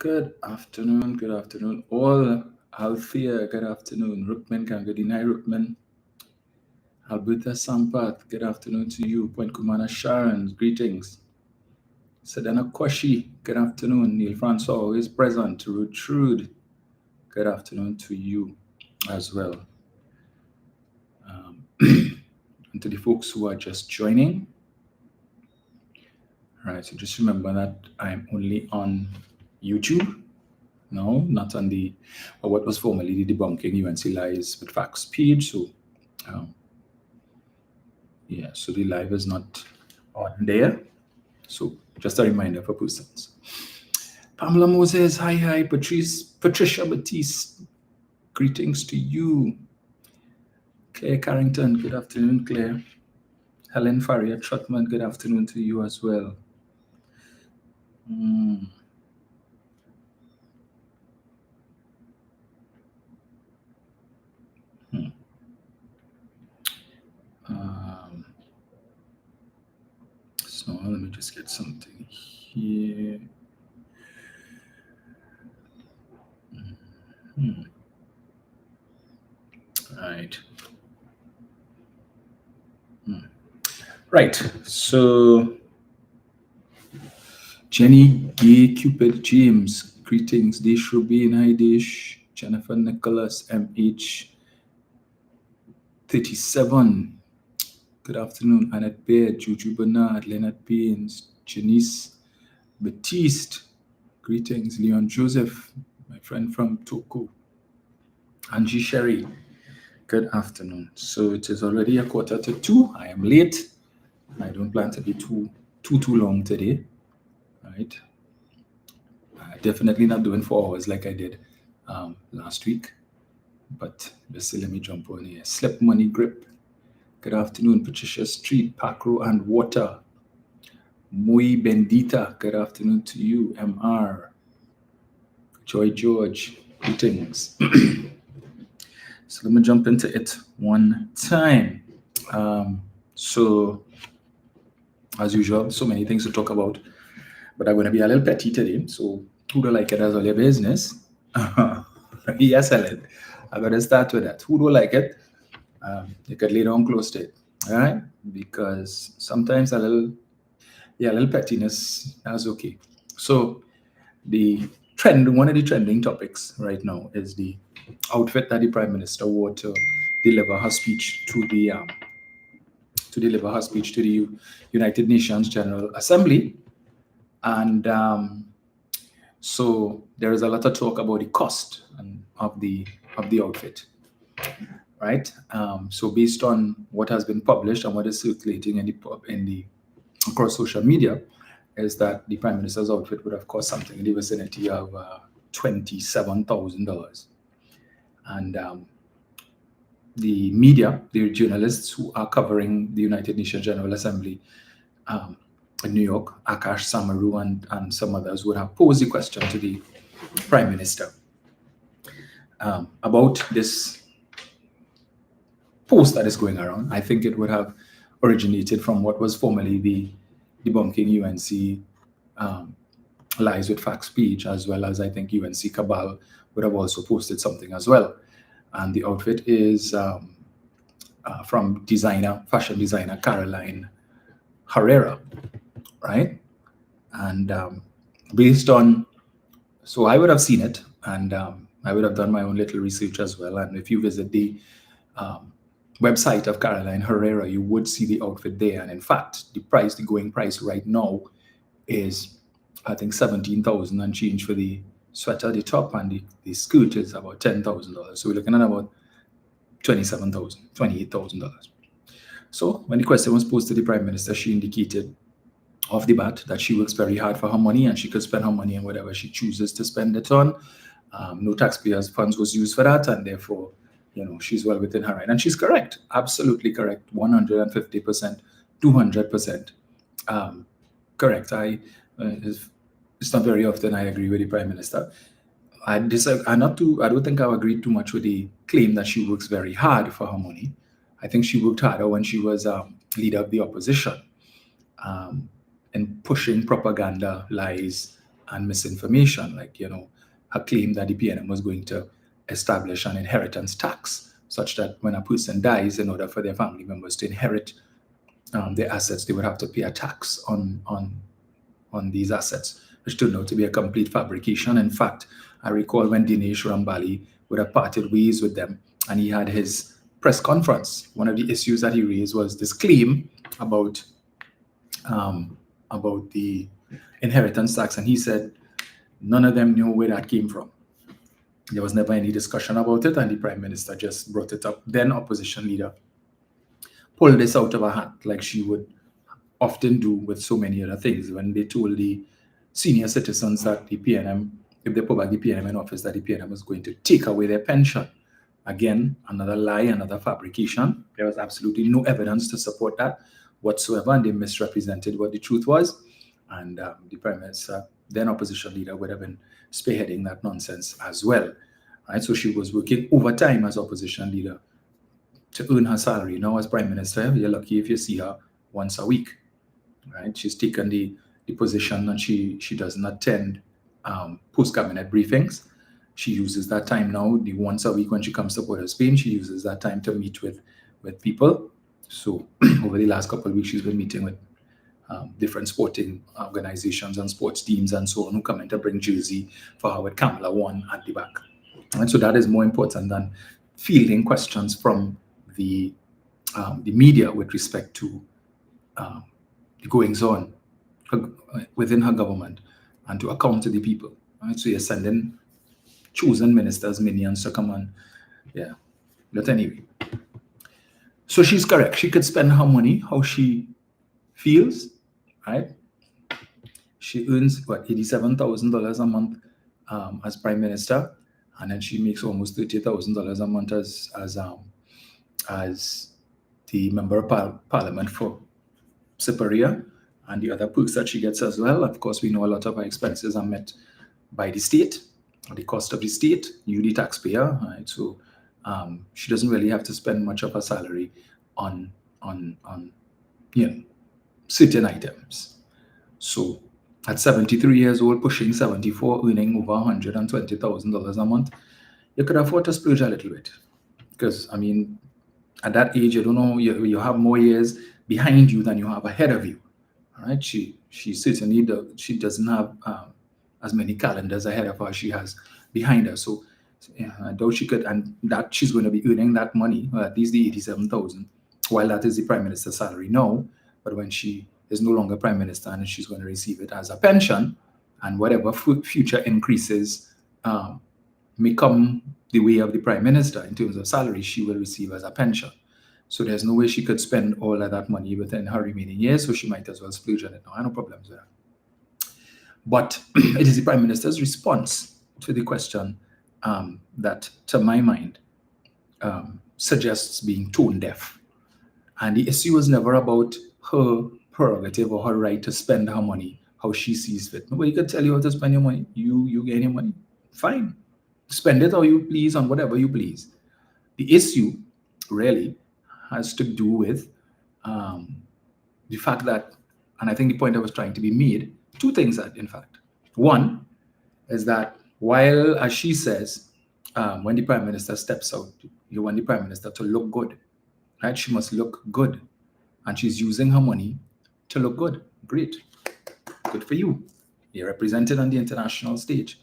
Good afternoon, good afternoon. All Althea, good afternoon. Rukman Kangadi, hi Rukman. Alberta Sampath, good afternoon to you. Point Kumana Sharon, greetings. Sedana Koshi, good afternoon. Neil Francois, always present. Rude, good afternoon to you as well. And to the folks who are just joining. All right, so just remember that I'm only on YouTube. No, not on the what was formerly the Debunking UNC Lies with Facts page. So, yeah, so the live is not on there. So, just a reminder for persons. Pamela Moses, hi, Patricia Batiste, greetings to you. Claire Carrington, good afternoon, Claire. Helen Faria Trotman, good afternoon to you as well. So let me just get something here. Right. Right. So Jenny Gay Cupid James, greetings. Dish Rubin, hi Dish. Jennifer Nicholas, MH 37. Good afternoon. Annette Baird, Juju Bernard, Leonard Baines, Janice Batiste. Greetings. Leon Joseph, my friend from Toko. Angie Sherry. Good afternoon. So it is already 1:45. I am late. I don't plan to be too long today. Right. Definitely not doing 4 hours like I did last week. But let's see, let me jump on here. Slip Money Grip. Good afternoon, Patricia Street, Pacro and Water. Muy Bendita. Good afternoon to you, MR. Joy George. Greetings. So let me jump into it one time. So, as usual, so many things to talk about, but I'm going to be a little petty today. So, who don't like it as all your business? Yes, Ellen. I'm going to start with that. Who don't like it? You could lay down close to it, all right? Because sometimes a little pettiness is okay. So, one of the trending topics right now is the outfit that the Prime Minister wore to deliver her speech to the United Nations General Assembly, and so there is a lot of talk about the cost of the outfit, right? So based on what has been published and what is circulating in the across social media, is that the Prime Minister's outfit would have cost something in the vicinity of $27,000. And the media, the journalists who are covering the United Nations General Assembly in New York, Akash Samaru and some others, would have posed the question to the Prime Minister about this post that is going around. I think it would have originated from what was formerly the Debunking UNC Lies with Facts page, as well as I think UNC Cabal would have also posted something as well. And the outfit is from fashion designer Caroline Herrera, right? And based on, so I would have seen it, and I would have done my own little research as well. And if you visit the website of Caroline Herrera, you would see the outfit there. And in fact, the going price right now is, I think, $17,000 and change for the sweater, the top, and the skirt is about $10,000. So we're looking at about $27,000, $28,000. So when the question was posed to the Prime Minister, she indicated off the bat that she works very hard for her money and she could spend her money on whatever she chooses to spend it on. No taxpayers' funds was used for that, and therefore, she's well within her right. And she's correct, absolutely correct, 150%, 200% correct. It's not very often I agree with the Prime Minister. I don't think I've agreed too much with the claim that she works very hard for her money. I think she worked harder when she was leader of the opposition, and pushing propaganda, lies, and misinformation, like, her claim that the PNM was going to establish an inheritance tax, such that when a person dies, in order for their family members to inherit their assets, they would have to pay a tax on these assets, which turned out to be a complete fabrication. In fact, I recall when Dinesh Rambali would have parted ways with them, and he had his press conference. One of the issues that he raised was this claim about the inheritance tax, and he said none of them knew where that came from. There was never any discussion about it, and the Prime Minister just brought it up. Then opposition leader pulled this out of her hat, like she would often do with so many other things, when they told the senior citizens that the PNM, if they put back the PNM in office, that the PNM was going to take away their pension. Again, another lie, another fabrication. There was absolutely no evidence to support that whatsoever, and they misrepresented what the truth was. And the Prime Minister, then opposition leader, would have been spearheading that nonsense as well. Right? So she was working overtime as opposition leader to earn her salary. Now, as Prime Minister, you're lucky if you see her once a week. Right? She's taken the position, and she doesn't attend post-cabinet briefings. She uses that time now, the once a week when she comes to Port of Spain, she uses that time to meet with people. So over the last couple of weeks, she's been meeting with different sporting organizations and sports teams and so on, who come in to bring jersey for her with Kamala One at the back. And so that is more important than fielding questions from the media with respect to the goings on within her government, and to account to the people. Right? So you're sending chosen ministers, minions to come on. Yeah. But anyway. So she's correct. She could spend her money how she feels, right? She earns, $87,000 a month as Prime Minister, and then she makes almost $30,000 a month as the Member of Parliament for Superior, and the other perks that she gets as well. Of course, we know a lot of her expenses are met by the state, or the cost of the state, you the taxpayer, right? So she doesn't really have to spend much of her salary on certain items. So at 73 years old, pushing 74, earning over $120,000 a month, you could afford to splurge a little bit. Because, I mean, at that age, you don't know, you have more years behind you than you have ahead of you. All right? She certainly she doesn't have as many calendars ahead of her as she has behind her. So I doubt she could, and that she's going to be earning that money, at least the 87,000, while that is the Prime Minister's salary now. But when she is no longer Prime Minister, and she's going to receive it as a pension, and whatever future increases may come the way of the Prime Minister in terms of salary, she will receive as a pension. So there's no way she could spend all of that money within her remaining years, so she might as well splurge on it now. I have no problems with that. But it is the Prime Minister's response to the question that, to my mind, suggests being tone deaf. And the issue was never about her prerogative or her right to spend her money how she sees fit. Nobody could tell you how to spend your money. You get your money, fine. Spend it how you please on whatever you please. The issue really has to do with the fact that, and I think the point that was trying to be made, two things that, in fact. One is that while, as she says, when the Prime Minister steps out, you want the Prime Minister to look good, right? She must look good. And she's using her money to look good. Great. Good for you. You're represented on the international stage.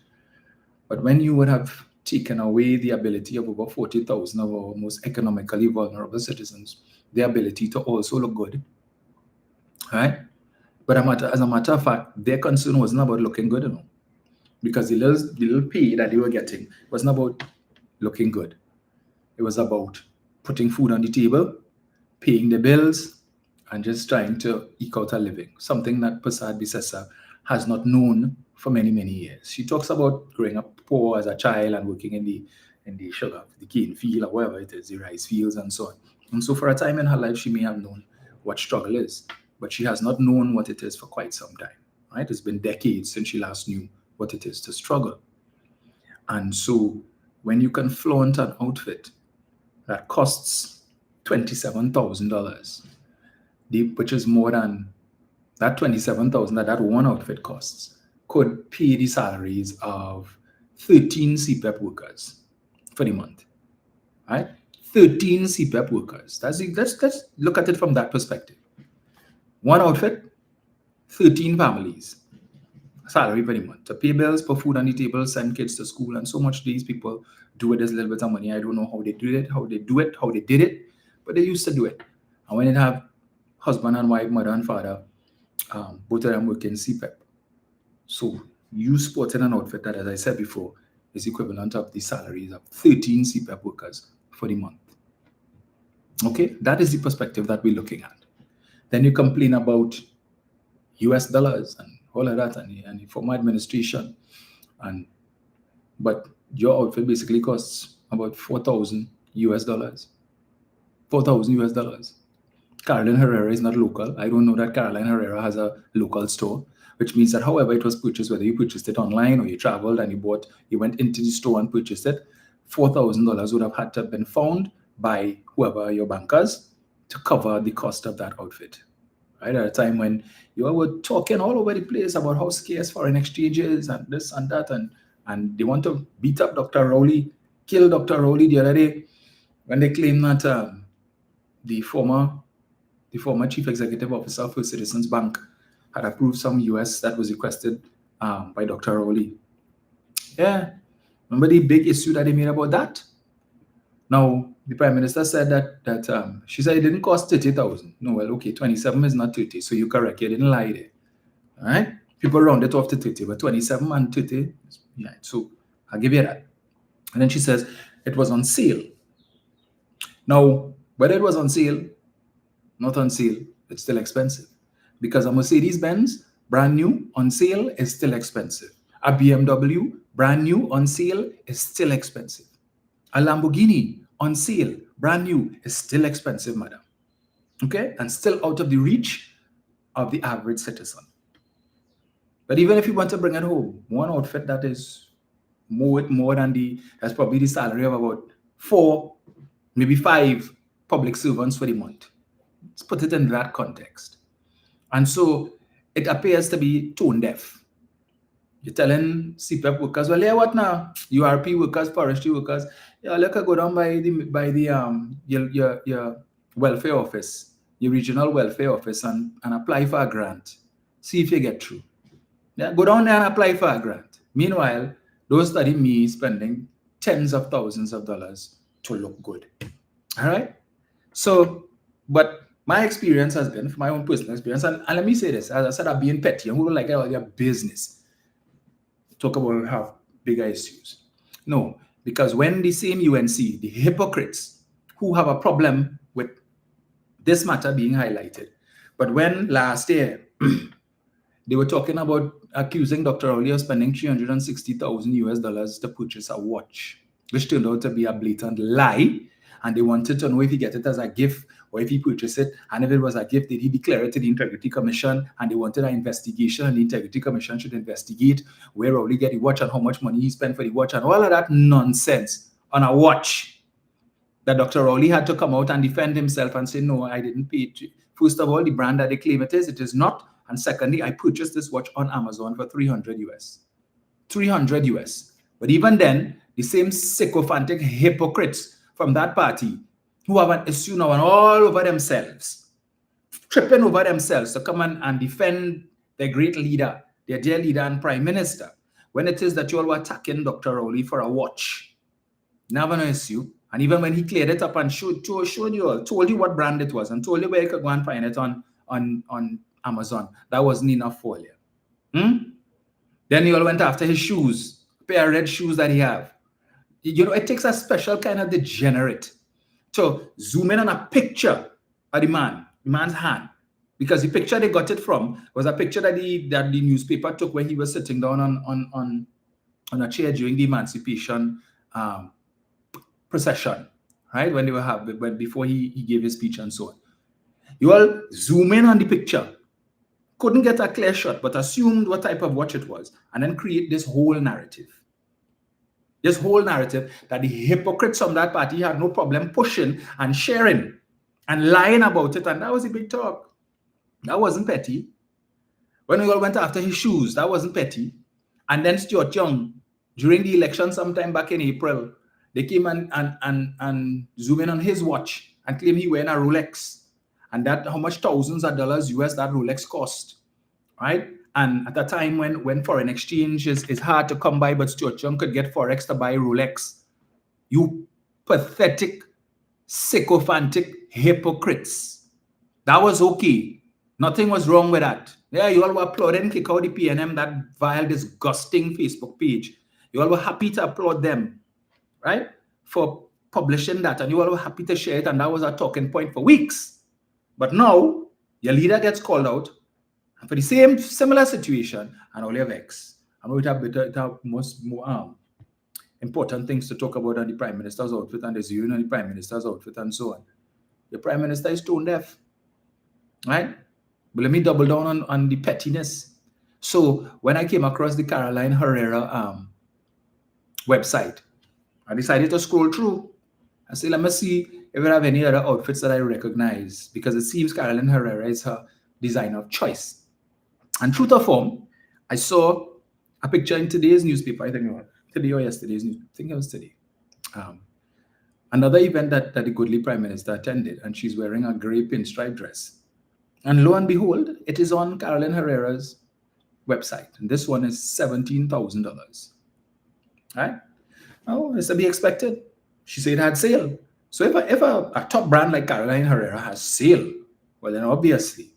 But when you would have taken away the ability of over 40,000 of our most economically vulnerable citizens, the ability to also look good, right? But as a matter of fact, their concern wasn't about looking good, because the little pay that they were getting wasn't about looking good. It was about putting food on the table, paying the bills, and just trying to eke out a living, something that Prasad Bisesa has not known for many, many years. She talks about growing up poor as a child and working in the sugar, the cane field, or whatever it is, the rice fields and so on. And so for a time in her life, she may have known what struggle is, but she has not known what it is for quite some time, right? It's been decades since she last knew what it is to struggle. And so when you can flaunt an outfit that costs $27,000, which is more than that $27,000 that one outfit costs could pay the salaries of 13 CPEP workers for the month, right? 13 CPEP workers. Let's look at it from that perspective. One outfit, 13 families, salary per month to pay bills, put food on the table, send kids to school, and so much these people do with this little bit of money. I don't know how they do it, how they did it, but they used to do it. And when they have husband and wife, mother and father, both of them working CPEP. So you sporting an outfit that, as I said before, is equivalent of the salaries of 13 CPEP workers for the month. Okay, that is the perspective that we're looking at. Then you complain about US dollars and all of that and the former administration. But your outfit basically costs about 4,000 US dollars. 4,000 US dollars. Caroline Herrera is not local. I don't know that Caroline Herrera has a local store, which means that however it was purchased, whether you purchased it online or you traveled and you went into the store and purchased it, $4,000 would have had to have been found by whoever your bankers to cover the cost of that outfit. Right? At a time when you all were talking all over the place about how scarce foreign exchange is and this and that, and they want to beat up Dr. Rowley, kill Dr. Rowley the other day when they claim that the former chief executive officer of First Citizens Bank had approved some US that was requested by Dr. Rowley. Yeah, remember the big issue that they made about that? Now, the Prime Minister said that she said it didn't cost 30,000. No, well, okay, 27 is not 30, so you're correct. You didn't lie there. All right? People round it off to 30, but 27 and 30, yeah, so I'll give you that. And then she says it was on sale. Now, whether it was on sale, not on sale, it's still expensive. Because a Mercedes-Benz, brand new, on sale, is still expensive. A BMW, brand new, on sale, is still expensive. A Lamborghini, on sale, brand new, is still expensive, madam. Okay? And still out of the reach of the average citizen. But even if you want to bring it home, one outfit that is more than that's probably the salary of about 4, maybe 5 public servants for the month. Let's put it in that context. And so it appears to be tone deaf. You're telling CPEP workers, well, yeah, what now? URP workers, forestry workers, yeah, look, go down by your welfare office, your regional welfare office, and apply for a grant. See if you get through. Yeah, go down there and apply for a grant. Meanwhile, don't study me spending tens of thousands of dollars to look good. All right? So, but my experience has been, from my own personal experience, and let me say this, as I said, I'm being petty, and who don't like all your business. Talk about how bigger issues. No, because when the same UNC, the hypocrites who have a problem with this matter being highlighted, but when last year they were talking about accusing Dr. Rowley of spending $360,000 US dollars to purchase a watch, which turned out to be a blatant lie, and they wanted to know if he get it as a gift or if he purchased it, and if it was a gift, did he declare it to the Integrity Commission? And they wanted an investigation, and the Integrity Commission should investigate where Rowley get the watch and how much money he spent for the watch and all of that nonsense on a watch that Dr. Rowley had to come out and defend himself and say, no, I didn't pay it. First of all, the brand that they claim it is not. And secondly, I purchased this watch on Amazon for 300 US. 300 US. But even then, the same sycophantic hypocrites from that party who have an issue now and all over themselves, tripping over themselves to come and defend their great leader, their dear leader and prime minister, when it is that you all were attacking Dr. Rowley for a watch. Never no issue. And even when he cleared it up and showed you all, told you what brand it was, and told you where you could go and find it on Amazon, that wasn't enough for you. Then you all went after his shoes, a pair of red shoes that he have. You know, it takes a special kind of degenerate to zoom in on a picture of the man's hand, because the picture they got it from was a picture that the newspaper took when he was sitting down on a chair during the Emancipation procession, right? When they were before he gave his speech and so on. You all zoom in on the picture, couldn't get a clear shot, but assumed what type of watch it was, and then create this whole narrative. This whole narrative that the hypocrites from that party had no problem pushing and sharing and lying about it. And that was a big talk. That wasn't petty. When we all went after his shoes, that wasn't petty. And then Stuart Young, during the election sometime back in April, they came and zoom in on his watch and claim he wearing a Rolex. And that how much thousands of dollars US that Rolex cost, right? And at a time when foreign exchange is hard to come by, but Stuart Young could get Forex to buy Rolex. You pathetic, sycophantic hypocrites. That was okay. Nothing was wrong with that. Yeah, you all were applauding kick out the PNM, that vile, disgusting Facebook page. You all were happy to applaud them, right? For publishing that, and you all were happy to share it, and that was a talking point for weeks. But now, your leader gets called out, and for the same similar situation, and all your vex. I know it have most more important things to talk about on the Prime Minister's outfit, and the zeroing on the Prime Minister's outfit, and so on. The Prime Minister is tone deaf, right? But let me double down on the pettiness. So when I came across the Caroline Herrera website, I decided to scroll through and say, let me see if I have any other outfits that I recognize, because it seems Caroline Herrera is her designer of choice. And true to form, I saw a picture in today's newspaper, I think it was today or yesterday's newspaper, I think it was today. Another event that the goodly Prime Minister attended, and she's wearing a gray pinstripe dress. And lo and behold, it is on Caroline Herrera's website. And this one is $17,000. Right? Oh, it's to be expected. She said it had sale. So if a top brand like Caroline Herrera has sale, well, then obviously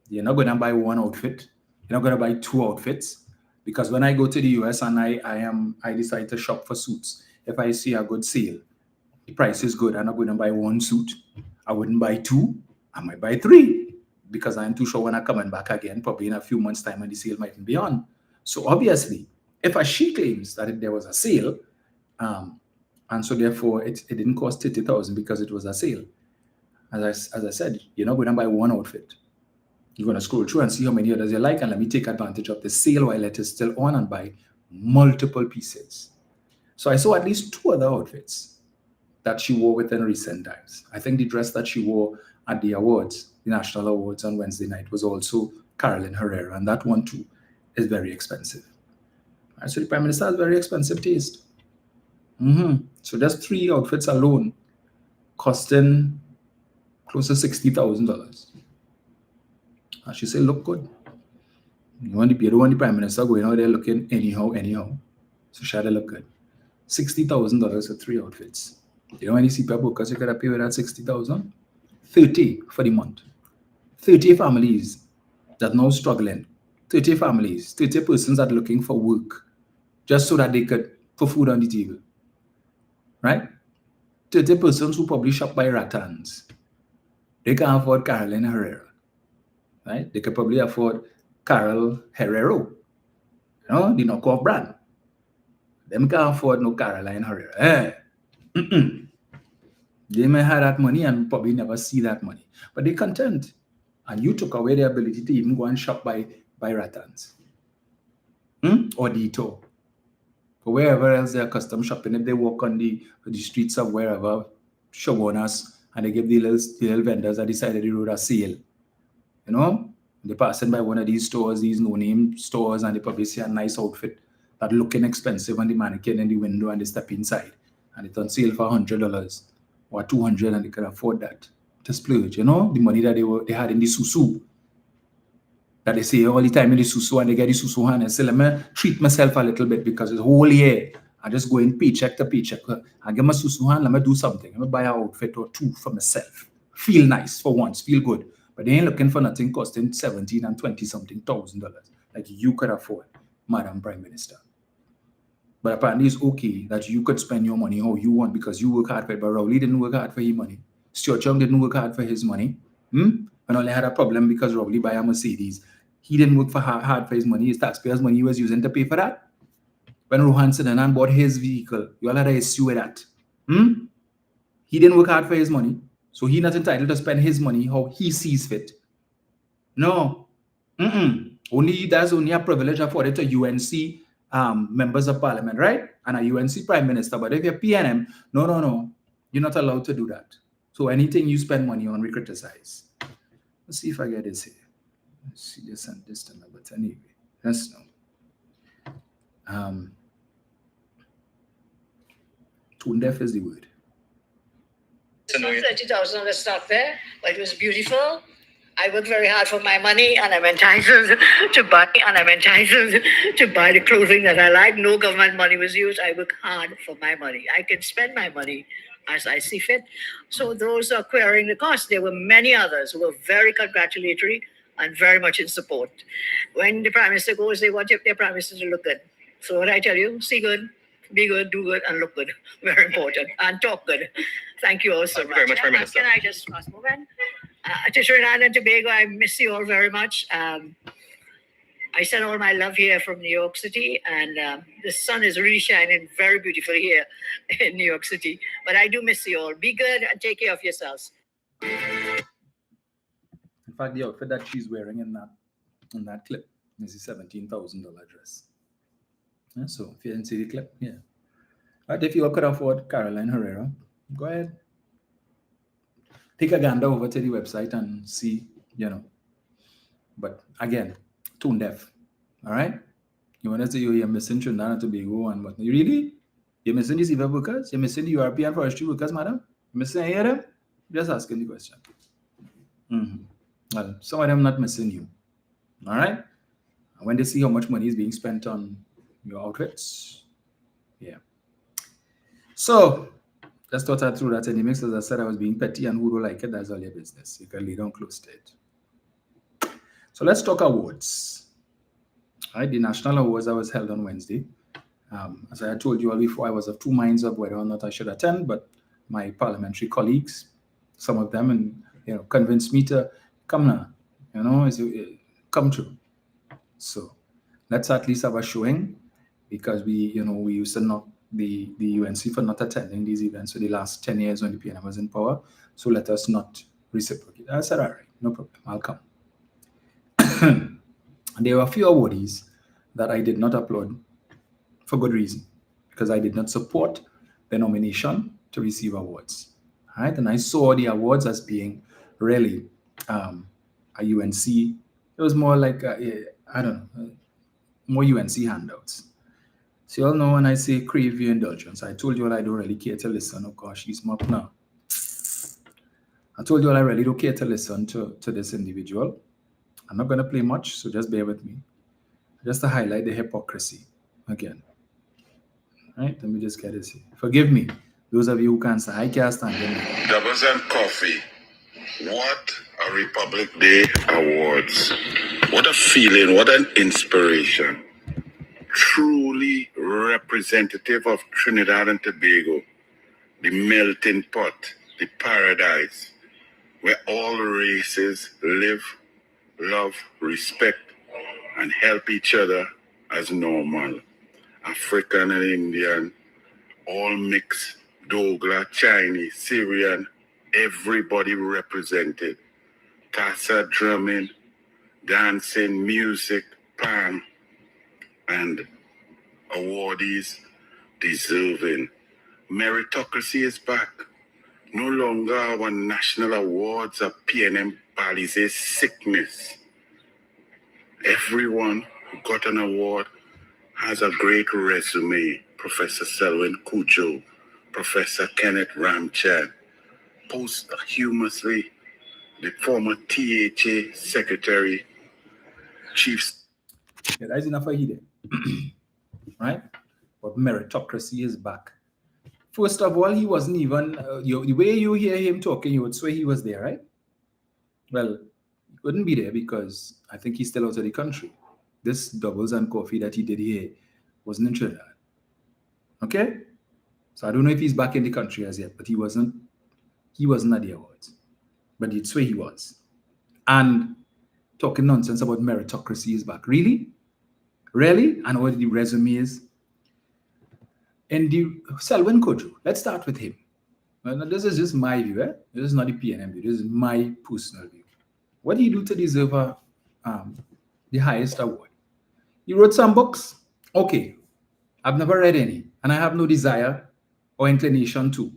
you're not going to buy one outfit. You're not going to buy two outfits. Because when I go to the US and I decide to shop for suits, if I see a good sale, the price is good, I'm not going to buy one suit. I wouldn't buy two. I might buy three, because I'm too sure when I'm coming back again, probably in a few months' time, and the sale might be on. So obviously, if she claims that there was a sale, and so therefore it didn't cost $30,000 because it was a sale, as I said, you're not going to buy one outfit. You're going to scroll through and see how many others you like, and let me take advantage of the sale while it is still on and buy multiple pieces. So I saw at least two other outfits that she wore within recent times. I think the dress that she wore at the awards, the National Awards on Wednesday night, was also Caroline Herrera, and that one too is very expensive. Right, so the Prime Minister has very expensive taste. So just three outfits alone costing close to $60,000. And she said, look good. You don't want the Prime Minister going out there looking anyhow. So she had to look good. $60,000 for three outfits. You know how many CPAP workers you could have paid with that $60,000? 30 for the month. 30 families that are now struggling. 30 families, 30 persons that are looking for work just so that they could put food on the table. Right? 30 persons who probably shop by Rattans. They can afford Caroline Herrera. Right? They could probably afford Carol Herrero. You know, the knockoff brand. Them can't afford no Caroline Herrera. They may have that money and probably never see that money. But they're content. And you took away their ability to even go and shop by Rattans. Or Detour. Or wherever else they're accustomed shopping. If they walk on the streets of wherever, Shogunas, and they give the little vendors that decided the road a sale. You know? They're passing by one of these stores, these no-name stores, and they probably see a nice outfit that looking expensive on the mannequin in the window, and they step inside. And it's on sale for $100 or $200, and they can afford that to splurge. You know, the money that they had in the susu, that they say all the time in the susu, and they get the susu hand and say, let me treat myself a little bit because it's whole year. I just go in paycheck to paycheck. I get my susu hand, let me do something. Let me buy an outfit or two for myself. Feel nice for once, feel good. But they ain't looking for nothing costing $17,000 and $20-something thousand like you could afford, Madam Prime Minister. But apparently it's okay that you could spend your money how you want because you work hard for it. But Rowley didn't work hard for his money. Stuart Young didn't work hard for his money. And only had a problem because Rowley buy a Mercedes. He didn't work hard for his money. His taxpayers' money he was using to pay for that. When Rohan Sidanan bought his vehicle, you all had an issue with that. He didn't work hard for his money. So he's not entitled to spend his money how he sees fit. No. That's only a privilege afforded to UNC members of parliament, right? And a UNC prime minister. But if you're PNM, no. You're not allowed to do that. So anything you spend money on, we criticize. Let's see if I get this here. Let's see, just send this to me. But anyway, let's know. Um, tone deaf is the word. It's not 30,000 on the stock there, but it was beautiful. I worked very hard for my money, and I'm entitled to buy the clothing that I like. No government money was used. I work hard for my money. I can spend my money as I see fit. So those are querying the cost. There were many others who were very congratulatory and very much in support. When the Prime Minister goes, they want their Prime Minister to look good. So what I tell you, see good, be good, do good, and look good. Very important. And talk good. Thank you all so much. Very much, Prime Minister. Can I just ask a moment? To Trinidad and Tobago, I miss you all very much. I send all my love here from New York City, and the sun is really shining very beautifully here in New York City. But I do miss you all. Be good and take care of yourselves. In fact, the outfit that she's wearing in that clip is a $17,000 dress. Yeah, so if you didn't see the clip, yeah. But if you could afford Caroline Herrera, go ahead. Take a gander over to the website and see, But again, tone deaf. All right? You want to say you're missing Trinidad and Tobago and what? Really? You're missing the civil workers? You're missing the European forestry workers, madam? You're missing any of them? Just asking the question. Well, some of them not missing you. All right? And when they see how much money is being spent on your outfits, yeah. So, just thought I threw that in the mix. As I said, I was being petty, and who don't like it, that's all your business. You can lay down close to it. So let's talk awards. All right, the national awards that was held on Wednesday. As I had told you all before, I was of two minds of whether or not I should attend, but my parliamentary colleagues, some of them, and convinced me to come now. Come true. So let's at least have a showing, because we used to knock the UNC for not attending these events for the last 10 years when the PNM was in power. So let us not reciprocate. I said, all right, no problem, I'll come. There were a few awardees that I did not applaud for good reason, because I did not support the nomination to receive awards. All right, and I saw the awards as being really a UNC. It was more like more UNC handouts. So you all know when I say crave your indulgence, I told you all I don't really care to listen. Oh gosh, he's up now. I told you all I really don't care to listen to this individual. I'm not going to play much, so just bear with me. Just to highlight the hypocrisy again. All right, let me just get this here. Forgive me, those of you who can't say, I can't stand it. Doubles and coffee. What a Republic Day awards. What a feeling, what an inspiration. Truly representative of Trinidad and Tobago, the melting pot, the paradise, where all races live, love, respect, and help each other as normal. African and Indian, all mixed, Douglas, Chinese, Syrian, everybody represented. Tassa drumming, dancing, music, pan, and awardees deserving. Meritocracy is back. No longer our national awards are PNM Palisades sickness. Everyone who got an award has a great resume. Professor Selwyn Cujo, Professor Kenneth Ramchan, posthumously the former THA Secretary, Chief. Yeah, that's enough for you there. Right? But meritocracy is back. First of all, he wasn't even, the way you hear him talking, you would swear he was there, right? Well, he couldn't be there because I think he's still out of the country. This doubles and coffee that he did here wasn't in Trinidad. Okay? So I don't know if he's back in the country as yet, but he wasn't at the awards. But you'd swear he was. And talking nonsense about meritocracy is back. Really? Really? And what the resume is? And the Selwyn Kojo, let's start with him. Well, this is just my view. This is not the PNM view. This is my personal view. What do you do to deserve the highest award? You wrote some books? Okay. I've never read any, and I have no desire or inclination to.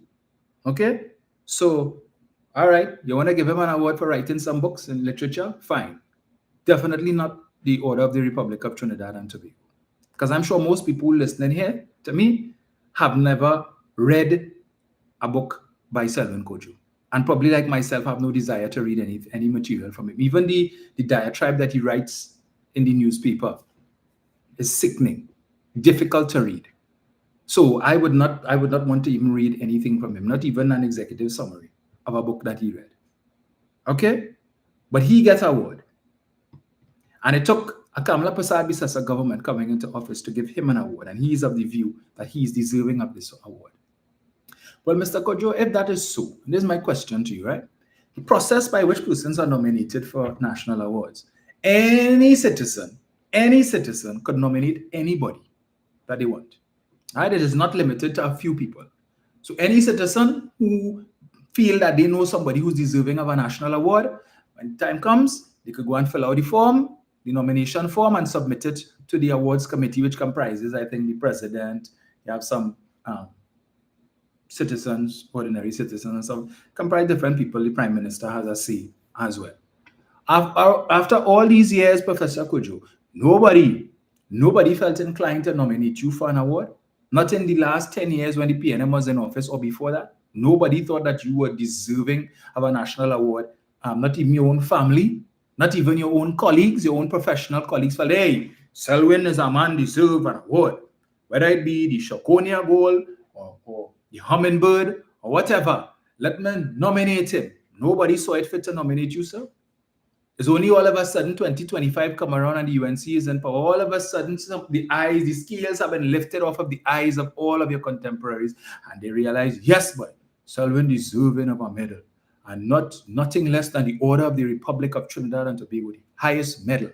Okay? So, all right, you want to give him an award for writing some books in literature? Fine. Definitely not the Order of the Republic of Trinidad and Tobago. Because I'm sure most people listening here to me have never read a book by Selwyn Kojo. And probably like myself, have no desire to read any material from him. Even the diatribe that he writes in the newspaper is sickening, difficult to read. So I would not want to even read anything from him, not even an executive summary of a book that he read. Okay? But he gets an award. And it took a Kamala Prasad Bisasa government coming into office to give him an award. And he is of the view that he is deserving of this award. Well, Mr. Kojo, if that is so, and this is my question to you, right? The process by which persons are nominated for national awards, any citizen could nominate anybody that they want. Right? It is not limited to a few people. So any citizen who feel that they know somebody who's deserving of a national award, when time comes, they could go and fill out the form, the nomination form, and submit it to the awards committee, which comprises, I think, the president. You have some citizens, ordinary citizens, and some comprise different people. The prime minister has a say as well. After all these years, Professor Kojo, nobody felt inclined to nominate you for an award. Not in the last 10 years when the PNM was in office or before that. Nobody thought that you were deserving of a national award. Not even your own family, not even your own colleagues, your own professional colleagues felt, hey, Selwyn is a man deserve an award. Whether it be the Shokonia Gold or the Hummingbird or whatever, let me nominate him. Nobody saw it fit to nominate you, sir. It's only all of a sudden 2025 come around and the UNC is in power. All of a sudden, the scales have been lifted off of the eyes of all of your contemporaries, and they realize, yes, but Selwyn deserving of a medal, and nothing less than the Order of the Republic of Trinidad and Tobago, the highest medal.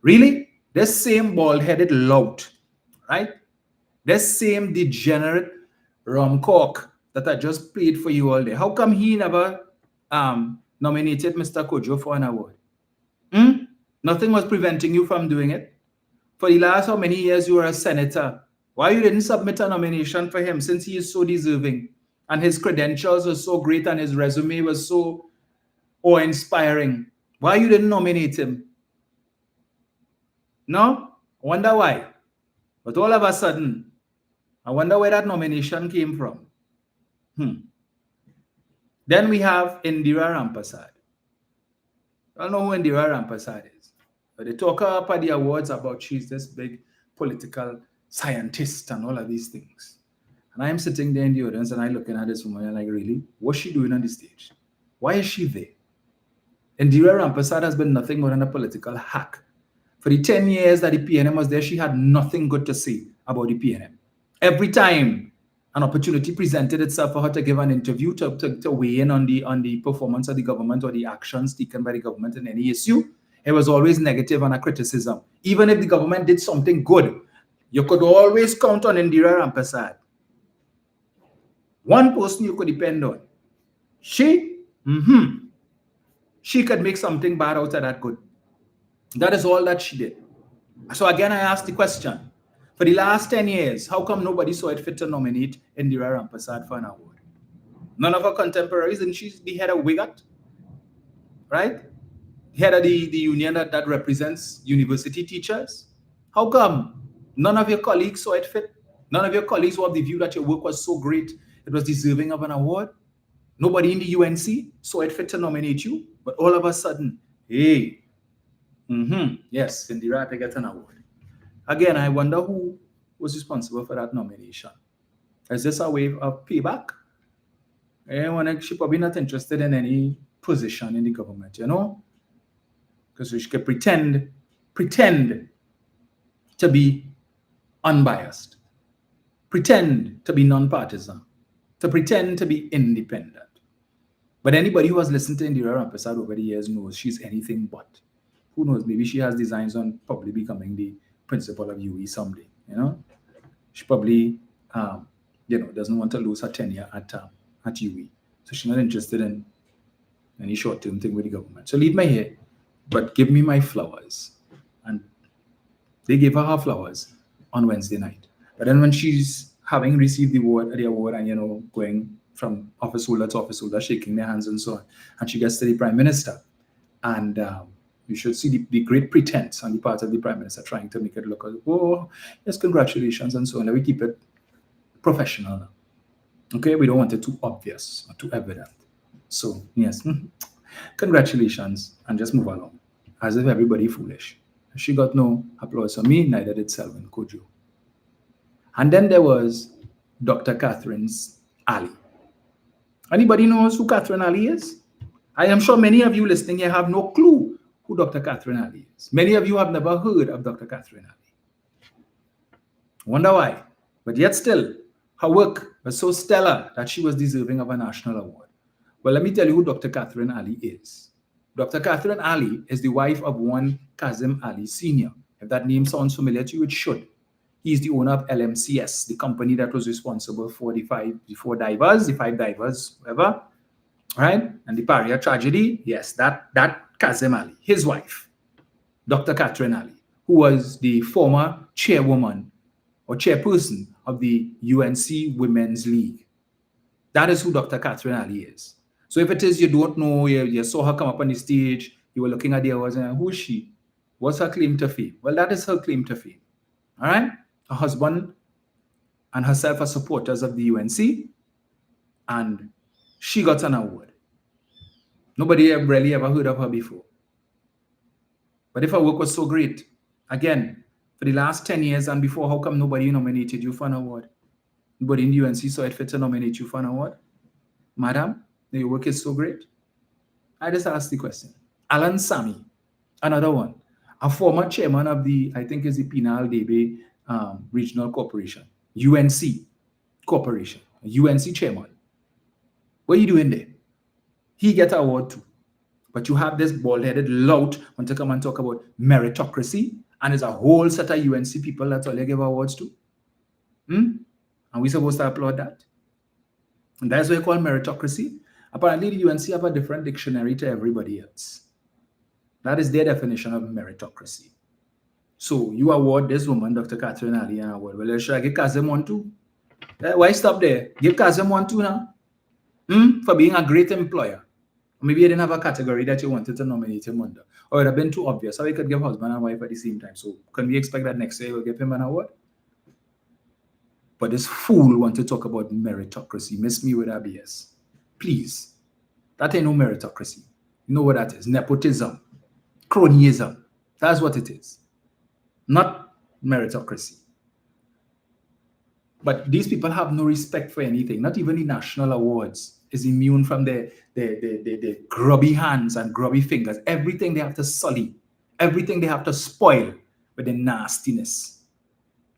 Really? This same bald-headed lout, right? This same degenerate rumcock that I just played for you all day. How come he never nominated Mr. Kojo for an award? Nothing was preventing you from doing it. For the last how many years you were a senator? Why you didn't submit a nomination for him since he is so deserving and his credentials were so great and his resume was so awe-inspiring? Why you didn't nominate him? No? I wonder why. But all of a sudden, I wonder where that nomination came from. Then we have Indira Rampasad. I don't know who Indira Rampasad is, but they talk up at the awards about she's this big political scientist and all of these things. And I am sitting there in the audience and I'm looking at this woman and I'm like, really? What's she doing on the stage? Why is she there? Indira Rampasad has been nothing more than a political hack. For the 10 years that the PNM was there, she had nothing good to say about the PNM. Every time an opportunity presented itself for her to give an interview, to weigh in on the performance of the government or the actions taken by the government in any issue, it was always negative and a criticism. Even if the government did something good, you could always count on Indira Rampasad. One person you could depend on. She could make something bad out of that good. That is all that she did. So again, I asked the question, for the last 10 years, how come nobody saw it fit to nominate Indira Rampasad for an award? None of her contemporaries, and she's the head of WIGAT, right? Head of the union that represents university teachers. How come none of your colleagues saw it fit? None of your colleagues were of the view that your work was so great, it was deserving of an award? Nobody in the UNC saw it fit to nominate you, but all of a sudden, hey, yes, Indira to get an award. Again, I wonder who was responsible for that nomination. Is this a way of payback? She's probably not interested in any position in the government, you know? Because she could pretend to be unbiased, pretend to be non-partisan, to pretend to be independent. But anybody who has listened to Indira Rampasad over the years knows she's anything but. Who knows? Maybe she has designs on probably becoming the principal of UE someday. You know, she probably doesn't want to lose her tenure at UE, so she's not interested in any short-term thing with the government. So leave me here, but give me my flowers. And they gave her flowers on Wednesday night. But then when she's having received the award, and going from office holder to office holder, shaking their hands and so on, and she gets to the prime minister, and You should see the great pretense on the part of the Prime Minister trying to make it look as, oh, yes, congratulations, and so on. We keep it professional now. Okay, we don't want it too obvious or too evident. So, yes, congratulations, and just move along. As if everybody foolish. She got no applause from me, neither did Selwyn Kojo. And then there was Dr. Catherine's Ali. Anybody knows who Catherine Ali is? I am sure many of you listening here have no clue who Dr. Catherine Ali is. Many of you have never heard of Dr. Catherine Ali. Wonder why. But yet still, her work was so stellar that she was deserving of a national award. Well, let me tell you who Dr. Catherine Ali is. Dr. Catherine Ali is the wife of one Kazim Ali Sr. If that name sounds familiar to you, it should. He's the owner of LMCS, the company that was responsible for the five divers, whatever. Right? And the Paria tragedy, yes, that Kazim Ali, his wife, Dr. Catherine Ali, who was the former chairwoman or chairperson of the UNC Women's League. That is who Dr. Catherine Ali is. So if it is you don't know, you saw her come up on the stage, you were looking at the awards and who is she? What's her claim to fame? Well, that is her claim to fame. All right? Her husband and herself are supporters of the UNC, and she got an award. Nobody really ever heard of her before. But if her work was so great, again, for the last 10 years and before, how come nobody nominated you for an award? Nobody in the UNC saw it fit to nominate you for an award? Madam, your work is so great. I just asked the question. Alan Sami, another one, a former chairman of the, I think is the Penal Debe Regional Corporation, UNC Corporation, UNC chairman. What are you doing there? He gets an award too. But you have this bald-headed lout want to come and talk about meritocracy, and there's a whole set of UNC people that's all they give awards to. And we supposed to applaud that? And that's what you call meritocracy. Apparently, the UNC have a different dictionary to everybody else. That is their definition of meritocracy. So you award this woman, Dr. Catherine Ali, an award. Well, should I give Kazim one too? Why stop there? Give Kazim one too now. For being a great employer. Maybe you didn't have a category that you wanted to nominate him under. Or it would have been too obvious. How we could give husband and wife at the same time. So can we expect that next year we'll give him an award? But this fool want to talk about meritocracy. Miss me with ABS. Please. That ain't no meritocracy. You know what that is? Nepotism. Cronyism. That's what it is. Not meritocracy. But these people have no respect for anything. Not even the national awards is immune from their grubby hands and grubby fingers. Everything they have to sully. Everything they have to spoil with the nastiness.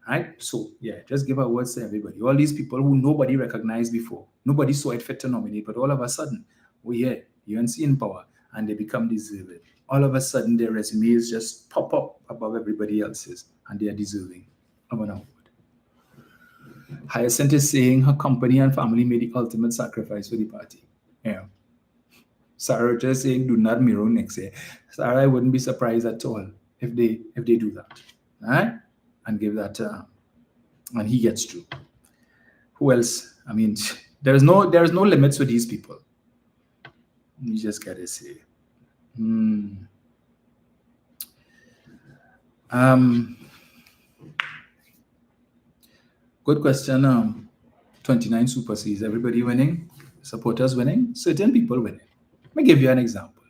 Right? So, yeah, just give awards to everybody. All these people who nobody recognized before. Nobody saw it fit to nominate. But all of a sudden, we hear UNC in power and they become deserving. All of a sudden, their resumes just pop up above everybody else's and they are deserving of an award. Hyacinth is saying her company and family made the ultimate sacrifice for the party. Yeah. Sarah just saying do not mirror next year. Sarah, I wouldn't be surprised at all if they do that. All right? And give that and he gets through. Who else? I mean, there's no limits with these people. You just gotta say. Good question. 29 Super Cs. Everybody winning? Supporters winning? Certain people winning. Let me give you an example.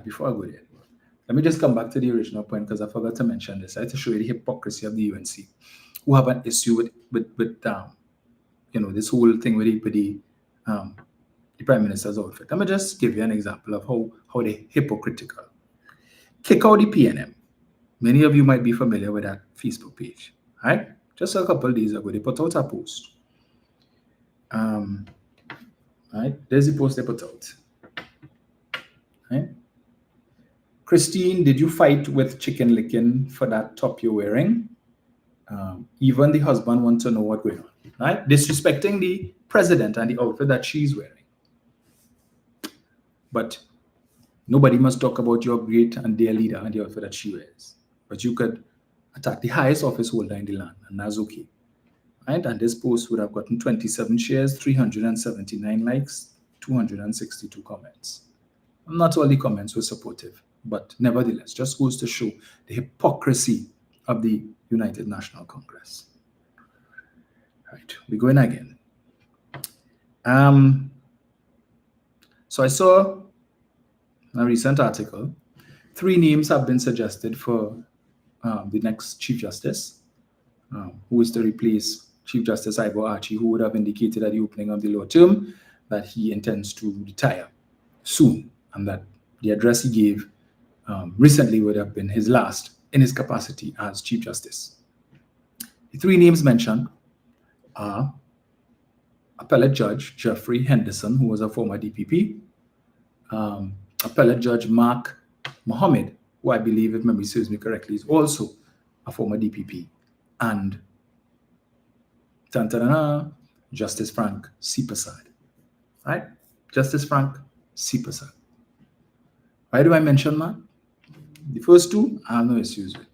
Before I go there, let me just come back to the original point because I forgot to mention this. I had to show you the hypocrisy of the UNC, who have an issue with this whole thing with the Prime Minister's outfit. Let me just give you an example of how they're hypocritical. Kick out the PNM. Many of you might be familiar with that Facebook page, right? Just a couple of days ago, they put out a post. Right? There's the post they put out. Right? Christine, did you fight with Chicken Licking for that top you're wearing? Even the husband wants to know what's going on. Right? Disrespecting the president and the outfit that she's wearing. But nobody must talk about your great and dear leader and the outfit that she wears. But you could attack the highest office holder in the land, and that's okay. Right? And this post would have gotten 27 shares, 379 likes, 262 comments. Not all the comments were supportive, but nevertheless, just goes to show the hypocrisy of the United National Congress. Right, we're going again. So I saw a recent article. 3 names have been suggested for the next Chief Justice, who is to replace Chief Justice Ivor Archie, who would have indicated at the opening of the law term that he intends to retire soon, and that the address he gave recently would have been his last in his capacity as Chief Justice. The 3 names mentioned are Appellate Judge Jeffrey Henderson, who was a former DPP, Appellate Judge Mark Mohammed, who I believe, if memory serves me correctly, is also a former DPP, and Justice Frank C. Prasad. Right? Justice Frank C. Prasad. Why do I mention that? The first 2, I have no issues with.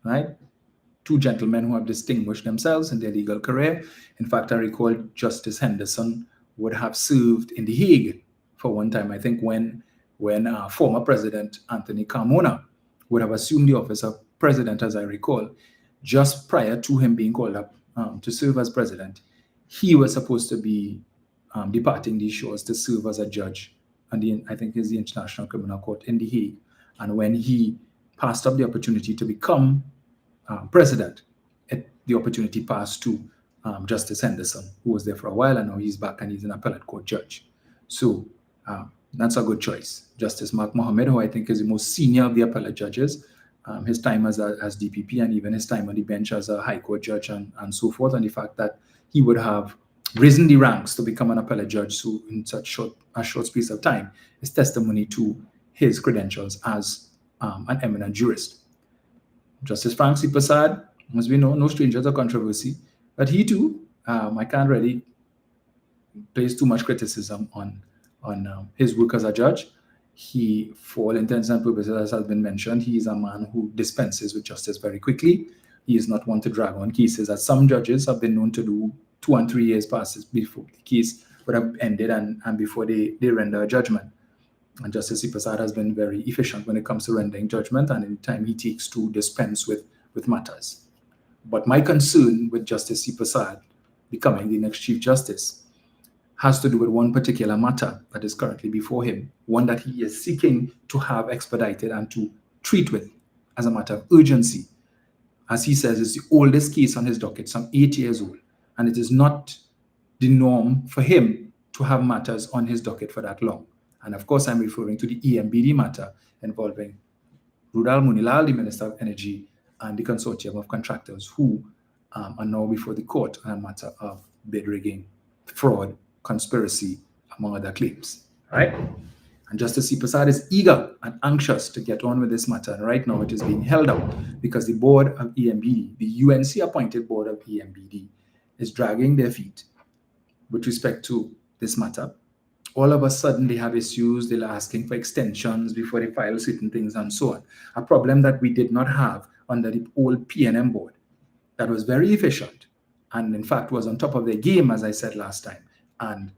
Right? 2 gentlemen who have distinguished themselves in their legal career. In fact, I recall Justice Henderson would have served in The Hague for one time, I think when former President Anthony Carmona would have assumed the office of president, as I recall, just prior to him being called up to serve as president, he was supposed to be departing these shores to serve as a judge, and I think is the International Criminal Court in The Hague. And when he passed up the opportunity to become president, the opportunity passed to Justice Henderson, who was there for a while, and now he's back and he's an appellate court judge. So that's a good choice. Justice Mark Mohammed, who I think is the most senior of the appellate judges, his time as DPP and even his time on the bench as a high court judge and so forth, and the fact that he would have risen the ranks to become an appellate judge so in such a short space of time is testimony to his credentials as an eminent jurist. Justice Frank C. Prasad, as we know, no stranger to controversy, but he too, I can't really place too much criticism on his work as a judge. He, for all intents and purposes, as has been mentioned, he is a man who dispenses with justice very quickly. He is not one to drag on cases, as some judges have been known to do. 2 and 3 years passes before the case would have ended and before they render a judgment. And Justice C. Prasad has been very efficient when it comes to rendering judgment and in the time he takes to dispense with matters. But my concern with Justice C. Prasad becoming the next Chief Justice has to do with one particular matter that is currently before him, one that he is seeking to have expedited and to treat with as a matter of urgency. As he says, it's the oldest case on his docket, some 8 years old, and it is not the norm for him to have matters on his docket for that long. And of course, I'm referring to the EMBD matter involving Rudal Munilal, the Minister of Energy, and the consortium of contractors who are now before the court on a matter of bid rigging, fraud, conspiracy, among other claims, right? And Justice C. Prasad is eager and anxious to get on with this matter. And right now it is being held up because the board of EMBD, the UNC-appointed board of EMBD, is dragging their feet with respect to this matter. All of a sudden they have issues, they're asking for extensions before they file certain things and so on. A problem that we did not have under the old PNM board that was very efficient and in fact was on top of their game, as I said last time. And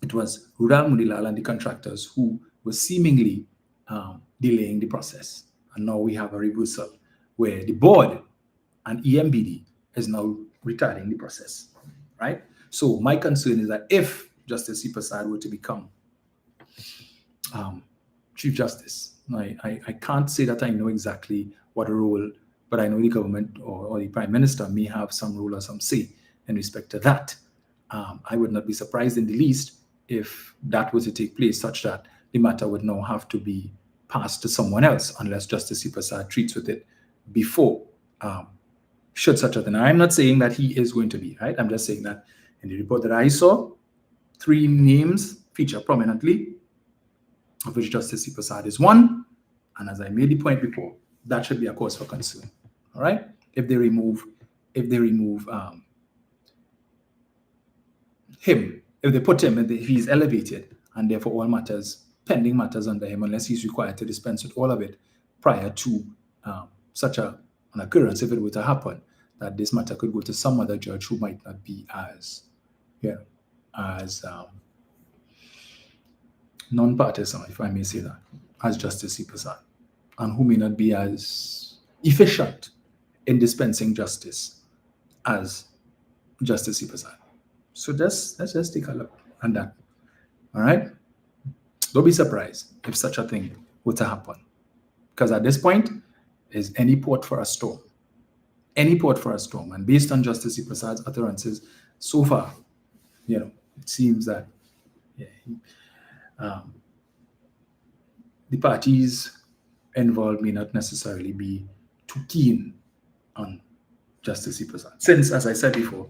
it was Rudal Munilal and the contractors who were seemingly delaying the process. And now we have a reversal where the board and EMBD is now retarding the process, right? So my concern is that if Justice C. Prasad were to become Chief Justice, I can't say that I know exactly what role, but I know the government or the Prime Minister may have some role or some say in respect to that. I would not be surprised in the least if that were to take place, such that the matter would now have to be passed to someone else unless Justice C. Prasad treats with it before, should such a thing. I'm not saying that he is going to be, right? I'm just saying that in the report that I saw, 3 names feature prominently, of which Justice C. Prasad is one. And as I made the point before, that should be a cause for concern, all right? If they remove him, if they put him, if he's elevated, and therefore all matters, pending matters under him, unless he's required to dispense with all of it prior to such an occurrence, if it were to happen, that this matter could go to some other judge who might not be as non-partisan, if I may say that, as Justice C. Prasad, and who may not be as efficient in dispensing justice as Justice C. Prasad. So let's just take a look at that. All right? Don't be surprised if such a thing were to happen. Because at this point, is any port for a storm. Any port for a storm. And based on Justice C. Prasad's utterances so far, it seems that the parties involved may not necessarily be too keen on Justice C. Prasad. Since, as I said before,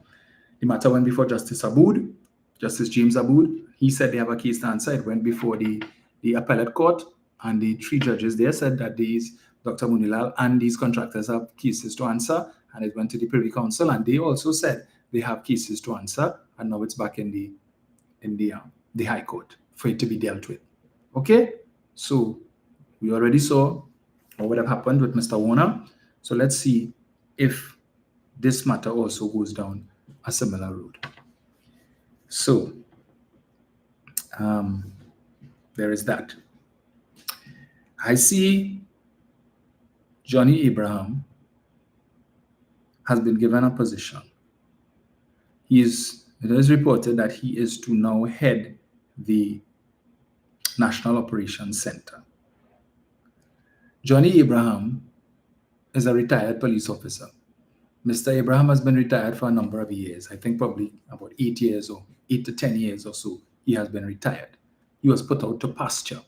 the matter went before Justice Abood, Justice James Abood. He said they have a case to answer. It went before the appellate court, and the three judges there said that these Dr. Munilal and these contractors have cases to answer, and it went to the Privy Council, and they also said they have cases to answer, and now it's back in the High Court for it to be dealt with. Okay, so we already saw what would have happened with Mr. Warner. So let's see if this matter also goes down a similar road. So there is that. I see Johnny Abraham has been given a position. It is reported that he is to now head the National Operations Center. Johnny Abraham is a retired police officer. Mr. Abraham has been retired for a number of years. I think probably about 8 years or 8 to 10 years or so he has been retired. He was put out to pasture.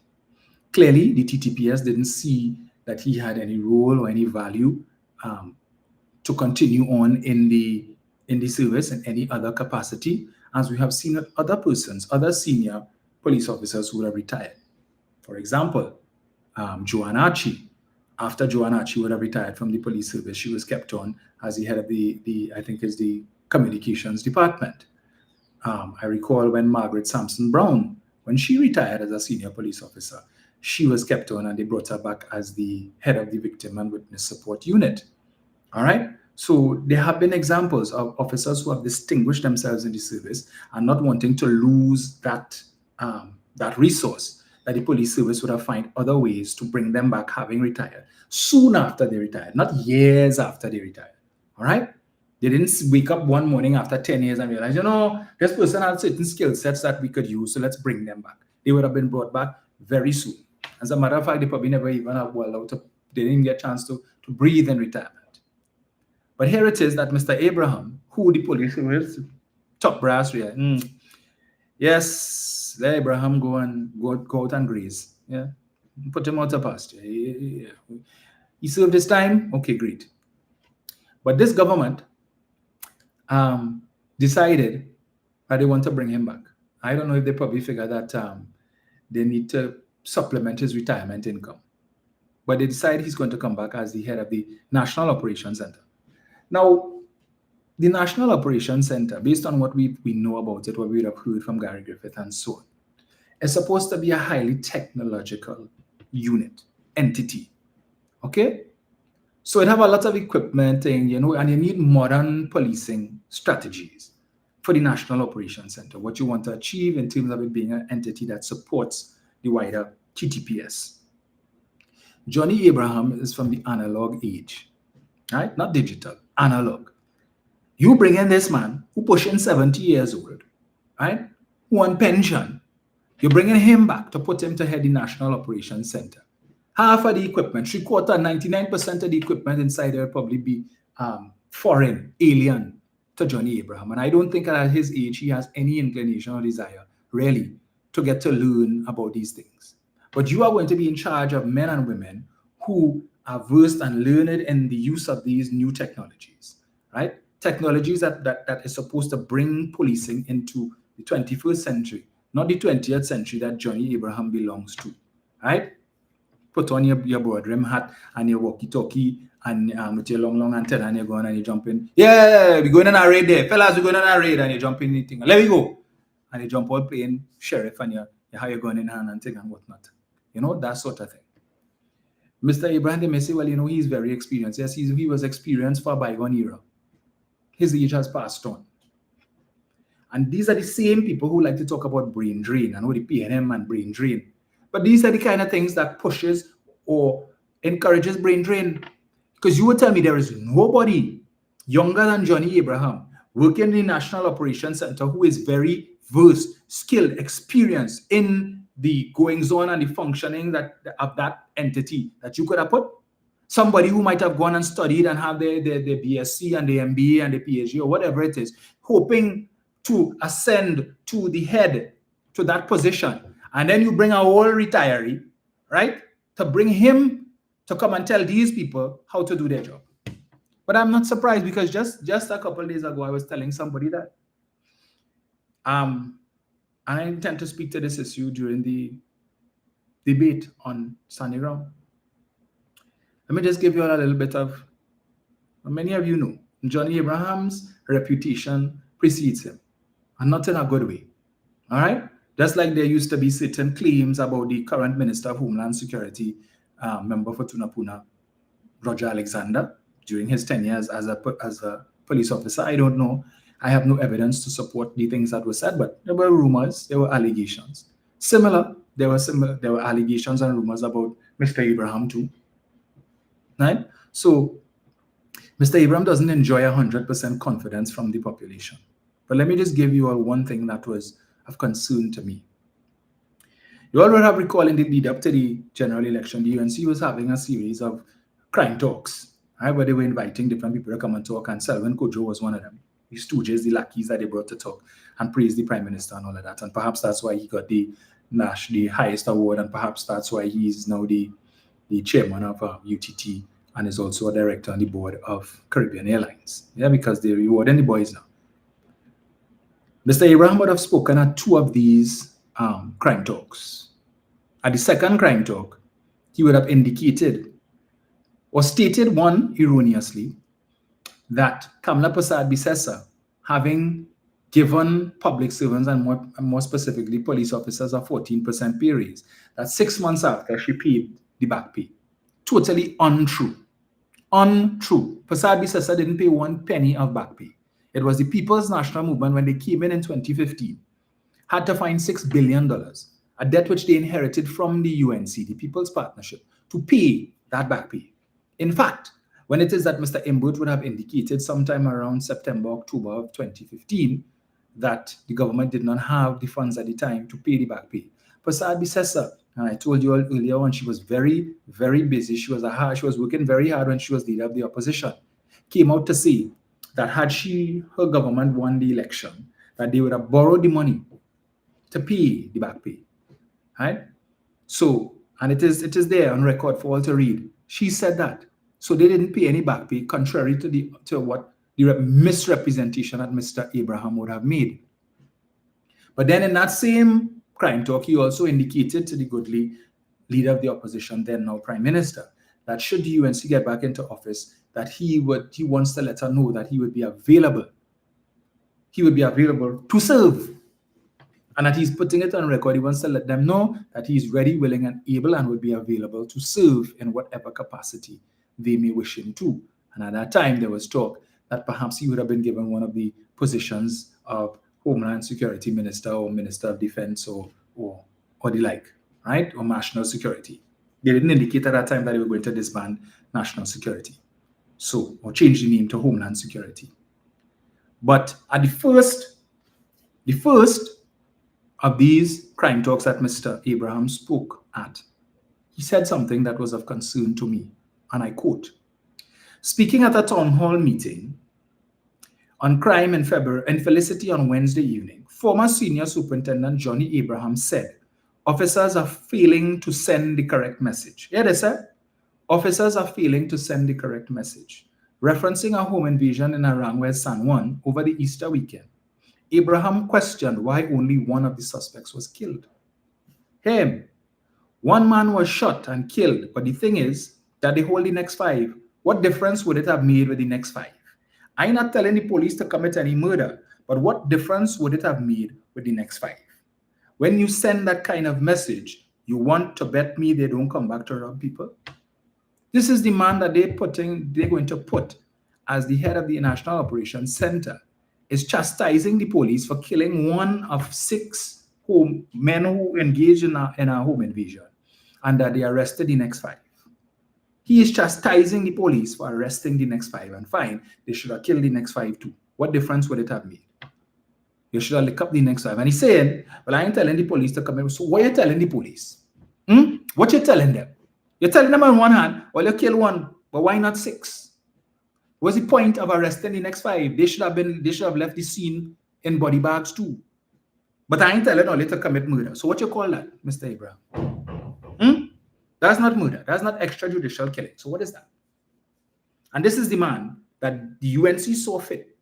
Clearly, the TTPS didn't see that he had any role or any value to continue on in the service in any other capacity, as we have seen with other persons, other senior police officers who have retired. For example, Joanne Archie. After Joanne Archie would have retired from the police service, she was kept on as the head of the communications department. I recall when Margaret Sampson Brown, when she retired as a senior police officer, she was kept on and they brought her back as the head of the victim and witness support unit. All right. So there have been examples of officers who have distinguished themselves in the service and not wanting to lose that resource, that the police service would have found other ways to bring them back having retired soon after they retired, not years after they retired. All right. They didn't wake up one morning after 10 years and realize, this person had certain skill sets that we could use, so let's bring them back. They would have been brought back very soon. As a matter of fact, they probably never even have they didn't get a chance to breathe in retirement. But here it is that Mr. Abraham, who the police service, top brass, yes, let Abraham go out and graze. Yeah, put him out of pasture. He served his time. Okay, great. But this government decided that they want to bring him back. I don't know if they probably figure that they need to supplement his retirement income. But they decide he's going to come back as the head of the National Operations Center. Now, the National Operations Center, based on what we know about it, what we have heard from Gary Griffith and so on, is supposed to be a highly technological unit, entity. Okay? So it have a lot of equipment and you need modern policing strategies for the National Operations Center, what you want to achieve in terms of it being an entity that supports the wider TTPS. Johnny Abraham is from the analog age, right? Not digital, analog. You bring in this man who pushing 70 years old, right? Who on pension. You're bringing him back to put him to head the National Operations Center. Half of the equipment, 3/4, 99% of the equipment inside there will probably be foreign, alien to Johnny Abraham. And I don't think at his age he has any inclination or desire, really, to get to learn about these things. But you are going to be in charge of men and women who are versed and learned in the use of these new technologies, right? Technologies that is supposed to bring policing into the 21st century, not the 20th century that Johnny Abraham belongs to, right? Put on your broad rim hat and your walkie-talkie and with your long antenna and you're going and you jump in. Yeah, we're going on a raid there. Fellas, we're going on a raid and you jump in anything. Let me go. And you jump out playing sheriff and you have your gun in hand and thing and whatnot. That sort of thing. Mr. Abraham, they may say, well, he's very experienced. Yes, he was experienced for a bygone era. His age has passed on. And these are the same people who like to talk about brain drain and what the PNM and brain drain. But these are the kind of things that pushes or encourages brain drain. Because you would tell me there is nobody younger than Johnny Abraham working in the National Operations Center who is very versed, skilled, experienced in the goings on and the functioning of that entity that you could have put. Somebody who might have gone and studied and have their BSc and the MBA and the PhD or whatever it is, hoping to ascend to the head, to that position. And then you bring a whole retiree, right, to bring him to come and tell these people how to do their job. But I'm not surprised, because just a couple of days ago, I was telling somebody that and I intend to speak to this issue during the debate on Sunday Ground. Let me just give you all a little bit of, many of you know, Johnny Abraham's reputation precedes him, and not in a good way. All right? Just like there used to be certain claims about the current Minister of Homeland Security, member for Tunapuna, Roger Alexander, during his 10 years as a police officer. I don't know. I have no evidence to support the things that were said, but there were rumors, there were allegations. There were allegations and rumors about Mr. Abraham too. Right? So Mr. Abraham doesn't enjoy 100% confidence from the population. But let me just give you all one thing that was of concern to me. You all will have recalled in the lead up to the general election, the UNC was having a series of crime talks, right, where they were inviting different people to come and talk, and Selwyn Kojo was one of them. The stooges, the lackeys that they brought to talk and praise the Prime Minister and all of that. And perhaps that's why he got the highest award, and perhaps that's why he's now the chairman of UTT and is also a director on the board of Caribbean Airlines. Yeah, because they're rewarding the boys now. Mr. Abraham would have spoken at two of these crime talks. At the second crime talk, he would have indicated or stated, one, erroneously, that Kamla Prasad Bisesa, having given public servants and more specifically police officers a 14% pay raise, that 6 months after she paid the back pay. Totally untrue. Untrue. Prasad Bisesa didn't pay 1 penny of back pay. It was the People's National Movement, when they came in 2015, had to find $6 billion, a debt which they inherited from the UNC, the People's Partnership, to pay that back pay. In fact, when it is that Mr. Imbut would have indicated sometime around September, October of 2015, that the government did not have the funds at the time to pay the back pay. Prasad Bisesa, and I told you all earlier on, she was very, very busy. She was working very hard when she was leader of the opposition. Came out to say that had her government won the election, that they would have borrowed the money to pay the back pay. Right? So, and it is there on record for all to read. She said that. So they didn't pay any back pay, contrary to what the misrepresentation that Mr. Abraham would have made. But then in that same crime talk, he also indicated to the goodly leader of the opposition, then now Prime Minister, that should the UNC get back into office, that he wants to let her know that he would be available. He would be available to serve. And that he's putting it on record. He wants to let them know that he's ready, willing, and able, and would be available to serve in whatever capacity they may wish him to. And at that time, there was talk that perhaps he would have been given one of the positions of Homeland Security Minister or Minister of Defense or the like, right? Or National Security. They didn't indicate at that time that they were going to disband National Security. So, or change the name to Homeland Security. But at the first of these crime talks that Mr. Abraham spoke at, he said something that was of concern to me, and I quote, "Speaking at a town hall meeting on crime in Felicity on Wednesday evening, former Senior Superintendent Johnny Abraham said, officers are failing to send the correct message." Yeah, they said, officers are failing to send the correct message. Referencing a home invasion in Arangwe, San Juan over the Easter weekend, Abraham questioned why only one of the suspects was killed. Him. One man was shot and killed, but the thing is that they hold the next 5. What difference would it have made with the next 5? I'm not telling the police to commit any murder, but what difference would it have made with the next 5? When you send that kind of message, you want to bet me they don't come back to rob people? This is the man that they're going to put as the head of the National Operations Center. is chastising the police for killing one of 6 men who engaged in a home invasion, and that they arrested the next 5. He is chastising the police for arresting the next 5, and fine, they should have killed the next 5 too. What difference would it have made? You should have licked up the next 5. And he's saying, well, I ain't telling the police to come in. So what are you telling the police? What you telling them? You're telling them on one hand, well, you kill 1, but why not 6? What's the point of arresting the next 5? They should have left the scene in body bags too. But I ain't telling all to commit murder. So what you call that, Mr. Abraham? That's not murder. That's not extrajudicial killing. So what is that? And this is the man that the UNC saw fit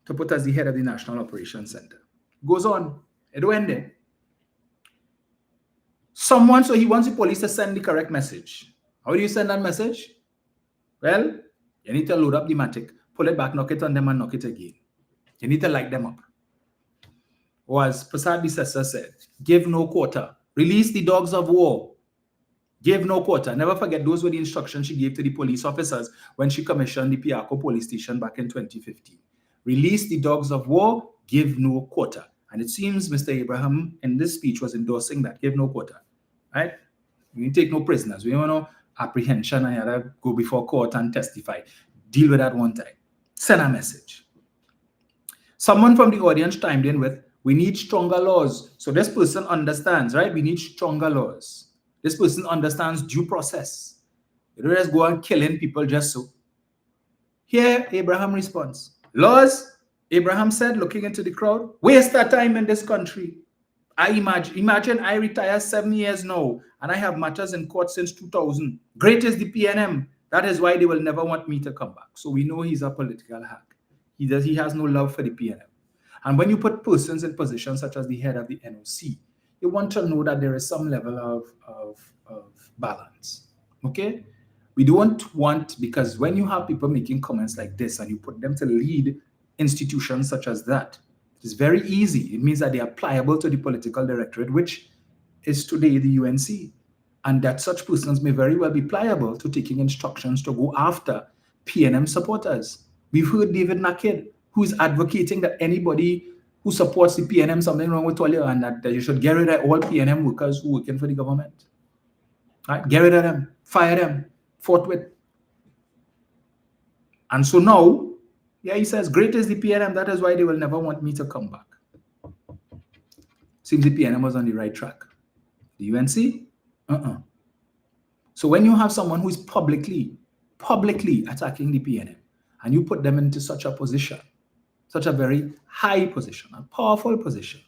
to put as the head of the National Operations Center. Goes on. It went there. So he wants the police to send the correct message. How do you send that message? Well, you need to load up the matic, pull it back, knock it on them, and knock it again. You need to light them up. Or as Prasad Bisesa said, give no quarter. Release the dogs of war. Give no quarter. Never forget, those were the instructions she gave to the police officers when she commissioned the Piarco police station back in 2015. Release the dogs of war, give no quarter. And it seems Mr. Abraham in this speech was endorsing that, give no quarter. Right? We take no prisoners. We don't want no apprehension and you have to go before court and testify. Deal with that one time. Send a message. Someone from the audience chimed in with, we need stronger laws. So this person understands, right? We need stronger laws. This person understands due process. You don't just go on killing people just so. Here, Abraham responds. Laws, Abraham said, looking into the crowd, waste that time in this country. I imagine I retire 7 years now, and I have matters in court since 2000. Great is the PNM. That is why they will never want me to come back. So we know he's a political hack. He has no love for the PNM. And when you put persons in positions such as the head of the NOC, you want to know that there is some level of balance. Okay? We don't want, because when you have people making comments like this and you put them to lead institutions such as that, it's very easy. It means that they are pliable to the political directorate, which is today the UNC. And that such persons may very well be pliable to taking instructions to go after PNM supporters. We've heard David Nakid, who is advocating that anybody who supports the PNM, something wrong with Tolia, and that you should get rid of all PNM workers who are working for the government. Right? Get rid of them, fire them, forthwith. And so now, yeah, he says, great is the PNM, that is why they will never want me to come back. Seems the PNM was on the right track. The UNC? So when you have someone who is publicly attacking the PNM, and you put them into such a position, such a very high position, a powerful position,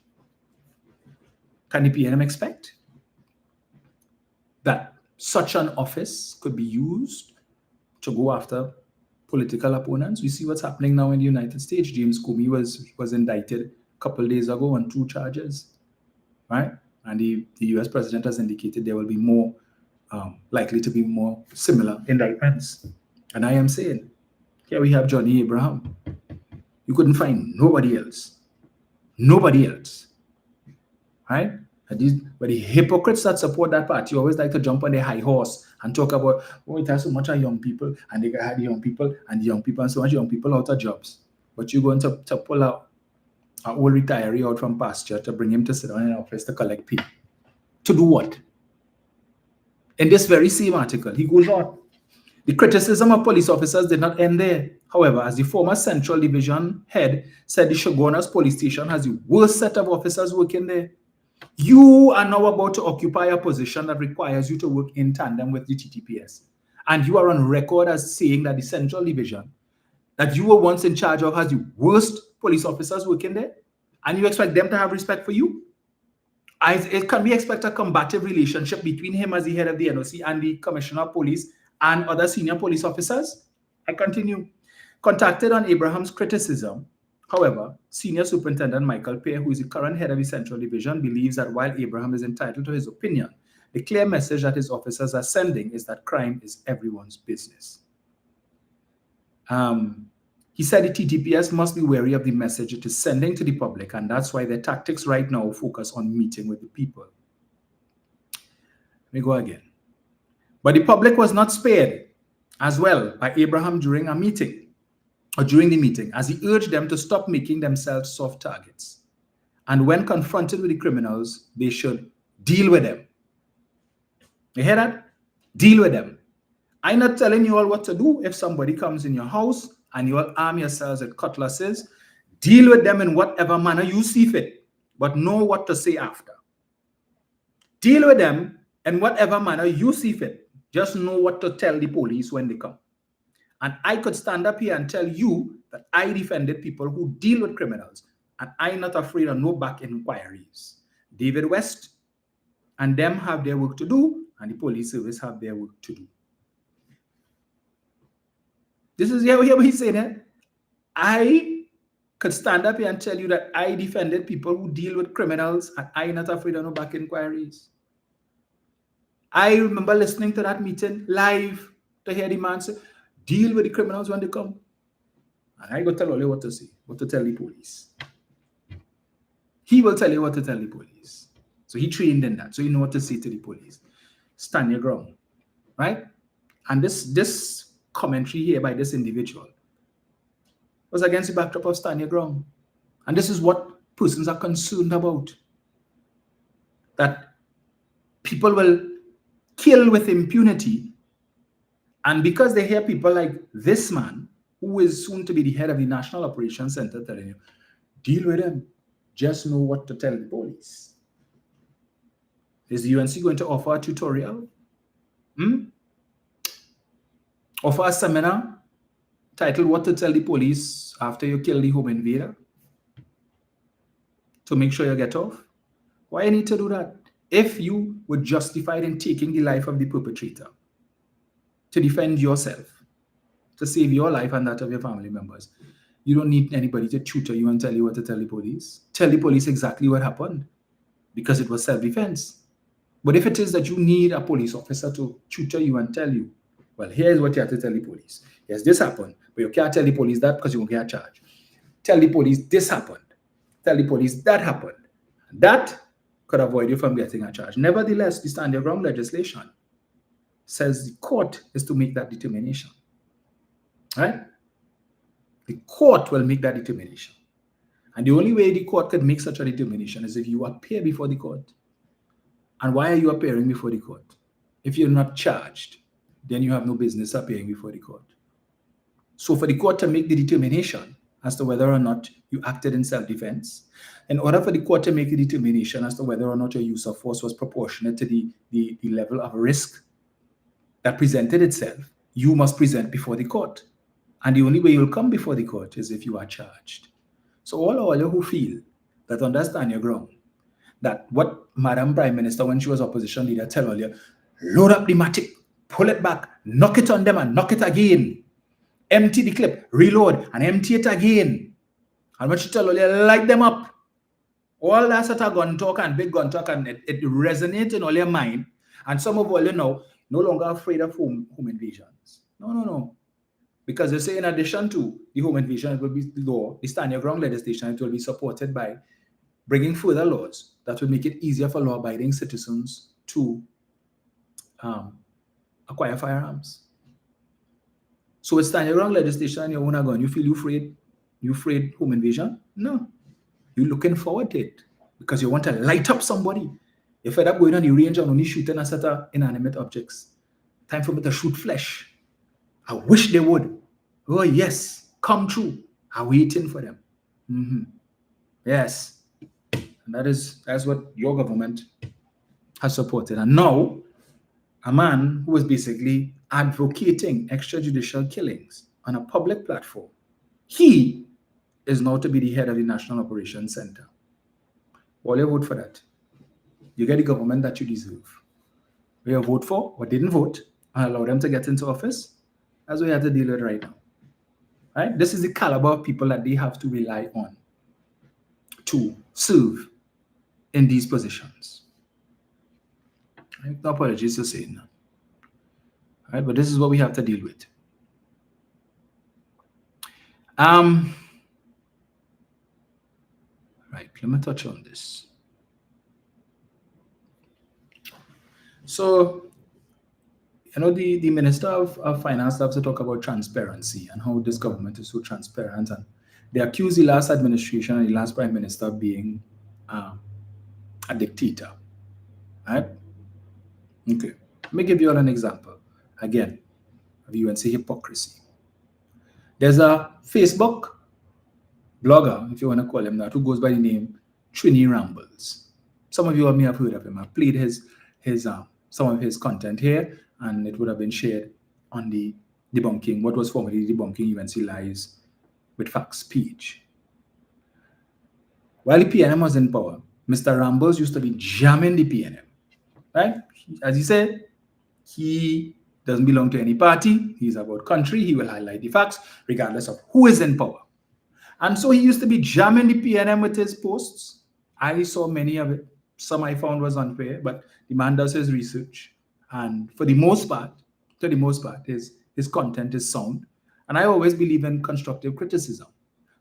can the PNM expect that such an office could be used to go after political opponents? We see what's happening now in the United States. James Comey was indicted a couple of days ago on 2 charges, right? And the US president has indicated there will be more, likely to be more similar indictments. And I am saying, here we have Johnny Abraham. You couldn't find nobody else. Nobody else. Right? But the hypocrites that support that party always like to jump on their high horse and talk about, oh, it has so much of young people, and they had young people, and so much young people out of jobs. But you're going to pull out an old retiree out from pasture to bring him to sit down in an office to collect pay. To do what? In this very same article, he goes on. The criticism of police officers did not end there. However, as the former Central Division head said, the Shogunas police station has the worst set of officers working there. You are now about to occupy a position that requires you to work in tandem with the TTPS. And you are on record as saying that the Central Division that you were once in charge of has the worst police officers working there. And you expect them to have respect for you? Can we expect a combative relationship between him as the head of the NOC and the Commissioner of Police and other senior police officers? I continue. Contacted on Abraham's criticism, however, Senior Superintendent Michael Pear, who is the current head of the Central Division, believes that while Abraham is entitled to his opinion, the clear message that his officers are sending is that crime is everyone's business. He said the TTPS must be wary of the message it is sending to the public, and that's why their tactics right now focus on meeting with the people. Let me go again. But the public was not spared as well by Abraham during a meeting. or during the meeting, as he urged them to stop making themselves soft targets. And when confronted with the criminals, they should deal with them. You hear that? Deal with them. I'm not telling you all what to do. If somebody comes in your house and you all arm yourselves with cutlasses, deal with them in whatever manner you see fit, but know what to say after. Deal with them in whatever manner you see fit. Just know what to tell the police when they come. And I could stand up here and tell you that I defended people who deal with criminals, and I'm not afraid of no back inquiries. David West and them have their work to do, and the police service have their work to do. This is what he's saying here. I could stand up here and tell you that I defended people who deal with criminals, and I'm not afraid of no back inquiries. I remember listening to that meeting live to hear the man say, deal with the criminals when they come. And I go tell you what to say, what to tell the police. He will tell you what to tell the police. So he trained in that. So you know what to say to the police. Stand your ground. Right? And this commentary here by this individual was against the backdrop of stand your ground. And this is what persons are concerned about. That people will kill with impunity. And because they hear people like this man, who is soon to be the head of the National Operations Center, telling you, deal with them. Just know what to tell the police. Is the UNC going to offer a tutorial? Offer a seminar titled What to Tell the Police After You Kill the Home Invader? To make sure you get off? Why you need to do that? If you were justified in taking the life of the perpetrator to defend yourself, to save your life and that of your family members, you don't need anybody to tutor you and tell you what to tell the police. Tell the police exactly what happened, because it was self-defense. But if it is that you need a police officer to tutor you and tell you, well, here's what you have to tell the police. Yes, this happened, but you can't tell the police that because you won't get charged. Tell the police this happened. Tell the police that happened. That could avoid you from getting a charge. Nevertheless, the stand your ground legislation says the court is to make that determination. Right? The court will make that determination. And the only way the court could make such a determination is if you appear before the court. And why are you appearing before the court? If you're not charged, then you have no business appearing before the court. So for the court to make the determination as to whether or not you acted in self-defense, in order for the court to make a determination as to whether or not your use of force was proportionate to the level of risk that presented itself, you must present before the court. And the only way you'll come before the court is if you are charged. So all you who feel that understand your ground, that what Madam Prime Minister, when she was opposition leader, tell all you, load up the matic, pull it back, knock it on them and knock it again. Empty the clip, reload, and empty it again. And when she tell all you, light them up. All that sort of gun talk and big gun talk, and it resonates in all your mind. And some of all you know, no longer afraid of home invasions. No. Because they say in addition to the home invasion, it will be law, the stand your ground legislation, it will be supported by bringing further laws that will make it easier for law-abiding citizens to acquire firearms. So with stand your ground legislation and you own a gun, you feel you afraid home invasion? No. You're looking forward to it because you want to light up somebody. You're fed up going on the range and only shooting a set of inanimate objects. Time for me to shoot flesh. I wish they would. Oh, yes, come true. I'm waiting for them. Yes. And that's what your government has supported. And now, a man who is basically advocating extrajudicial killings on a public platform, he is now to be the head of the National Operations Center. Well, you vote for that. You get the government that you deserve. Where you vote for or didn't vote and allow them to get into office, that's what you have to deal with right now. Right? This is the caliber of people that they have to rely on to serve in these positions. Right? No apologies for saying that. Right? But this is what we have to deal with. Right, let me touch on this. So the Minister of Finance loves to talk about transparency and how this government is so transparent. And they accuse the last administration and the last Prime Minister of being a dictator. Right? Okay. Let me give you all an example. Again, of UNC hypocrisy. There's a Facebook blogger, if you want to call him that, who goes by the name Trini Rambles. Some of you may have heard of him. I've played his some of his content here, and it would have been shared on the debunking, what was formerly debunking UNC lies with facts page. While the PNM was in power, Mr. Rambles used to be jamming the PNM. Right? As he said, he doesn't belong to any party. He's about country. He will highlight the facts regardless of who is in power. And so he used to be jamming the PNM with his posts. I saw many of it. Some I found was unfair, but the man does his research. And for the most part, his content is sound. And I always believe in constructive criticism.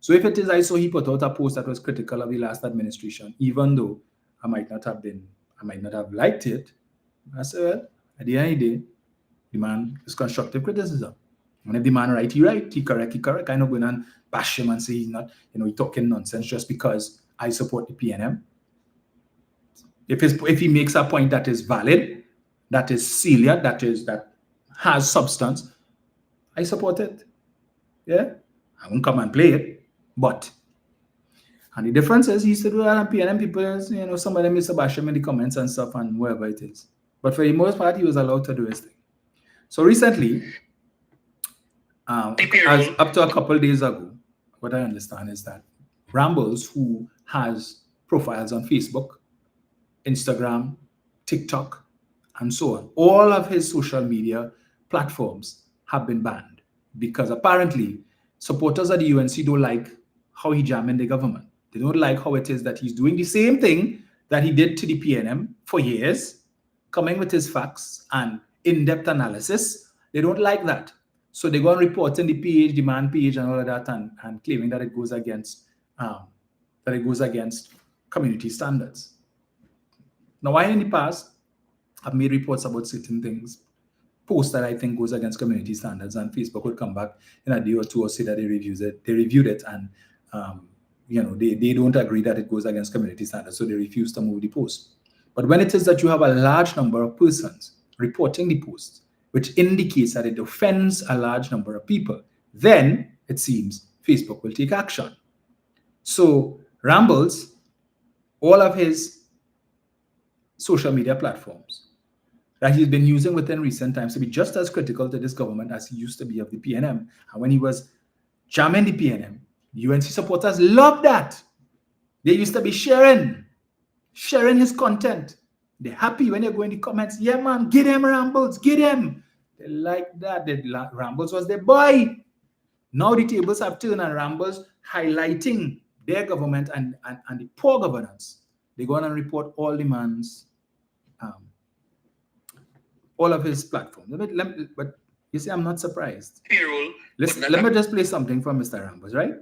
So if it is, I saw he put out a post that was critical of the last administration, even though I might not have liked it. I said, well, at the end of the day, the man is constructive criticism. And if the man right, he right. He correct. Kind of going and bash him and say he's not, he's talking nonsense just because I support the PNM. If he makes a point that is valid, that is salient, that has substance, I support it. Yeah, I won't come and play it, but. And the difference is he used to do that on PNM people, some of them used to bash him in the comments and stuff and wherever it is. But for the most part, he was allowed to do his thing. So recently, as up to a couple of days ago, what I understand is that Rambles, who has profiles on Facebook, Instagram, TikTok, and so on, all of his social media platforms have been banned because apparently supporters of the UNC don't like how he jamming the government. They don't like how it is that he's doing the same thing that he did to the PNM for years, coming with his facts and in-depth analysis. They don't like that. So they go and report in the page, demand page, and all of that, and claiming that it goes against community standards. Now, I in the past have made reports about certain things, posts that I think goes against community standards, and Facebook would come back in a day or two or say that they reviewed it, and they don't agree that it goes against community standards, so they refuse to move the post. But when it is that you have a large number of persons reporting the post, which indicates that it offends a large number of people, then it seems Facebook will take action. So Rambles, all of his social media platforms that he's been using within recent times to be just as critical to this government as he used to be of the PNM. And when he was jamming the PNM, UNC supporters loved that. They used to be sharing his content. They're happy when they go in the comments. Yeah, man, get him, Rambles, get him. They like that. Rambles was their boy. Now the tables have turned and Rambles highlighting their government and the poor governance. They go on and report all the man's, all of his platforms. But you see, I'm not surprised. Let me just play something from Mr. Rambles, right?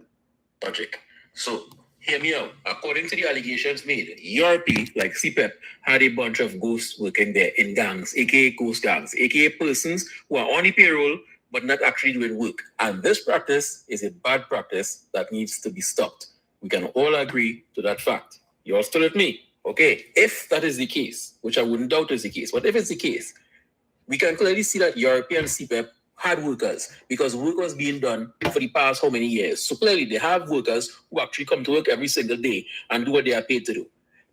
Logic. So hear me out. According to the allegations made, ERP, like CPEP, had a bunch of ghosts working there in gangs, aka ghost gangs, aka persons who are on the payroll but not actually doing work. And this practice is a bad practice that needs to be stopped. We can all agree to that fact. You're still with me. Okay, if that is the case, which I wouldn't doubt is the case, but if it's the case, we can clearly see that ERP and CPEP had workers because work was being done for the past how many years. So clearly they have workers who actually come to work every single day and do what they are paid to do.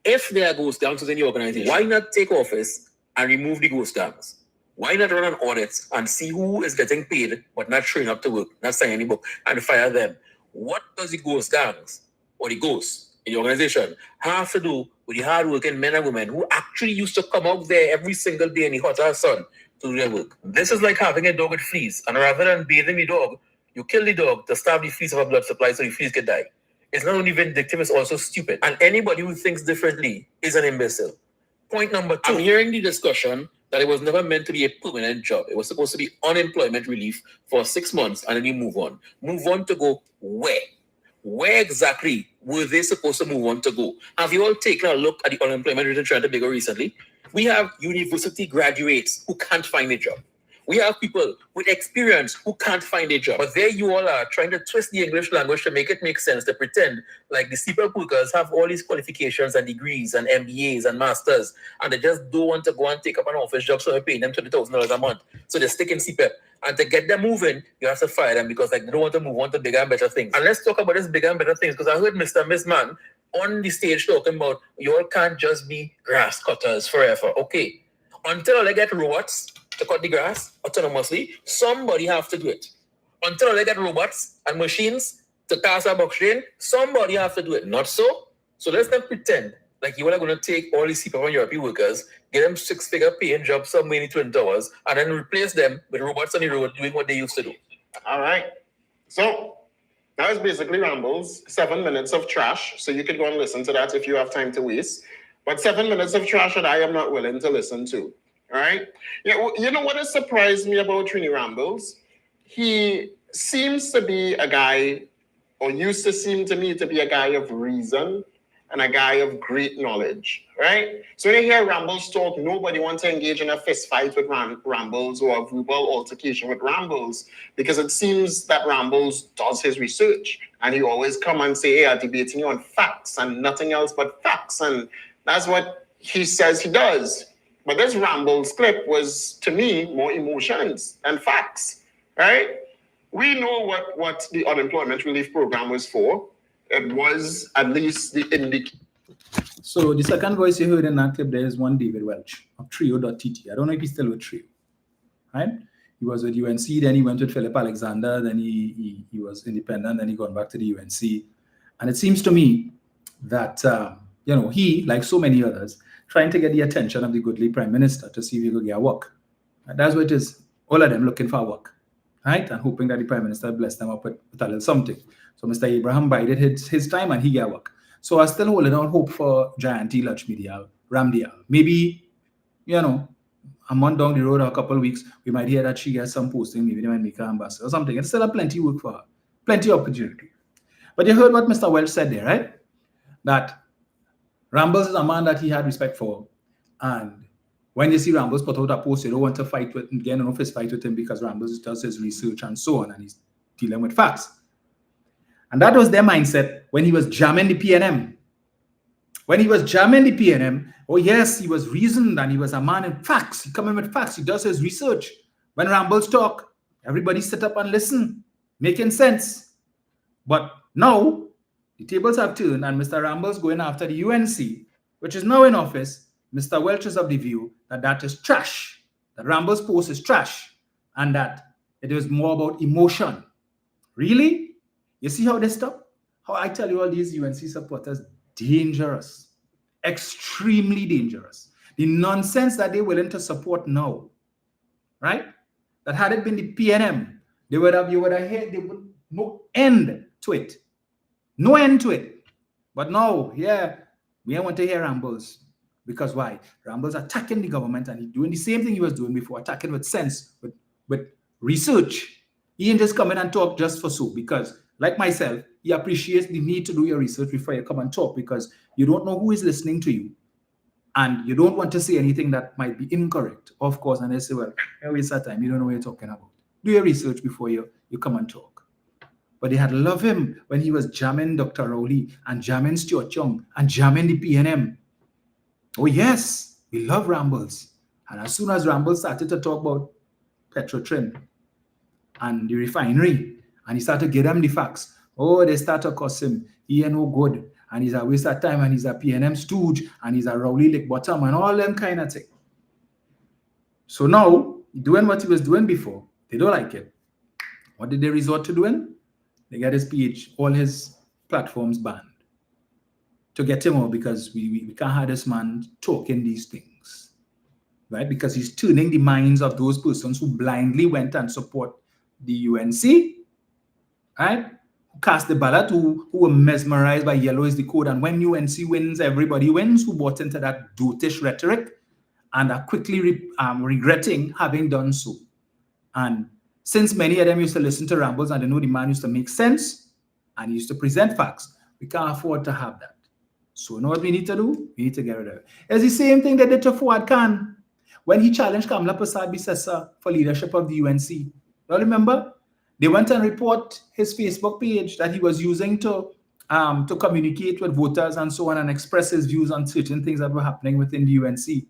If there are ghost gangs within the organization, why not take office and remove the ghost gangs? Why not run an audit and see who is getting paid but not showing up to work, not signing any book, and fire them? What does the ghost gangs or the ghosts in the organization have to do with the hardworking men and women who actually used to come out there every single day in the hot ass sun to do their work? This is like having a dog with fleas, and rather than bathing the dog, you kill the dog to starve the fleas of a blood supply so the fleas can die. It's not only vindictive, it's also stupid. And anybody who thinks differently is an imbecile. Point number 2. I'm hearing the discussion that it was never meant to be a permanent job. It was supposed to be unemployment relief for 6 months and then you move on. Move on to go where? Where exactly were they supposed to move on to go? Have you all taken a look at the unemployment rate in Toronto Bigger recently? We have university graduates who can't find a job. We have people with experience who can't find a job. But there you all are trying to twist the English language to make it make sense, to pretend like the CPEP workers have all these qualifications and degrees and MBAs and masters, and they just don't want to go and take up an office job, so they're paying them $20,000 a month. So they stick in CPEP. And to get them moving, you have to fire them because like they don't want to move on to bigger and better things. And let's talk about this bigger and better things, because I heard Mr. Missman on the stage talking about you all can't just be grass cutters forever. Okay. Until they get robots to cut the grass autonomously, somebody have to do it. Until they get robots and machines to cast a box drain, somebody have to do it. Not so? So let's not pretend like you all are going to take all these people from European workers, get them 6-figure paying jobs somewhere in the Twin Towers, and then replace them with robots on the road doing what they used to do. All right. So that was basically Rambles, 7 minutes of trash. So you could go and listen to that if you have time to waste. But 7 minutes of trash that I am not willing to listen to. All right. Yeah, you know what has surprised me about Trini Rambles? He seems to be a guy, or used to seem to me to be a guy of reason and a guy of great knowledge, right? So when you hear Rambles talk, nobody wants to engage in a fist fight with Rambles or a verbal altercation with Rambles, because it seems that Rambles does his research and he always come and say, hey, I'm debating you on facts and nothing else but facts. And that's what he says he does. But this Rambles clip was, to me, more emotions than facts, right? We know what the unemployment relief program was for. It was at least the indication. So the second voice you heard in that clip there is one David Welch of Trio.tt. I don't know if he's still with Trio, right? He was with UNC, then he went with Philip Alexander, then he was independent, then he got back to the UNC. And it seems to me that, he, like so many others, trying to get the attention of the goodly prime minister to see if he could get work. And that's what it is. All of them looking for work, right? And hoping that the prime minister bless them up with a little something. So Mr. Abraham bided his time and he got work. So I still holding out hope for Jayanti Lakshmi Dayal, Ramdial. Maybe, a month down the road or a couple of weeks, we might hear that she gets some posting, maybe they might make her ambassador or something. It's still a plenty work for her, plenty of opportunity. But you heard what Mr. Welch said there, right? That Rambles is a man that he had respect for. And when you see Rambles put out a post, you don't want to fight with him, get an office fight with him because Rambles does his research and so on, and he's dealing with facts. And that was their mindset when he was jamming the PNM. When he was jamming the PNM, oh yes, he was reasoned and he was a man in facts. He come in with facts. He does his research. When Rambles talk, everybody sit up and listen, making sense. But now, the tables have turned and Mr. Rambles going after the UNC, which is now in office. Mr. Welch is of the view that that is trash, that Rambles' post is trash, and that it is more about emotion. Really? You see how they stop? How I tell you all these UNC supporters, dangerous, extremely dangerous. The nonsense that they're willing to support now, right? That had it been the PNM, you would have had no end to it. No end to it. But now, yeah, we don't want to hear Rambles. Because why? Rambles attacking the government and he's doing the same thing he was doing before, attacking with sense, with research. He ain't just come in and talk just for so, because like myself, he appreciates the need to do your research before you come and talk, because you don't know who is listening to you. And you don't want to say anything that might be incorrect, of course. And they say, well, waste that time. You don't know what you're talking about. Do your research before you come and talk. But they had loved him when he was jamming Dr. Rowley and jamming Stuart Young and jamming the PNM. Oh, yes, we love Rambles. And as soon as Rambles started to talk about Petrotrin and the refinery, and he started to give them the facts, oh, they start to cuss him. He ain't no good. And he's a waste of time, and he's a PNM stooge, and he's a Rowley Lake bottom, and all them kind of thing. So now, doing what he was doing before, they don't like it. What did they resort to doing? They got his PH, all his platforms banned to get him out, because we can't have this man talking these things, right? Because he's turning the minds of those persons who blindly went and support the UNC, right? Who cast the ballot, who were mesmerized by yellow is the code. And when UNC wins, everybody wins, who bought into that dotish rhetoric and are quickly regretting having done so. And since many of them used to listen to Rambles and they know the man used to make sense and he used to present facts, we can't afford to have that. So you know what we need to do? We need to get rid of it. It's the same thing they did to Fuad Khan. when he challenged Kamla Prasad-Bissessa for leadership of the UNC. You all remember? They went and report his Facebook page that he was using to communicate with voters and so on and express his views on certain things that were happening within the UNC.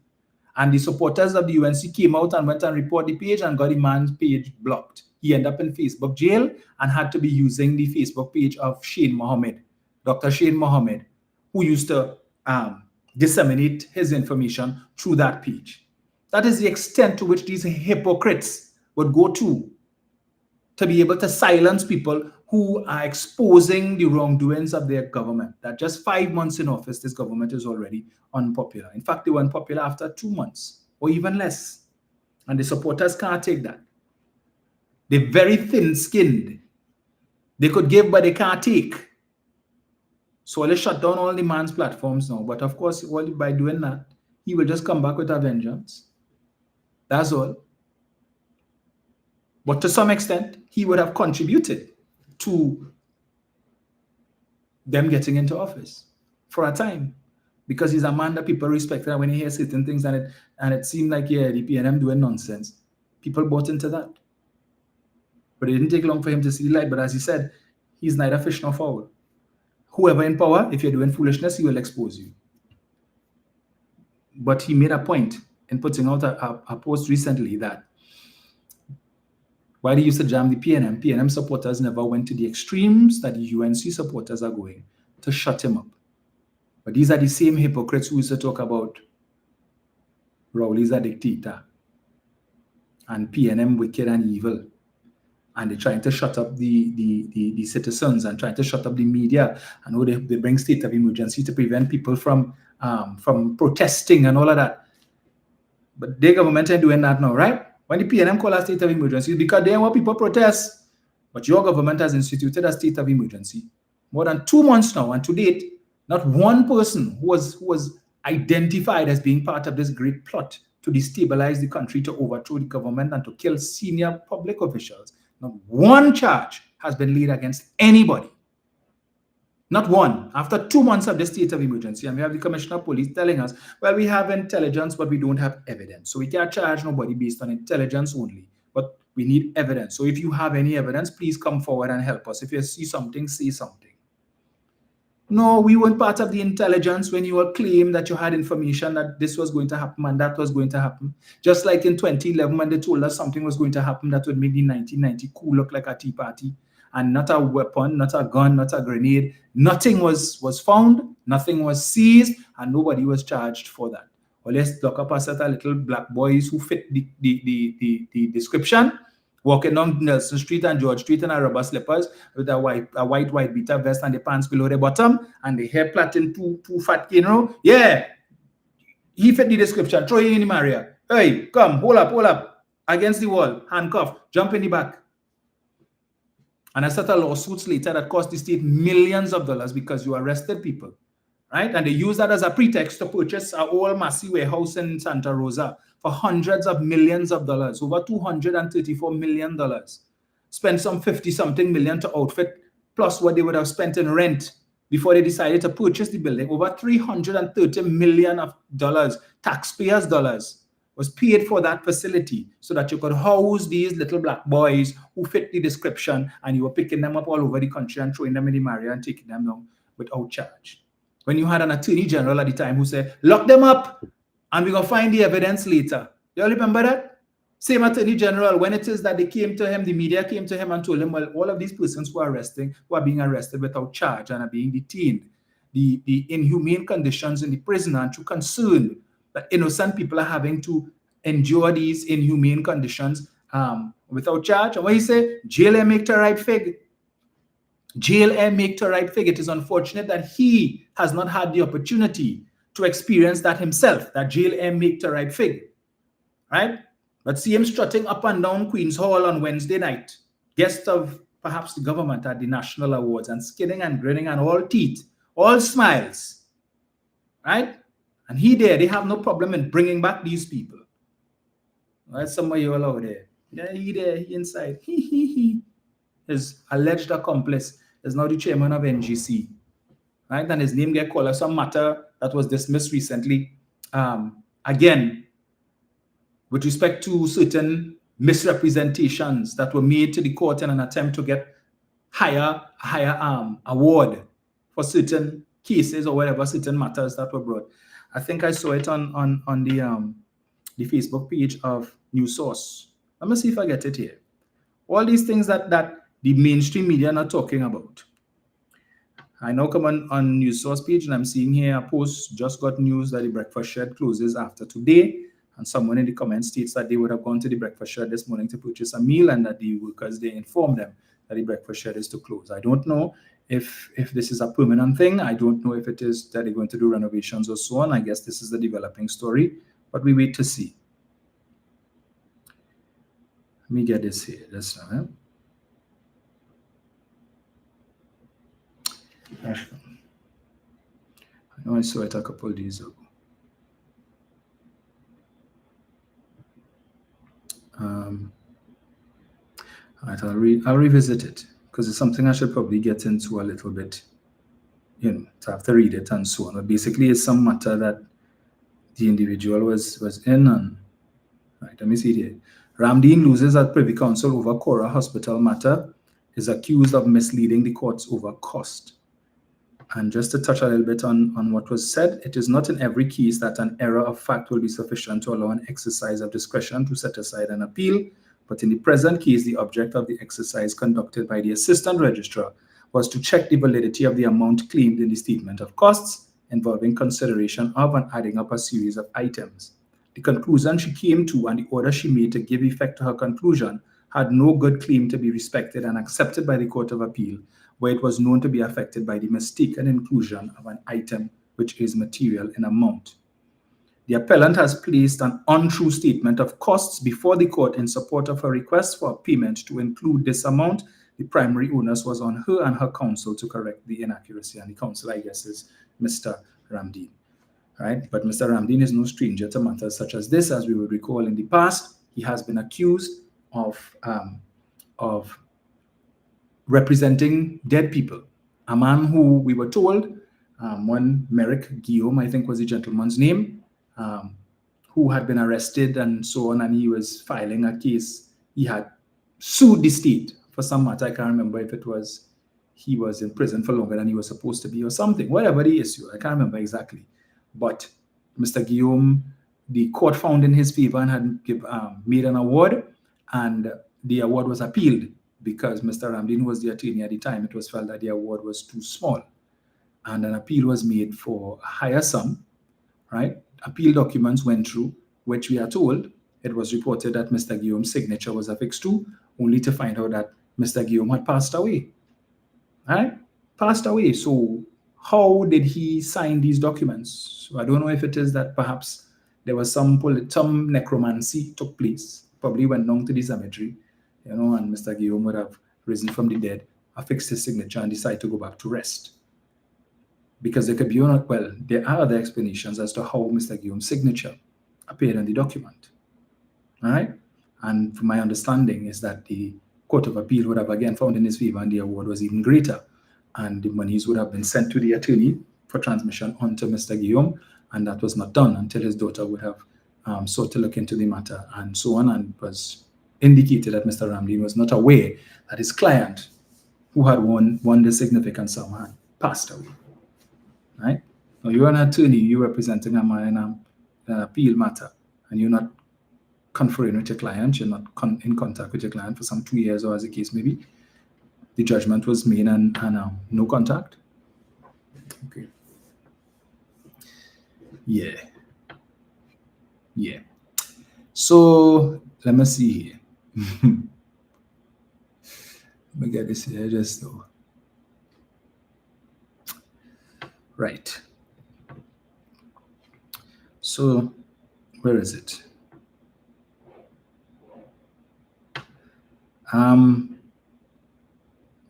And the supporters of the UNC came out and went and reported the page and got the man's page blocked. He ended up in Facebook jail and had to be using the Facebook page of Shane Mohammed, Dr. Shane Mohammed, who used to disseminate his information through that page. That is the extent to which these hypocrites would go to be able to silence people who are exposing the wrongdoings of their government. That just 5 months in office, this government is already unpopular. In fact, they were unpopular after 2 months or even less. And the supporters can't take that. They're very thin-skinned. They could give, but they can't take. So let's shut down all the man's platforms now. But of course, by doing that, he will just come back with a vengeance. That's all. But to some extent, he would have contributed to them getting into office for a time, because he's a man that people respect. And when he hears certain things and it seemed like, yeah, the PNM doing nonsense, people bought into that. But it didn't take long for him to see the light. But as he said, he's neither fish nor fowl. Whoever in power, if you're doing foolishness, he will expose you. But he made a point in putting out a post recently that while he used to jam the PNM supporters never went to the extremes that the UNC supporters are going to shut him up. But these are the same hypocrites who used to talk about Rowley's a dictator and PNM wicked and evil. And they're trying to shut up the citizens and trying to shut up the media. And they bring state of emergency to prevent people from protesting and all of that. But their government ain't doing that now, right? When the PNM call a state of emergency, because they want people protest. But your government has instituted a state of emergency more than 2 months now. And to date, not one person who was identified as being part of this great plot to destabilize the country, to overthrow the government, and to kill senior public officials. Not one charge has been laid against anybody. Not one. After 2 months of the state of emergency, and we have the Commissioner of Police telling us, well, we have intelligence, but we don't have evidence. So we can't charge nobody based on intelligence only. But we need evidence. So if you have any evidence, please come forward and help us. If you see something, say something. No, we weren't part of the intelligence when you all claimed that you had information that this was going to happen and that was going to happen. Just like in 2011 when they told us something was going to happen that would make the 1990 coup look like a tea party. And not a weapon, not a gun, not a grenade. Nothing was found, nothing was seized, and nobody was charged for that. Well, let's lock up a set of little black boys who fit the description, walking down Nelson Street and George Street in a rubber slippers with a white beater vest and the pants below the bottom and the hair plaiting too fat, you know. Yeah, he fit the description. Throw him in the area. Hey, come, hold up, against the wall, handcuff, jump in the back. And a set of lawsuits later that cost the state millions of dollars because you arrested people, right? And they use that as a pretext to purchase a whole massive warehouse in Santa Rosa for hundreds of millions of dollars, over $234 million. Spent some 50-something million to outfit, plus what they would have spent in rent before they decided to purchase the building. Over $330 million of dollars, taxpayers' dollars, was paid for that facility so that you could house these little black boys who fit the description, and you were picking them up all over the country and throwing them in the Maria and taking them down without charge. When you had an attorney general at the time who said, lock them up and we're going to find the evidence later. You all remember that? Same attorney general, when it is that they came to him, the media came to him and told him, well, all of these persons who are being arrested without charge and are being detained, the inhumane conditions in the prison, aren't you concerned that innocent people are having to endure these inhumane conditions without charge? And what he say? Jail and make to ripe fig. Jail and make to ripe fig. It is unfortunate that he has not had the opportunity to experience that himself, that jail and make to ripe fig. Right? But see him strutting up and down Queen's Hall on Wednesday night, guest of perhaps the government at the National Awards, and skinning and grinning and all teeth, all smiles. Right? And they have no problem in bringing back these people. Right? Some of you all out there. Yeah, he inside. He. His alleged accomplice is now the chairman of NGC. Right? And his name get called as some matter that was dismissed recently. Again, with respect to certain misrepresentations that were made to the court in an attempt to get higher award for certain cases or whatever, certain matters that were brought. I think I saw it on the Facebook page of News Source. Let me see if I get it here. All these things that the mainstream media are not talking about. I now come on News Source page and I'm seeing here a post, just got news that the breakfast shed closes after today. And someone in the comments states that they would have gone to the breakfast shed this morning to purchase a meal and that the workers, they informed them that the breakfast shed is to close. I don't know if this is a permanent thing. I don't know if it is that they're going to do renovations or so on. I guess this is the developing story, but we wait to see. Let me get this here. This now. I know I saw it a couple of days ago. Right, I'll revisit it because it's something I should probably get into a little bit, to have to read it and so on. But basically, it's some matter that the individual was in. And right, let me see it here. Ramdeen loses at Privy Council over Cora Hospital matter, is accused of misleading the courts over cost. And just to touch a little bit on what was said, it is not in every case that an error of fact will be sufficient to allow an exercise of discretion to set aside an appeal. But in the present case, the object of the exercise conducted by the assistant registrar was to check the validity of the amount claimed in the statement of costs, involving consideration of and adding up a series of items. The conclusion she came to and the order she made to give effect to her conclusion had no good claim to be respected and accepted by the Court of Appeal, where it was known to be affected by the mistaken inclusion of an item which is material in amount. The appellant has placed an untrue statement of costs before the court in support of her request for a payment to include this amount. The primary onus was on her and her counsel to correct the inaccuracy, and the counsel, I guess, is Mr. Ramdeen. Right? But Mr. Ramdeen is no stranger to matters such as this. As we would recall in the past, he has been accused of representing dead people. A man who we were told, one Merrick Guillaume, I think was the gentleman's name, who had been arrested and so on, and he was filing a case. He had sued the state for some matter. I can't remember if it was he was in prison for longer than he was supposed to be or something, whatever the issue. I can't remember exactly. But Mr. Guillaume, the court found in his favor and had made an award, and the award was appealed because Mr. Ramdeen was the attorney at the time. It was felt that the award was too small, and an appeal was made for a higher sum, right? Appeal documents went through, which we are told it was reported that Mr. Guillaume's signature was affixed to, only to find out that Mr. Guillaume had passed away, right? Passed away. So how did he sign these documents? So I don't know if it is that perhaps there was some necromancy took place, probably went down to the cemetery, and Mr. Guillaume would have risen from the dead, affixed his signature, and decided to go back to rest. Because there could be, there are other explanations as to how Mr. Guillaume's signature appeared in the document. All right? And from my understanding is that the Court of Appeal would have again found in his favor and the award was even greater. And the monies would have been sent to the attorney for transmission onto Mr. Guillaume, and that was not done until his daughter would have sought to look into the matter and so on, and was indicated that Mr. Ramdeen was not aware that his client, who had won the significant sum, had passed away. Right? Now you're an attorney, you're representing a man in an appeal matter, and you're not conferring with your client, you're not in contact with your client for some 2 years, or as the case may be. The judgment was made and no contact. Okay. Yeah. So let me see here. Let me get this here just so. Right. So where is it?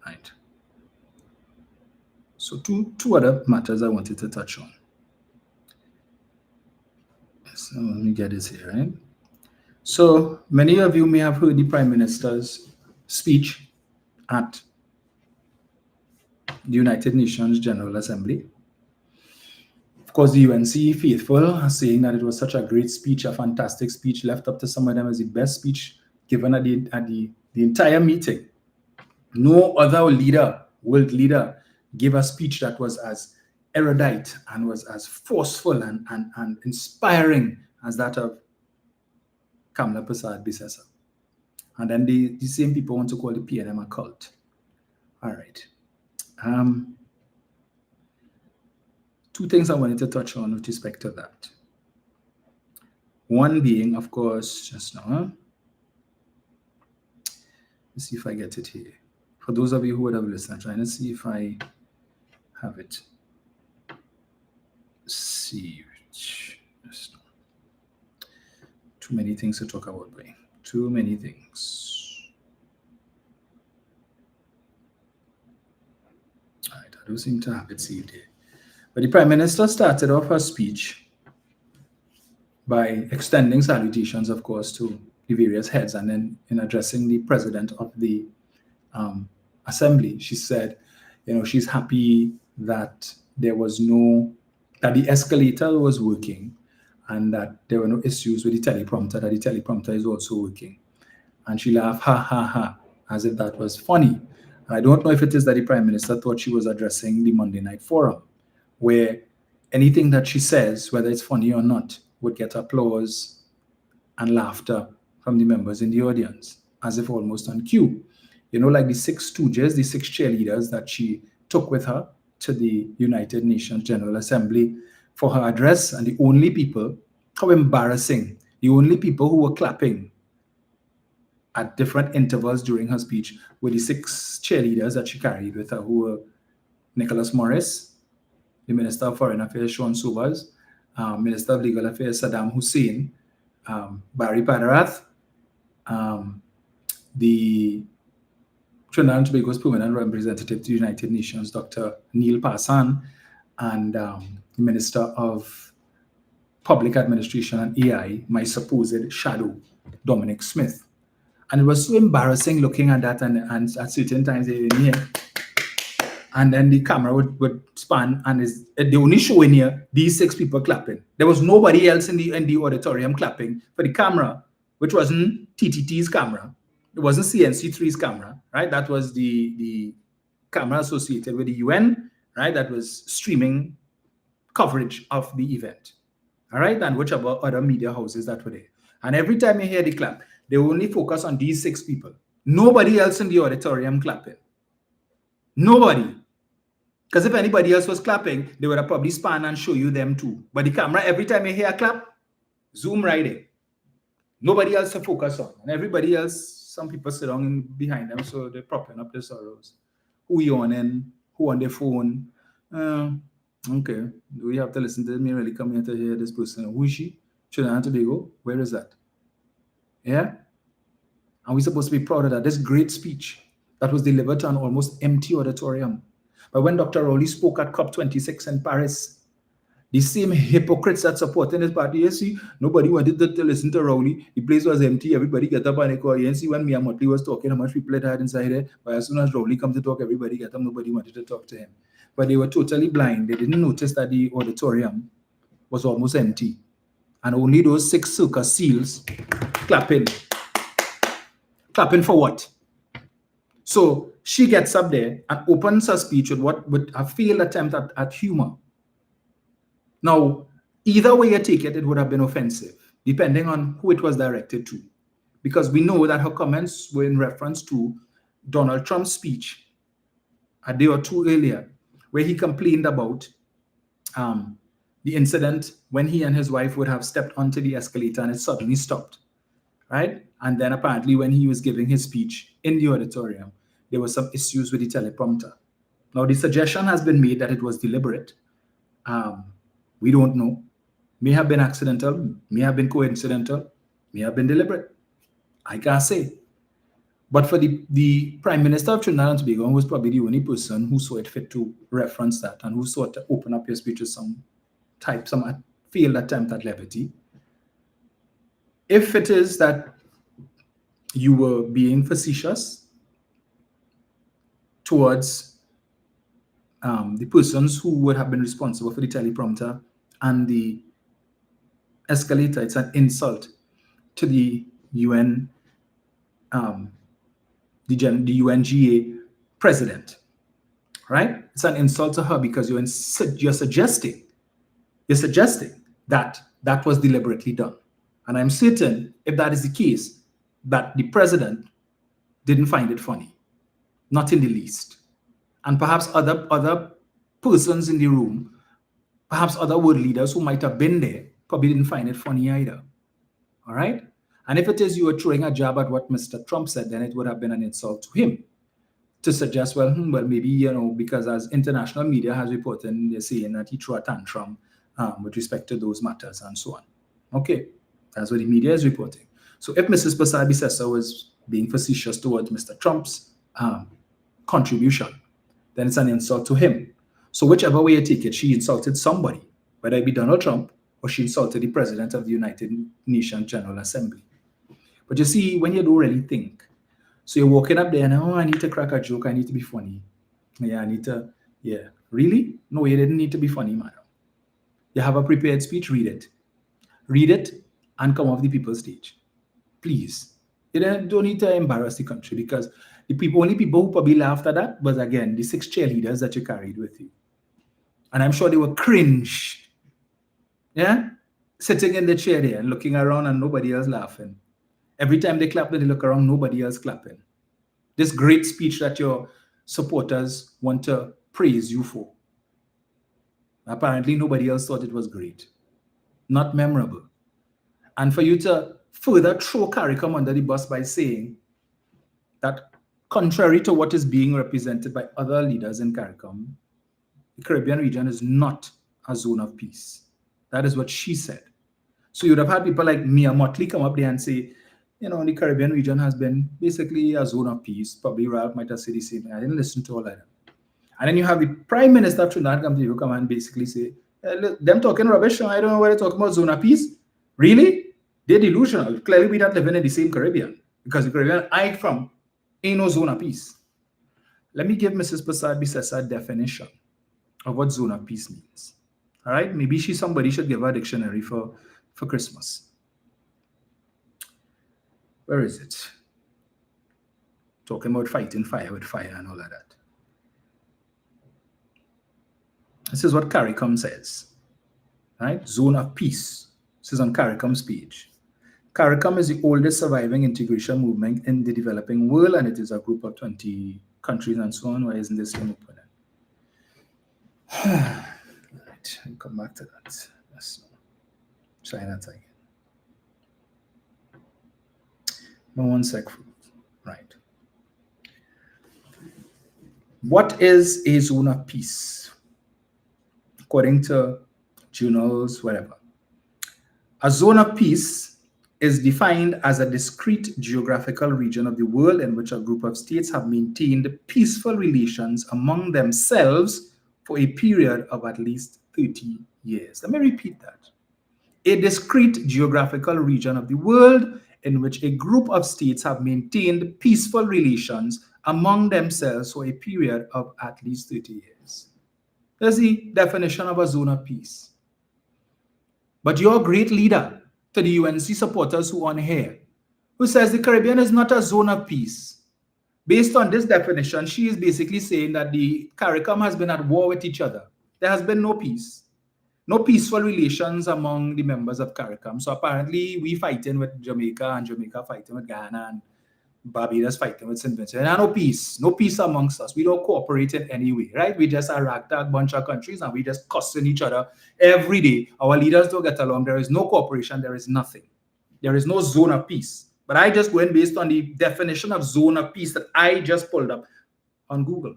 Right. So two other matters I wanted to touch on. So let me get this here, right? So many of you may have heard the Prime Minister's speech at the United Nations General Assembly. course, the UNC faithful are saying that it was such a great speech, a fantastic speech, left up to some of them as the best speech given at the entire meeting. No other leader, world leader, gave a speech that was as erudite and was as forceful and inspiring as that of Kamla Prasad Bisesa. And then the same people want to call the PNM a cult. All right. Two things I wanted to touch on with respect to that. One being, of course, just now. Let's see if I get it here. For those of you who would have listened, I'm trying to see if I have it. Let's see. Just too many things to talk about, boy. Too many things. All right, I don't seem to have it saved here. But the Prime Minister started off her speech by extending salutations, of course, to the various heads, and then in addressing the President of the Assembly, she said, she's happy that that the escalator was working and that there were no issues with the teleprompter, that the teleprompter is also working. And she laughed, ha, ha, ha, as if that was funny. And I don't know if it is that the Prime Minister thought she was addressing the Monday Night Forum, where anything that she says, whether it's funny or not, would get applause and laughter from the members in the audience, as if almost on cue. Like the 6 stooges, the 6 cheerleaders that she took with her to the United Nations General Assembly for her address, and the only people, how embarrassing, the only people who were clapping at different intervals during her speech were the 6 cheerleaders that she carried with her, who were Nicholas Morris, the Minister of Foreign Affairs, Sean Sobers, Minister of Legal Affairs, Saddam Hussein, Barry Padarath, the Trinidad and Tobago's permanent representative to the United Nations, Dr. Neil Passan, and the Minister of Public Administration and AI, my supposed shadow, Dominic Smith. And it was so embarrassing looking at that, and at certain times they were here. And then the camera would span, and they only showing here these 6 people clapping. There was nobody else in the auditorium clapping for the camera, which wasn't TTT's camera. It wasn't CNC3's camera, right? That was the camera associated with the UN, right? That was streaming coverage of the event, all right? And whichever other media houses that were there. And every time you hear the clap, they only focus on these 6 people. Nobody else in the auditorium clapping. Nobody. Because if anybody else was clapping, they would have probably span and show you them too. But the camera, every time you hear a clap, zoom right in. Nobody else to focus on. And everybody else, some people sit down behind them, so they're propping up their sorrows. Who yawning? Who on their phone? Okay. Do we have to listen to me really come here to hear this person? Who is she? Trinidad and Tobago? Where is that? Yeah? And we're supposed to be proud of that. This great speech that was delivered to an almost empty auditorium. But when Dr. Rowley spoke at COP26 in Paris, the same hypocrites that supported his party, you see, nobody wanted to listen to Rowley. The place was empty. Everybody get up and they call. You see, when Mia Motley was talking, how much people had inside there. But as soon as Rowley come to talk, everybody get up. Nobody wanted to talk to him. But they were totally blind. They didn't notice that the auditorium was almost empty. And only those 6 circus seals clapping. Clapping for what? So she gets up there and opens her speech with a failed attempt at humor. Now, either way you take it, it would have been offensive, depending on who it was directed to. Because we know that her comments were in reference to Donald Trump's speech a day or two earlier, where he complained about the incident when he and his wife would have stepped onto the escalator and it suddenly stopped, right? And then apparently when he was giving his speech in the auditorium, there were some issues with the teleprompter. Now, the suggestion has been made that it was deliberate. We don't know. May have been accidental, may have been coincidental, may have been deliberate. I can't say. But for the Prime Minister of Trinidad and Tobago, who was probably the only person who saw it fit to reference that and who sought to open up your speech with some failed attempt at levity, if it is that you were being facetious towards the persons who would have been responsible for the teleprompter and the escalator. It's an insult to the UN, the UNGA president, right? It's an insult to her because you're suggesting that that was deliberately done. And I'm certain if that is the case, that the president didn't find it funny, not in the least. And perhaps other persons in the room, perhaps other world leaders who might have been there, probably didn't find it funny either. All right? And if it is you were throwing a jab at what Mr. Trump said, then it would have been an insult to him to suggest, well, maybe, because as international media has reported, they're saying that he threw a tantrum with respect to those matters and so on. Okay, that's what the media is reporting. So if Mrs. Passad-Bissessar was being facetious towards Mr. Trump's contribution, then it's an insult to him. So whichever way you take it, she insulted somebody, whether it be Donald Trump or she insulted the president of the United Nations General Assembly. But you see, when you don't really think, so you're walking up there and, I need to crack a joke, I need to be funny. Yeah, really? No, you didn't need to be funny, madam. You have a prepared speech, read it, and come off the people's stage. Please. You don't need to embarrass the country, because only people who probably laughed at that was, again, the 6 cheerleaders that you carried with you. And I'm sure they were cringe. Yeah? Sitting in the chair there and looking around and nobody else laughing. Every time they clap, they look around, nobody else clapping. This great speech that your supporters want to praise you for. Apparently, nobody else thought it was great. Not memorable. And for you to further throw CARICOM under the bus by saying that, contrary to what is being represented by other leaders in CARICOM, the Caribbean region is not a zone of peace. That is what she said. So you'd have had people like Mia Motley come up there and say, the Caribbean region has been basically a zone of peace. Probably Ralph might have said the same thing. I didn't listen to all of them. And then you have the Prime Minister of Trinidad come and basically say, look, them talking rubbish, I don't know why they're talking about zone of peace. Really? They're delusional. Clearly, we're not living in the same Caribbean, because the Caribbean I'm from ain't no zone of peace. Let me give Mrs. Passad-Bissessar a definition of what zone of peace means. All right? Maybe somebody should give her a dictionary for Christmas. Where is it? Talking about fighting fire with fire and all of that. This is what CARICOM says. Right? Zone of peace. This is on CARICOM's page. CARICOM is the oldest surviving integration movement in the developing world, and it is a group of 20 countries and so on. Why isn't this thing open? Right, I'll come back to that. Yes. Try that again. No, 1 sec. Right. What is a zone of peace? According to journals, whatever. A zone of peace is defined as a discrete geographical region of the world in which a group of states have maintained peaceful relations among themselves for a period of at least 30 years. Let me repeat that. A discrete geographical region of the world in which a group of states have maintained peaceful relations among themselves for a period of at least 30 years. That's the definition of a zone of peace. But your great leader to the UNC supporters who are on here, who says the Caribbean is not a zone of peace. Based on this definition, she is basically saying that the CARICOM has been at war with each other. There has been no peace. No peaceful relations among the members of CARICOM. So apparently we fighting with Jamaica and Jamaica fighting with Ghana and Barbados fighting with St. Vincent. And no peace amongst us. We don't cooperate in any way, right? We just a ragtag bunch of countries and we just cussing each other every day. Our leaders don't get along. There is no cooperation. There is nothing. There is no zone of peace. But I just went based on the definition of zone of peace that I just pulled up on Google.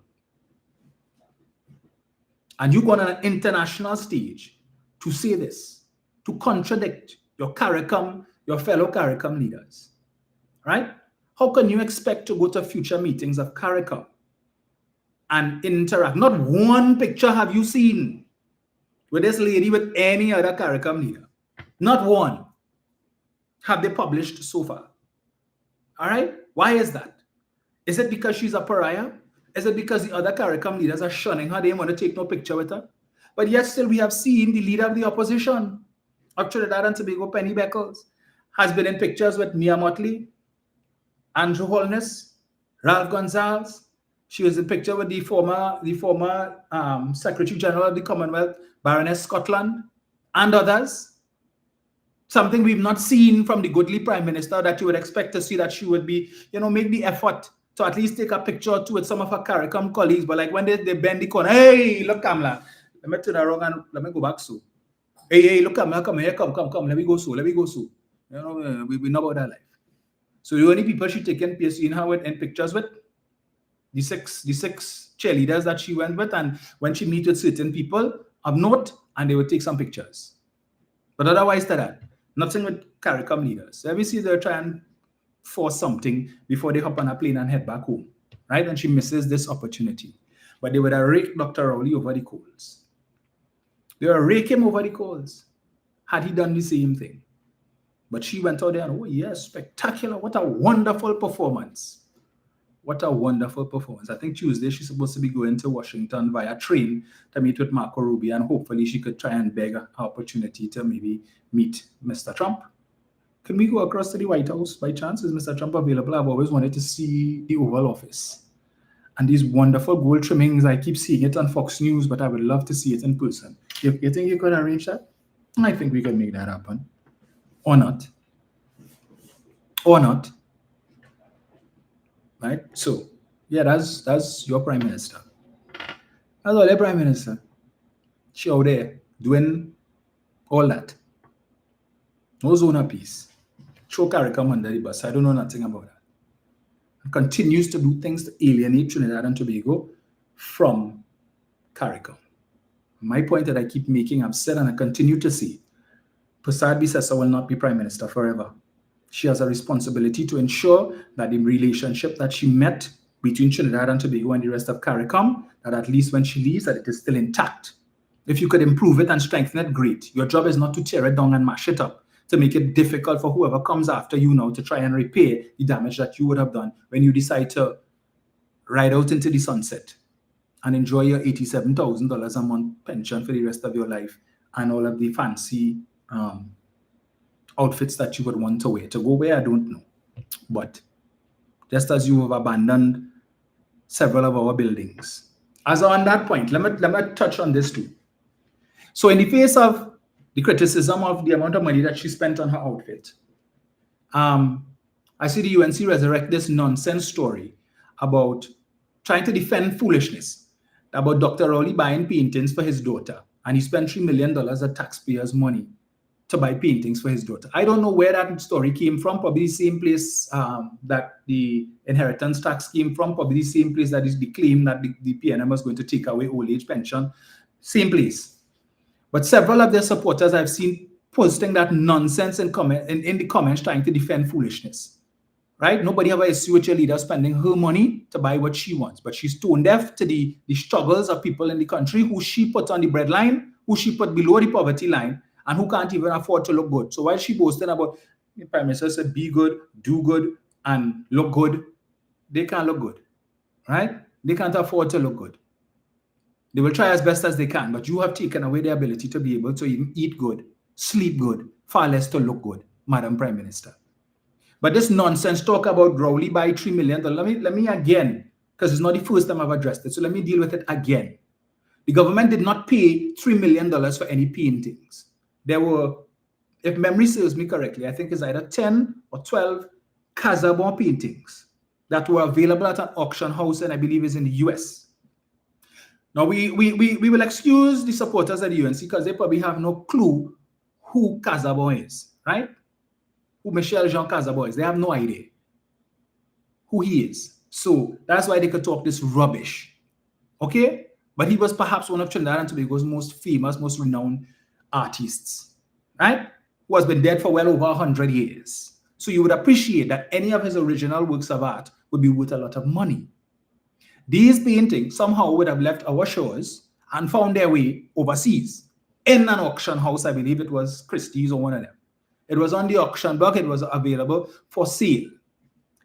And you go on an international stage to say this, to contradict your CARICOM, your fellow CARICOM leaders, right? How can you expect to go to future meetings of CARICOM and interact? Not one picture have you seen with this lady with any other CARICOM leader. Not one have they published so far. All right? Why is that? Is it because she's a pariah? Is it because the other CARICOM leaders are shunning her? They want to take no picture with her? But yet still we have seen the leader of the opposition of Trinidad and Tobago, Penny Beckles, has been in pictures with Mia Motley, Andrew Holness, Ralph Gonzalez. She was in picture with the former Secretary General of the Commonwealth, Baroness Scotland, and others. Something we've not seen from the goodly Prime Minister that you would expect to see, that she would be, make the effort to at least take a picture or two with some of her CARICOM colleagues. But like when they bend the corner, hey, look, Kamala, let me turn around and let me go back so. Hey, look, Kamala, come here, come, let me go so. We know about that life. So the only people she taken place in her in pictures with, the six cheerleaders that she went with, and when she meet with certain people of note, and they would take some pictures. But otherwise to that, nothing with CARICOM leaders. So every see they're trying force something before they hop on a plane and head back home, right? And she misses this opportunity. But they would have raked Dr. Rowley over the coals. They would rake him over the coals had he done the same thing. But she went out there and, oh yes, spectacular. What a wonderful performance. What a wonderful performance. I think Tuesday she's supposed to be going to Washington via train to meet with Marco Rubio, and hopefully she could try and beg an opportunity to maybe meet Mr. Trump. Can we go across to the White House by chance? Is Mr. Trump available? I've always wanted to see the Oval Office. And these wonderful gold trimmings, I keep seeing it on Fox News, but I would love to see it in person. You think you could arrange that? I think we could make that happen. Or not. Or not. Right? So, yeah, that's your Prime Minister. That's all your Prime Minister. She out there doing all that. No zone of peace. Throw CARICOM under the bus. I don't know nothing about that. And continues to do things to alienate Trinidad and Tobago from CARICOM. My point that I keep making, I've said and I continue to say, Prasad Bisesa will not be Prime Minister forever. She has a responsibility to ensure that the relationship that she met between Trinidad and Tobago and the rest of CARICOM, that at least when she leaves, that it is still intact. If you could improve it and strengthen it, great. Your job is not to tear it down and mash it up, to make it difficult for whoever comes after you now to try and repair the damage that you would have done when you decide to ride out into the sunset and enjoy your $87,000 a month pension for the rest of your life and all of the fancy outfits that you would want to wear. To go where, I don't know. But just as you have abandoned several of our buildings. As on that point, let me touch on this too. So in the face of the criticism of the amount of money that she spent on her outfit, I see the UNC resurrect this nonsense story about trying to defend foolishness about Dr. Rowley buying paintings for his daughter, and he spent $3 million of taxpayers' money to buy paintings for his daughter. I don't know where that story came from, probably the same place that the inheritance tax came from, probably the same place that is the claim that the PNM was going to take away old age pension, same place. But several of their supporters I've seen posting that nonsense in the comments trying to defend foolishness, right? Nobody ever issue with your leader spending her money to buy what she wants, but she's tone deaf to the struggles of people in the country who she put on the breadline, who she put below the poverty line, and who can't even afford to look good. So while she boasting about, the Prime Minister said, be good, do good, and look good, they can't look good, right? They can't afford to look good. They will try as best as they can, but you have taken away their ability to be able to even eat good, sleep good, far less to look good, Madam Prime Minister. But this nonsense talk about Rowley buy $3 million, let me again, because it's not the first time I've addressed it, so let me deal with it again. The government did not pay $3 million for any paintings. There were, if memory serves me correctly, I think it's either 10 or 12 Casabon paintings that were available at an auction house, and I believe is in the US. Now, we will excuse the supporters of the UNC because they probably have no clue who Casabon is, right? Who Michel Jean Casabon is. They have no idea who he is. So that's why they could talk this rubbish, okay? But he was perhaps one of Trinidad and Tobago's most famous, most renowned artists, right? Who has been dead for well over 100 years. So you would appreciate that any of his original works of art would be worth a lot of money. These paintings somehow would have left our shores and found their way overseas in an auction house. I believe it was Christie's or one of them. It was on the auction block. It was available for sale.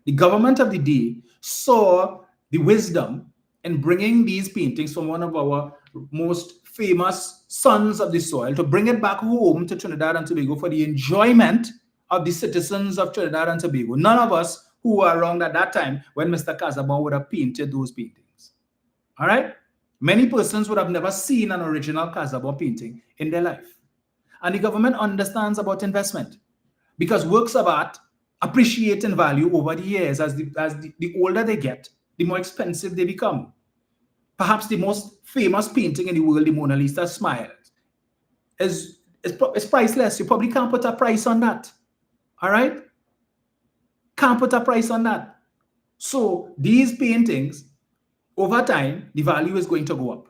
The government of the day saw the wisdom in bringing these paintings from one of our most famous sons of the soil, to bring it back home to Trinidad and Tobago for the enjoyment of the citizens of Trinidad and Tobago. None of us who were around at that time when Mr. Casabon would have painted those paintings. All right? Many persons would have never seen an original Casabon painting in their life. And the government understands about investment, because works of art appreciate in value over the years. As the older they get, the more expensive they become. Perhaps the most famous painting in the world, the Mona Lisa Smile, is priceless. You probably can't put a price on that. All right? Can't put a price on that. So these paintings, over time, the value is going to go up.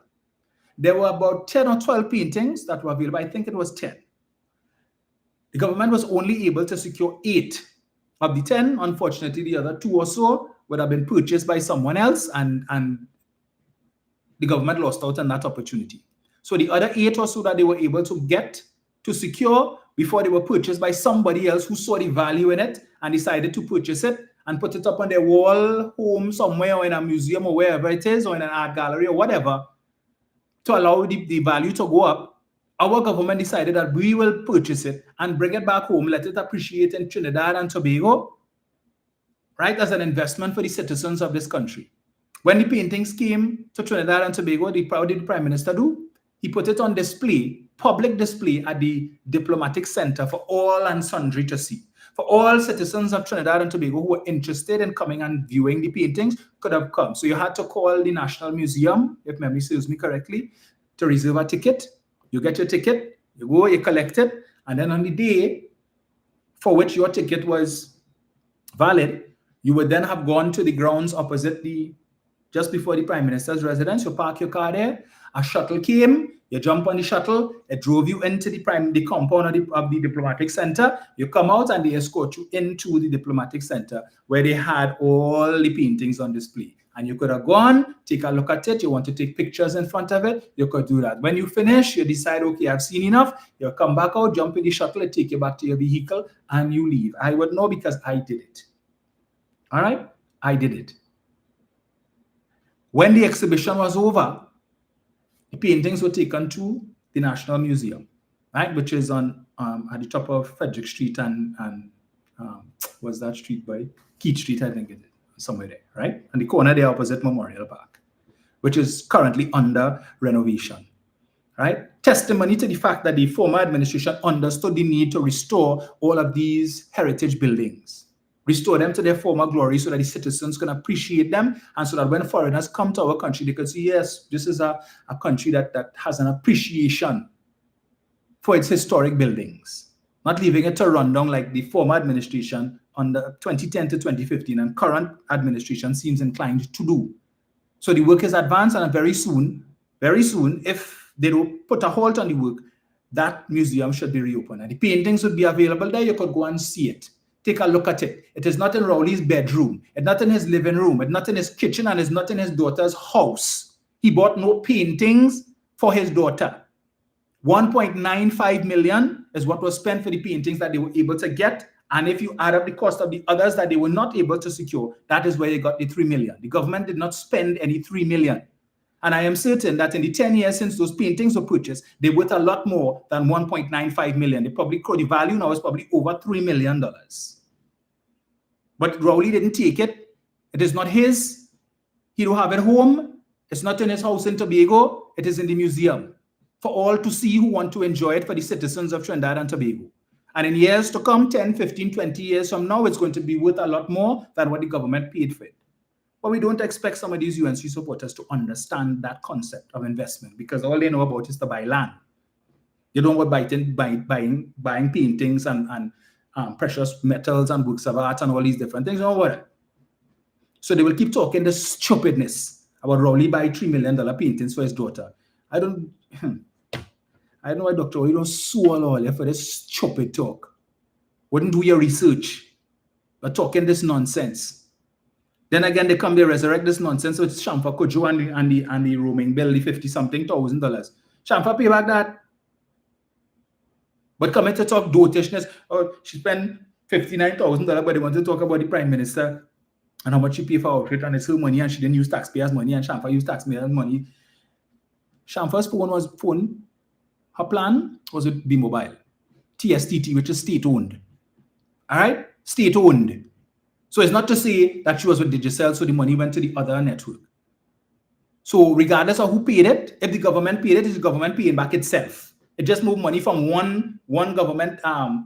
There were about 10 or 12 paintings that were available. I think it was 10. The government was only able to secure 8 of the 10. Unfortunately, the other 2 or so would have been purchased by someone else, and the government lost out on that opportunity. So the other 8 or so that they were able to get to secure before they were purchased by somebody else who saw the value in it and decided to purchase it and put it up on their wall, home somewhere, or in a museum, or wherever it is, or in an art gallery or whatever, to allow the value to go up. Our government decided that we will purchase it and bring it back home, let it appreciate in Trinidad and Tobago, right, as an investment for the citizens of this country. When the paintings came to Trinidad and Tobago, what did the Prime Minister do? He put it on display, public display, at the Diplomatic Center for all and sundry to see. For all citizens of Trinidad and Tobago who were interested in coming and viewing the paintings could have come. So you had to call the National Museum, if memory serves me correctly, to reserve a ticket. You get your ticket, you go, you collect it, and then on the day for which your ticket was valid, you would then have gone to the grounds opposite just before the Prime Minister's residence. You park your car there, a shuttle came, you jump on the shuttle, it drove you into the compound of the Diplomatic Center, you come out and they escort you into the Diplomatic Center where they had all the paintings on display. And you could have gone, take a look at it, you want to take pictures in front of it, you could do that. When you finish, you decide, okay, I've seen enough, you come back out, jump in the shuttle, and take you back to your vehicle, and you leave. I would know because I did it. All right? I did it. When the exhibition was over, the paintings were taken to the National Museum, right, which is on at the top of Frederick Street and what's that street by? Keith Street, I think it is, somewhere there, right? And the corner there opposite Memorial Park, which is currently under renovation, right? Testimony to the fact that the former administration understood the need to restore all of these heritage buildings, restore them to their former glory so that the citizens can appreciate them, and so that when foreigners come to our country, they can see, yes, this is a country that has an appreciation for its historic buildings, not leaving it to run down like the former administration under 2010 to 2015 and current administration seems inclined to do. So the work is advanced, and very soon, if they don't put a halt on the work, that museum should be reopened. And the paintings would be available there. You could go and see it. Take a look at it. It is not in Rowley's bedroom. It's not in his living room. It's not in his kitchen, and it's not in his daughter's house. He bought no paintings for his daughter. 1.95 million is what was spent for the paintings that they were able to get. And if you add up the cost of the others that they were not able to secure, that is where they got the 3 million. The government did not spend any 3 million. And I am certain that in the 10 years since those paintings were purchased, they worth a lot more than 1.95 million. The value now is probably over $3 million. But Rowley didn't take it. It is not his. He don't have it home. It's not in his house in Tobago. It is in the museum for all to see who want to enjoy it, for the citizens of Trinidad and Tobago. And in years to come, 10, 15, 20 years from now, it's going to be worth a lot more than what the government paid for it. But we don't expect some of these UNC supporters to understand that concept of investment, because all they know about is to buy land. They don't know about buying paintings and precious metals and works of art and all these different things. Don't worry. So they will keep talking this stupidness about Rowley buy $3 million paintings for his daughter. I don't know why Dr. You don't sue all for this stupid talk. Wouldn't do your research. But talking this nonsense. Then again, they resurrect this nonsense with Shamfa Kojo and the roaming bill, the $50-something thousand. Shamfa pay back that. But come to talk dotishness. Oh, she spent $59,000, but they want to talk about the Prime Minister and how much she paid for outfit, and it's her money, and she didn't use taxpayers' money, and Shamfa used taxpayers' money. Shamfa's phone, her plan was with B-Mobile, TSTT, which is state-owned. All right? State-owned. So it's not to say that she was with Digicel, so the money went to the other network. So regardless of who paid it, if the government paid it, it's the government paying back itself. It just moved money from one government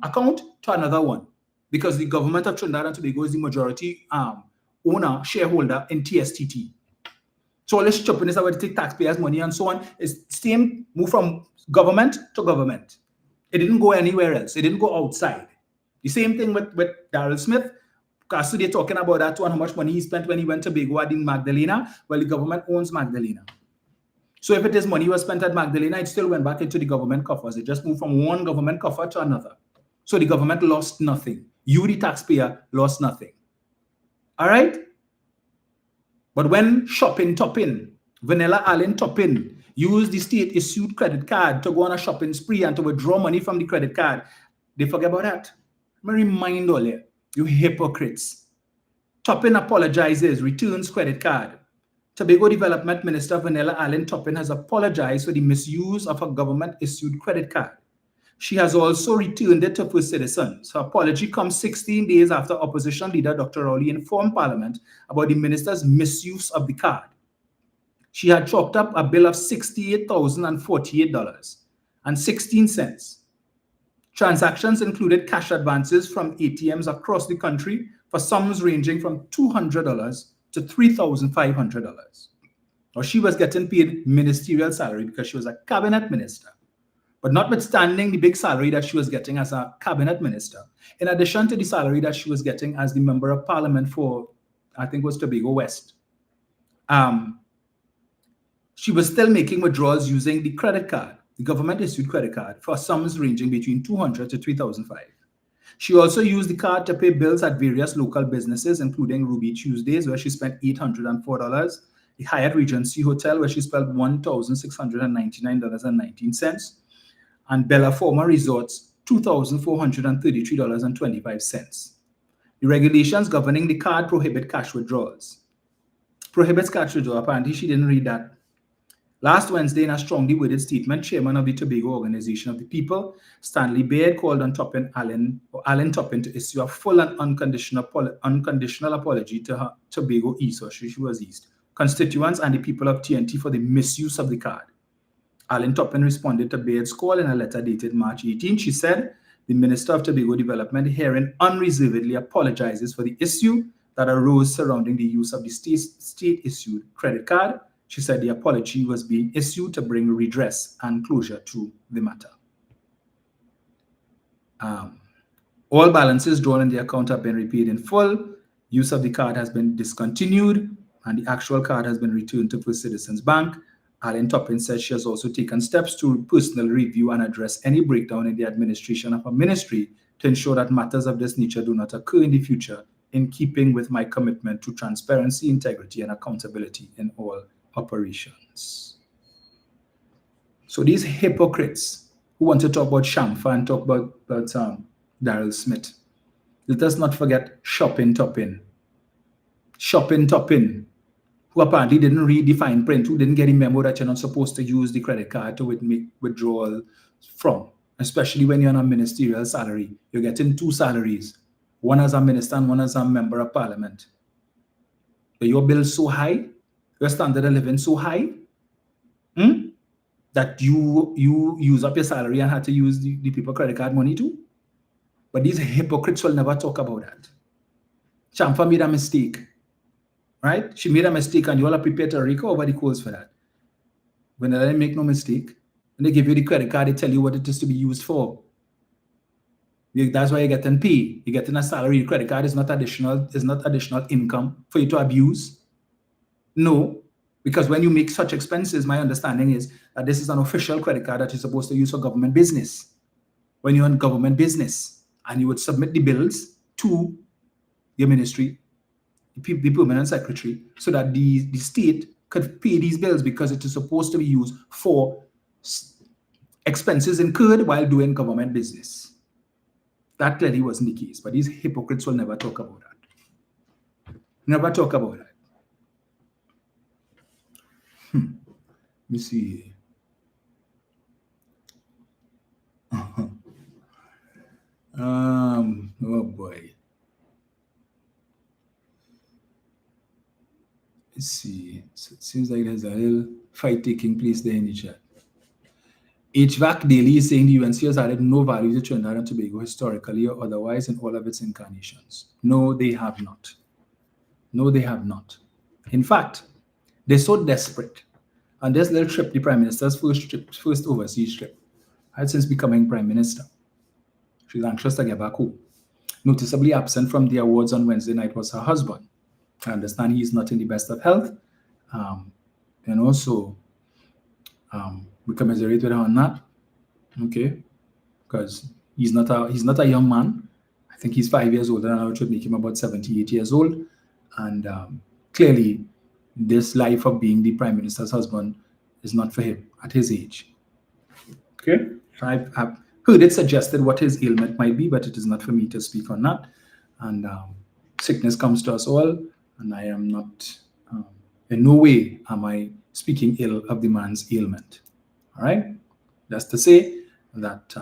account to another one, because the government of Trinidad and Tobago is the majority owner, shareholder in TSTT. So all this chopping is about to take taxpayers' money and so on. It's same move from government to government. It didn't go anywhere else. It didn't go outside. The same thing with Daryl Smith. Because they're talking about that one, how much money he spent when he went to Bagoa in Magdalena. Well, the government owns Magdalena. So if it is money was spent at Magdalena, it still went back into the government coffers. It just moved from one government coffer to another. So the government lost nothing. You, the taxpayer, lost nothing. All right? But when shopping topping, Vanilla Allen topping, use the state-issued credit card to go on a shopping spree and to withdraw money from the credit card, they forget about that. Let me remind all you hypocrites. Toppin apologizes, returns credit card. Tobago Development Minister Vanilla Allen Toppin has apologized for the misuse of a government-issued credit card. She has also returned it to First Citizens. Her apology comes 16 days after opposition leader Dr. Rowley informed Parliament about the minister's misuse of the card. She had chalked up a bill of $68,048.16. Transactions included cash advances from ATMs across the country for sums ranging from $200 to $3,500. Now, she was getting paid ministerial salary because she was a cabinet minister. But notwithstanding the big salary that she was getting as a cabinet minister, in addition to the salary that she was getting as the member of parliament for, I think it was Tobago West, she was still making withdrawals using the credit card, the government-issued credit card, for sums ranging between $200 to $3,500. She also used the card to pay bills at various local businesses, including Ruby Tuesdays, where she spent $804, the Hyatt Regency Hotel, where she spent $1,699.19, and Bella Forma Resorts, $2,433.25. The regulations governing the card prohibit cash withdrawals. Prohibits cash withdrawal. Apparently, she didn't read that. Last Wednesday, in a strongly worded statement, Chairman of the Tobago Organization of the People, Stanley Baird, called on Allen Toppin to issue a full and unconditional apology to her Tobago East, or she was East, constituents and the people of TNT for the misuse of the card. Allen Toppin responded to Baird's call in a letter dated March 18. She said, the Minister of Tobago Development herein unreservedly apologizes for the issue that arose surrounding the use of the state-issued credit card. She said the apology was being issued to bring redress and closure to the matter. All balances drawn in the account have been repaid in full. Use of the card has been discontinued, and the actual card has been returned to First Citizens Bank. Allen Toppin says she has also taken steps to personally review and address any breakdown in the administration of her ministry to ensure that matters of this nature do not occur in the future, in keeping with my commitment to transparency, integrity, and accountability in all operations. So these hypocrites who want to talk about Shamfa and talk about Daryl Smith, let us not forget Shopping Toppin, who apparently didn't read the fine print, who didn't get a memo that you're not supposed to use the credit card to make withdrawal from, especially when you're on a ministerial salary. You're getting two salaries, one as a minister and one as a member of parliament. But your bill's so high, your standard of living so high, that you use up your salary and had to use the people credit card money too. But these hypocrites will never talk about that. Shamfa made a mistake, right? She made a mistake and you all are prepared to rake over the coals for that. When they make no mistake, when they give you the credit card, they tell you what it is to be used for. That's why you're getting pay. You're getting a salary. Your credit card is not additional income for you to abuse. No, because when you make such expenses, my understanding is that this is an official credit card that you're supposed to use for government business. When you're in government business and you would submit the bills to your ministry, the permanent secretary, so that the state could pay these bills because it is supposed to be used for expenses incurred while doing government business. That clearly wasn't the case, but these hypocrites will never talk about that. Never talk about that. Let me see. see. So it seems like there's a little fight taking place there in the chat. HVAC Daily is saying the UNC has added no value to Trinidad and Tobago historically or otherwise in all of its incarnations. No, they have not. No, they have not. In fact, they're so desperate. And this little trip, the Prime Minister's first overseas trip, had since becoming Prime Minister. She's anxious to get back home. Noticeably absent from the awards on Wednesday night was her husband. I understand he's not in the best of health. And also, we commiserate with her on that, okay? Because he's not a young man. I think he's 5 years older now, which would make him about 78 years old. And clearly, this life of being the Prime Minister's husband is not for him at his age. Okay? I've heard it suggested what his ailment might be, but it is not for me to speak on that. And sickness comes to us all, and I am not, in no way am I speaking ill of the man's ailment. All right? That's to say that,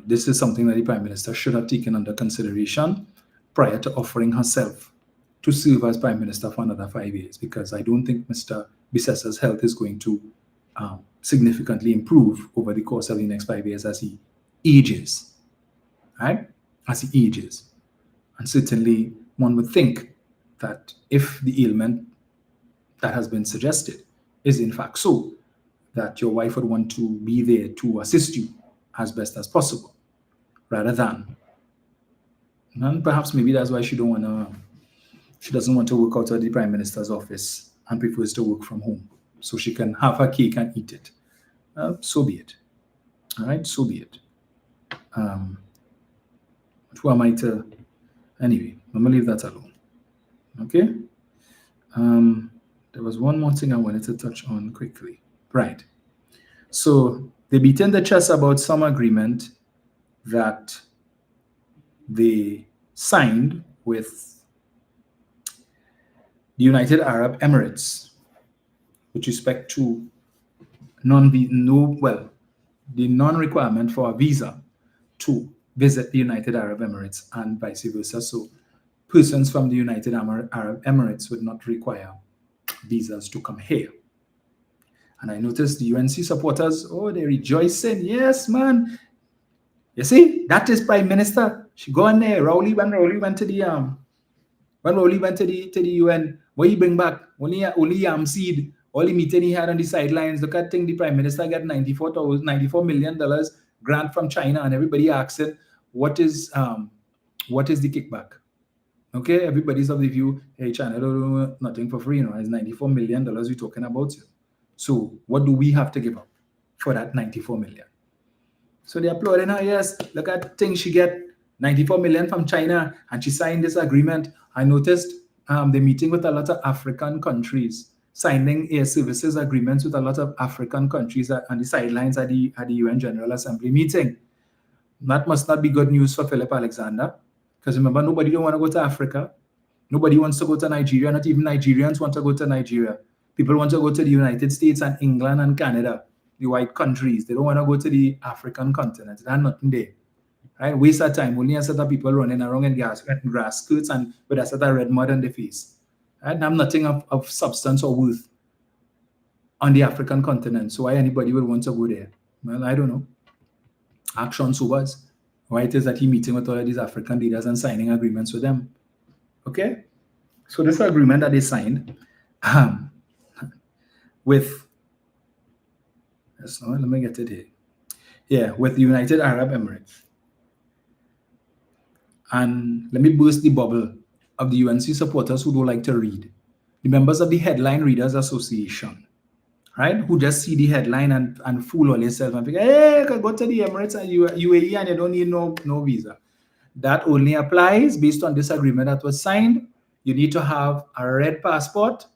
this is something that the Prime Minister should have taken under consideration prior to offering herself to serve as Prime Minister for another 5 years, because I don't think Mr. Bissesa's health is going to significantly improve over the course of the next 5 years as he ages, right? As he ages. And certainly one would think that if the ailment that has been suggested is in fact so, that your wife would want to be there to assist you as best as possible, rather than, and perhaps maybe that's why she doesn't want to work out of the Prime Minister's office and prefers to work from home, so she can have her cake and eat it. So be it. All right, so be it. Who am I to? Anyway, I'm gonna leave that alone. Okay. There was one more thing I wanted to touch on quickly. Right. So they beaten the chest about some agreement that they signed with the United Arab Emirates with respect to the non-requirement for a visa to visit the United Arab Emirates and vice versa. So persons from the United Arab Emirates would not require visas to come here. And I noticed the UNC supporters, they're rejoicing. Yes, man. You see, that is Prime Minister. She go in there. When Rowley went to the UN, what he bring back? Only seed. All the meeting he had on the sidelines. Look at thing the Prime Minister got $94 million grant from China, and everybody asking, what is the kickback? Okay, everybody's of the view, hey, China don't do nothing for free, it's $94 million we're talking about here. So what do we have to give up for that $94 million? So they're applauding her. Yes, look at things she get, $94 million from China, and she signed this agreement. I noticed they're meeting with a lot of African countries, signing air services agreements with a lot of African countries on the sidelines at the UN General Assembly meeting. That must not be good news for Philip Alexander, because remember, nobody don't want to go to Africa. Nobody wants to go to Nigeria. Not even Nigerians want to go to Nigeria. People want to go to the United States and England and Canada, the white countries. They don't want to go to the African continent. There's nothing there. Right? Waste of time. Only a set of people running around in grass skirts and with a set of red mud on their face. Right? And have nothing of substance or worth on the African continent. So why anybody would want to go there? Well, I don't know. Action Subas. Why it is that he's meeting with all of these African leaders and signing agreements with them. Okay? So this agreement that they signed with, let me get it here. Yeah, with the United Arab Emirates. And let me burst the bubble of the UNC supporters who don't like to read. The members of the Headline Readers Association, right? Who just see the headline and fool all yourself and think, hey, go to the Emirates and UAE and you don't need no visa. That only applies based on this agreement that was signed. You need to have a red passport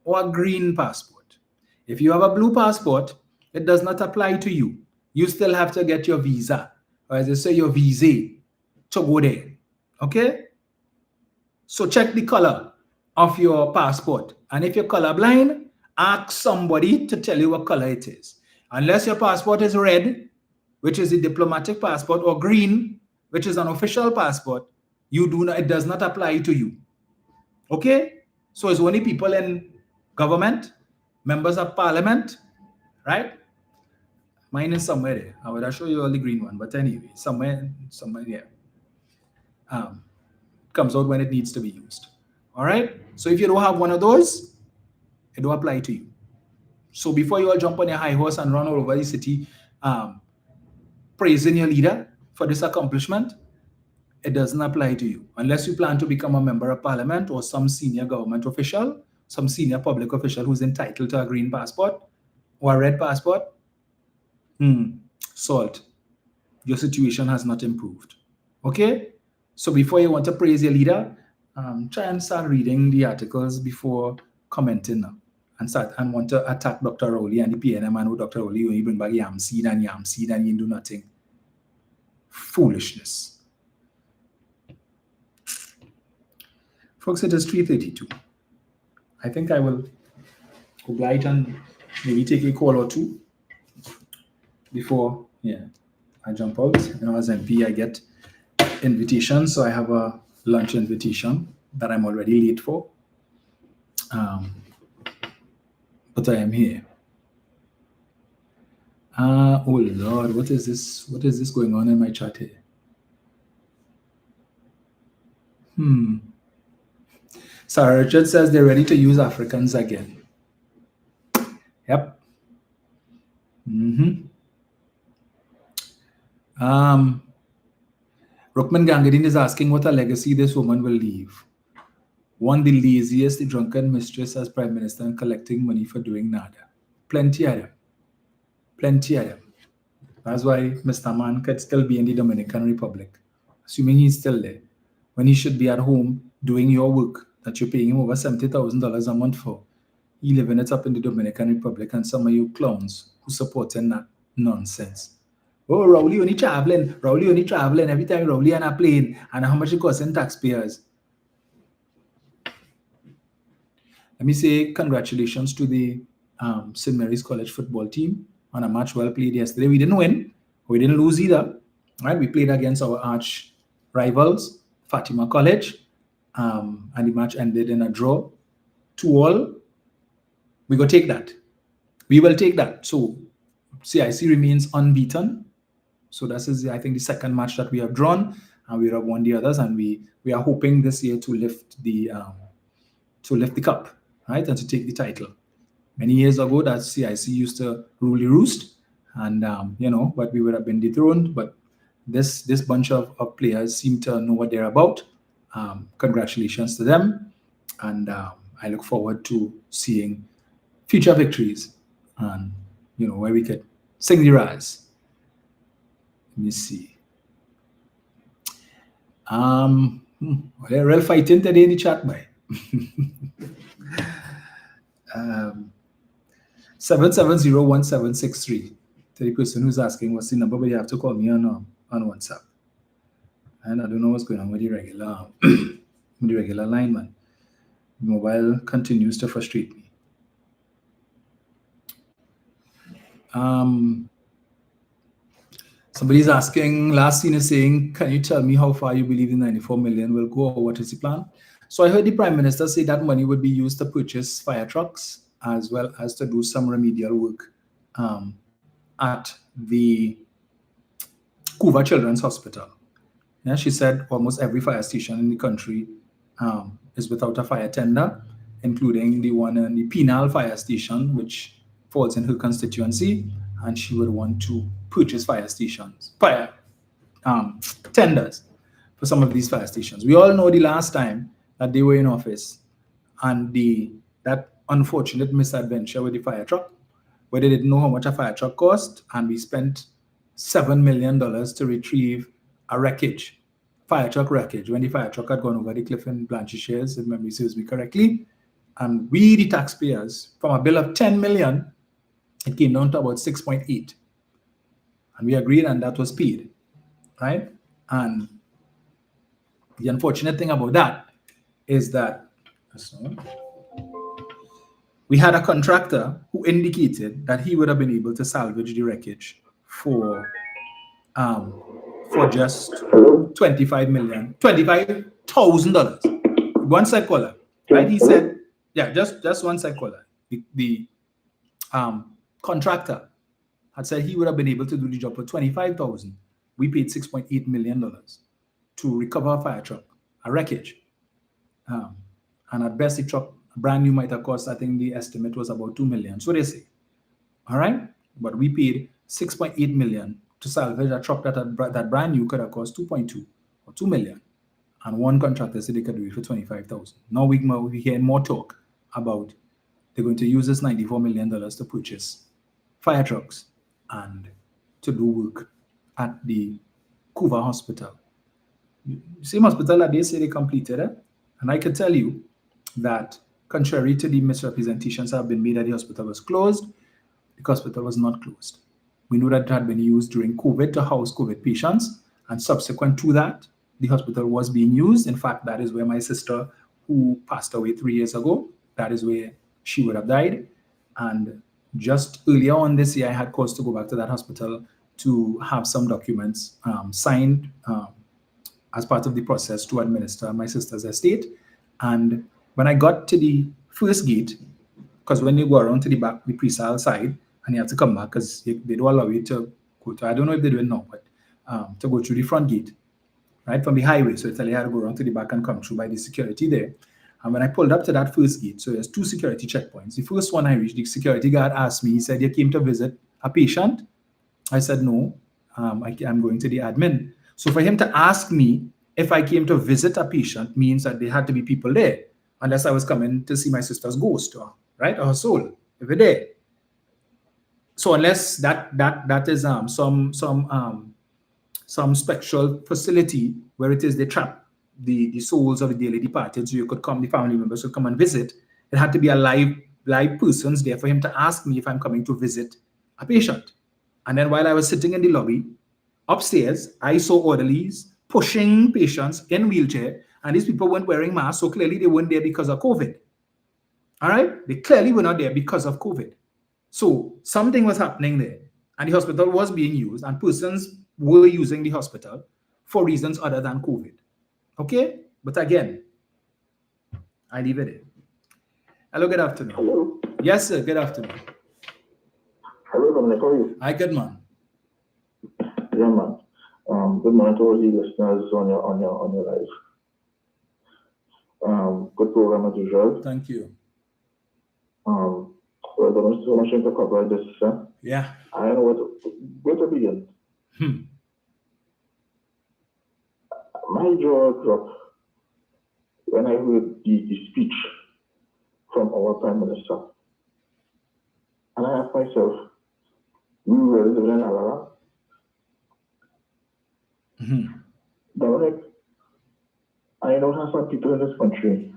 or a green passport. If you have a blue passport, it does not apply to you. You still have to get your visa, or as they say, your visa to go there. Okay? So check the color of your passport. And if you're colorblind, ask somebody to tell you what color it is. Unless your passport is red, which is a diplomatic passport, or green, which is an official passport, it does not apply to you. Okay? So it's only people in government, members of parliament, right? Mine is somewhere there. I would show you all the green one, but anyway, somewhere there. Comes out when it needs to be used. All right. So if you don't have one of those, it don't apply to you. So before you all jump on your high horse and run all over the city, praising your leader for this accomplishment, it doesn't apply to you unless you plan to become a member of parliament or some senior government official, some senior public official who's entitled to a green passport or a red passport. Salt, your situation has not improved. Okay? So before you want to praise your leader, try and start reading the articles before commenting now. And want to attack Dr. Rowley and the PNM and Dr. Rowley when you bring back yam seed and you do nothing. Foolishness. Folks, it is 3:32. I think I will go light and maybe take a call or two before I jump out. As MP, I get invitations, so I have a lunch invitation that I'm already late for. But I am here. Oh Lord, what is this? What is this going on in my chat here? Sarah Richard says they're ready to use Africans again. Yep. Rukman Gangadin is asking what a legacy this woman will leave. One, the laziest, the drunken mistress as prime minister and collecting money for doing nada. Plenty of them. Plenty of them. That's why Mr. Man could still be in the Dominican Republic, assuming he's still there, when he should be at home doing your work that you're paying him over $70,000 a month for. He living it up in the Dominican Republic, and some of you clowns who supporting that nonsense. Oh, Rowley only traveling. Every time Rowley on a plane, and how much it costs in taxpayers. Let me say congratulations to the St. Mary's College football team on a match well played yesterday. We didn't win. We didn't lose either. Right? We played against our arch rivals, Fatima College, and the match ended in a draw, 2-2. We go take that. We will take that. So CIC remains unbeaten. So this is, I think, the second match that we have drawn, and we have won the others, and we are hoping this year to lift the cup, right, and to take the title. Many years ago, that CIC used to rule the roost, and but we would have been dethroned. But this bunch of players seem to know what they're about. Congratulations to them, and I look forward to seeing future victories, and where we could sing the rise. Let me see. They're real fighting today in the chat, boy. 7701763. To the person who's asking what's the number, but you have to call me on WhatsApp. And I don't know what's going on with the regular line, man. Mobile continues to frustrate me. Somebody's asking, last scene is saying, can you tell me how far you believe the 94 million will go, or what is the plan? So I heard the Prime Minister say that money would be used to purchase fire trucks as well as to do some remedial work at the Cuba Children's Hospital. Yeah, she said almost every fire station in the country is without a fire tender, including the one in the Penal Fire Station, which falls in her constituency, and she would want to purchase fire tenders for some of these fire stations. We all know the last time that they were in office and that unfortunate misadventure with the fire truck, where they didn't know how much a fire truck cost, and we spent $7 million to retrieve a fire truck wreckage, when the fire truck had gone over the cliff in Blanchisseuse, if memory serves me correctly. And we, the taxpayers, from a bill of $10 million, it came down to about 6.8. And we agreed, and that was paid, right? And the unfortunate thing about that is that we had a contractor who indicated that he would have been able to salvage the wreckage for just $25,000. One side caller, right? He said Yeah, just once I call that. The contractor had said he would have been able to do the job for 25,000. We paid $6.8 million to recover a fire truck, a wreckage. And at best, the truck, brand new, might have cost, I think the estimate was about 2 million. So they say. All right. But we paid 6.8 million to salvage a truck that brand new could have cost 2.2 or 2 million. And one contractor said they could do it for 25,000. Now we hear more talk about they're going to use this $94 million to purchase fire trucks and to do work at the Kuva Hospital. Same hospital that they say they completed it. And I can tell you that contrary to the misrepresentations that have been made that the hospital was closed, the hospital was not closed. We know that it had been used during COVID to house COVID patients. And subsequent to that, the hospital was being used. In fact, that is where my sister, who passed away 3 years ago, that is where she would have died. And just earlier on this year, I had cause to go back to that hospital to have some documents signed as part of the process to administer my sister's estate. And when I got to the first gate, because when you go around to the back, the pre-sale side, and you have to come back because they don't allow you to go to, I don't know if they do it now, but to go through the front gate, right, from the highway. So it's tell you how to go around to the back and come through by the security there. And when I pulled up to that first gate, so there's 2 security checkpoints. The first one I reached, the security guard asked me, he said, "You came to visit a patient?" I said, "No, I'm going to the admin." So for him to ask me if I came to visit a patient means that there had to be people there, unless I was coming to see my sister's ghost, right, or her soul, if it's there. So unless that is some spectral facility where it is they trap the souls of the dearly departed, so you could come, the family members could come and visit. It had to be a live persons there for him to ask me if I'm coming to visit a patient. And then while I was sitting in the lobby upstairs, I saw orderlies pushing patients in wheelchair, and these people weren't wearing masks, so clearly they weren't there because of COVID. All right, they clearly were not there because of COVID. So something was happening there, and the hospital was being used, and persons were using the hospital for reasons other than COVID. Okay? But again, I leave it there. Hello, good afternoon. Hello. Yes, sir, good afternoon. Hello, Dominic. How are you? Hi, good man. Yeah, man. Good morning to all the listeners on your live. Good program as usual. Thank you. Well, there was so much to cover this. Yeah. I don't know where to begin. My jaw dropped when I heard the speech from our Prime Minister. And I asked myself, we were living in Alara. Dominic, I know have some people in this country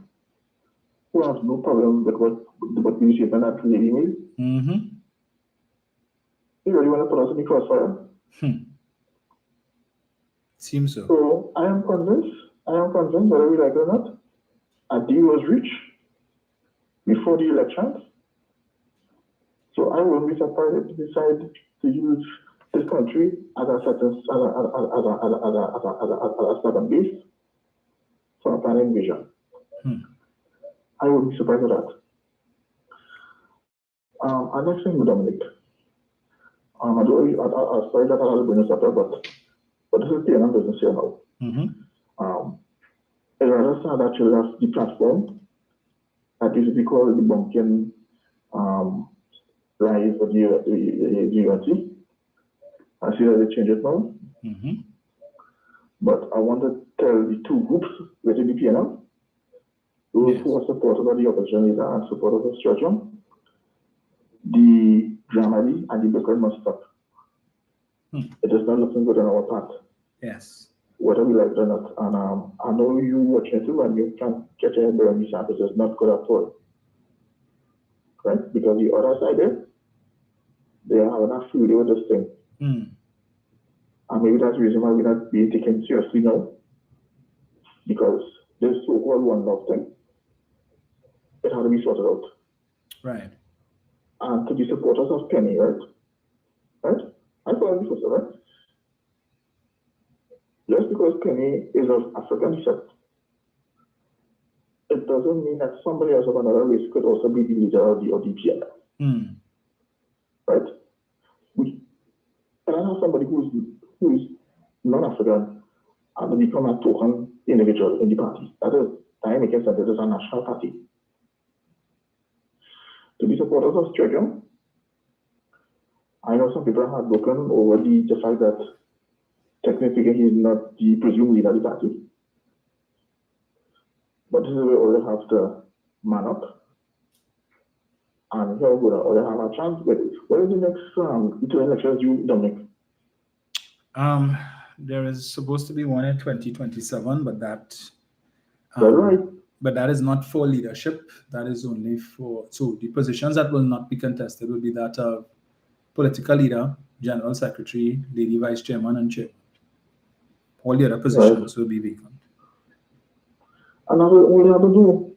who have no problem with what we shape and that lady made. You really want to put us in the crossfire? Seems so. So I am convinced, whether we like it or not, a deal was reached before the elections. So I will be surprised if they decide to use this country as a starting base for a planning vision. I would be surprised at that. Our next thing with Dominic. I'll sorry that I'll bring this up, but this is the end of business here now. I understand that you have the platform that used to be called the Bunkin Rise of the UNC. I see that they changed it now. But I want to tell the two groups within the PNL, those who are supporters of the opposition leader and supporters of Stratton, the dramedy and the boycott must stop. It is not looking good on our part. Yes. Whether we like it or not. And I know you watching too, and you can get your head around these samples. It's not good at all. Right? Because the other side there, they are having a field with this thing. And maybe that's the reason why we're not being taken seriously now. Because this so-called one love thing, it had to be sorted out. Right. And to be supporters of Penny, right? Right? I thought it was right. Just because Penny is of African descent it doesn't mean that somebody else of another race could also be the leader of the PNM. Right? We cannot have somebody who's non-African and become a token individual in the party. That makes sense. This is a national party. To be supporters of Churchill, I know some people are heartbroken over the fact that technically he's not the presumed leader of the party. But this is where we have to man up. And here we will have a chance. What is the next two elections you, Dominic? There is supposed to be one in 2027, but That's right. But that is not for leadership. That is only for, so the positions that will not be contested will be that of political leader, general secretary, lady vice chairman, and chairman. All the other positions will be vacant. And that's what we have to do.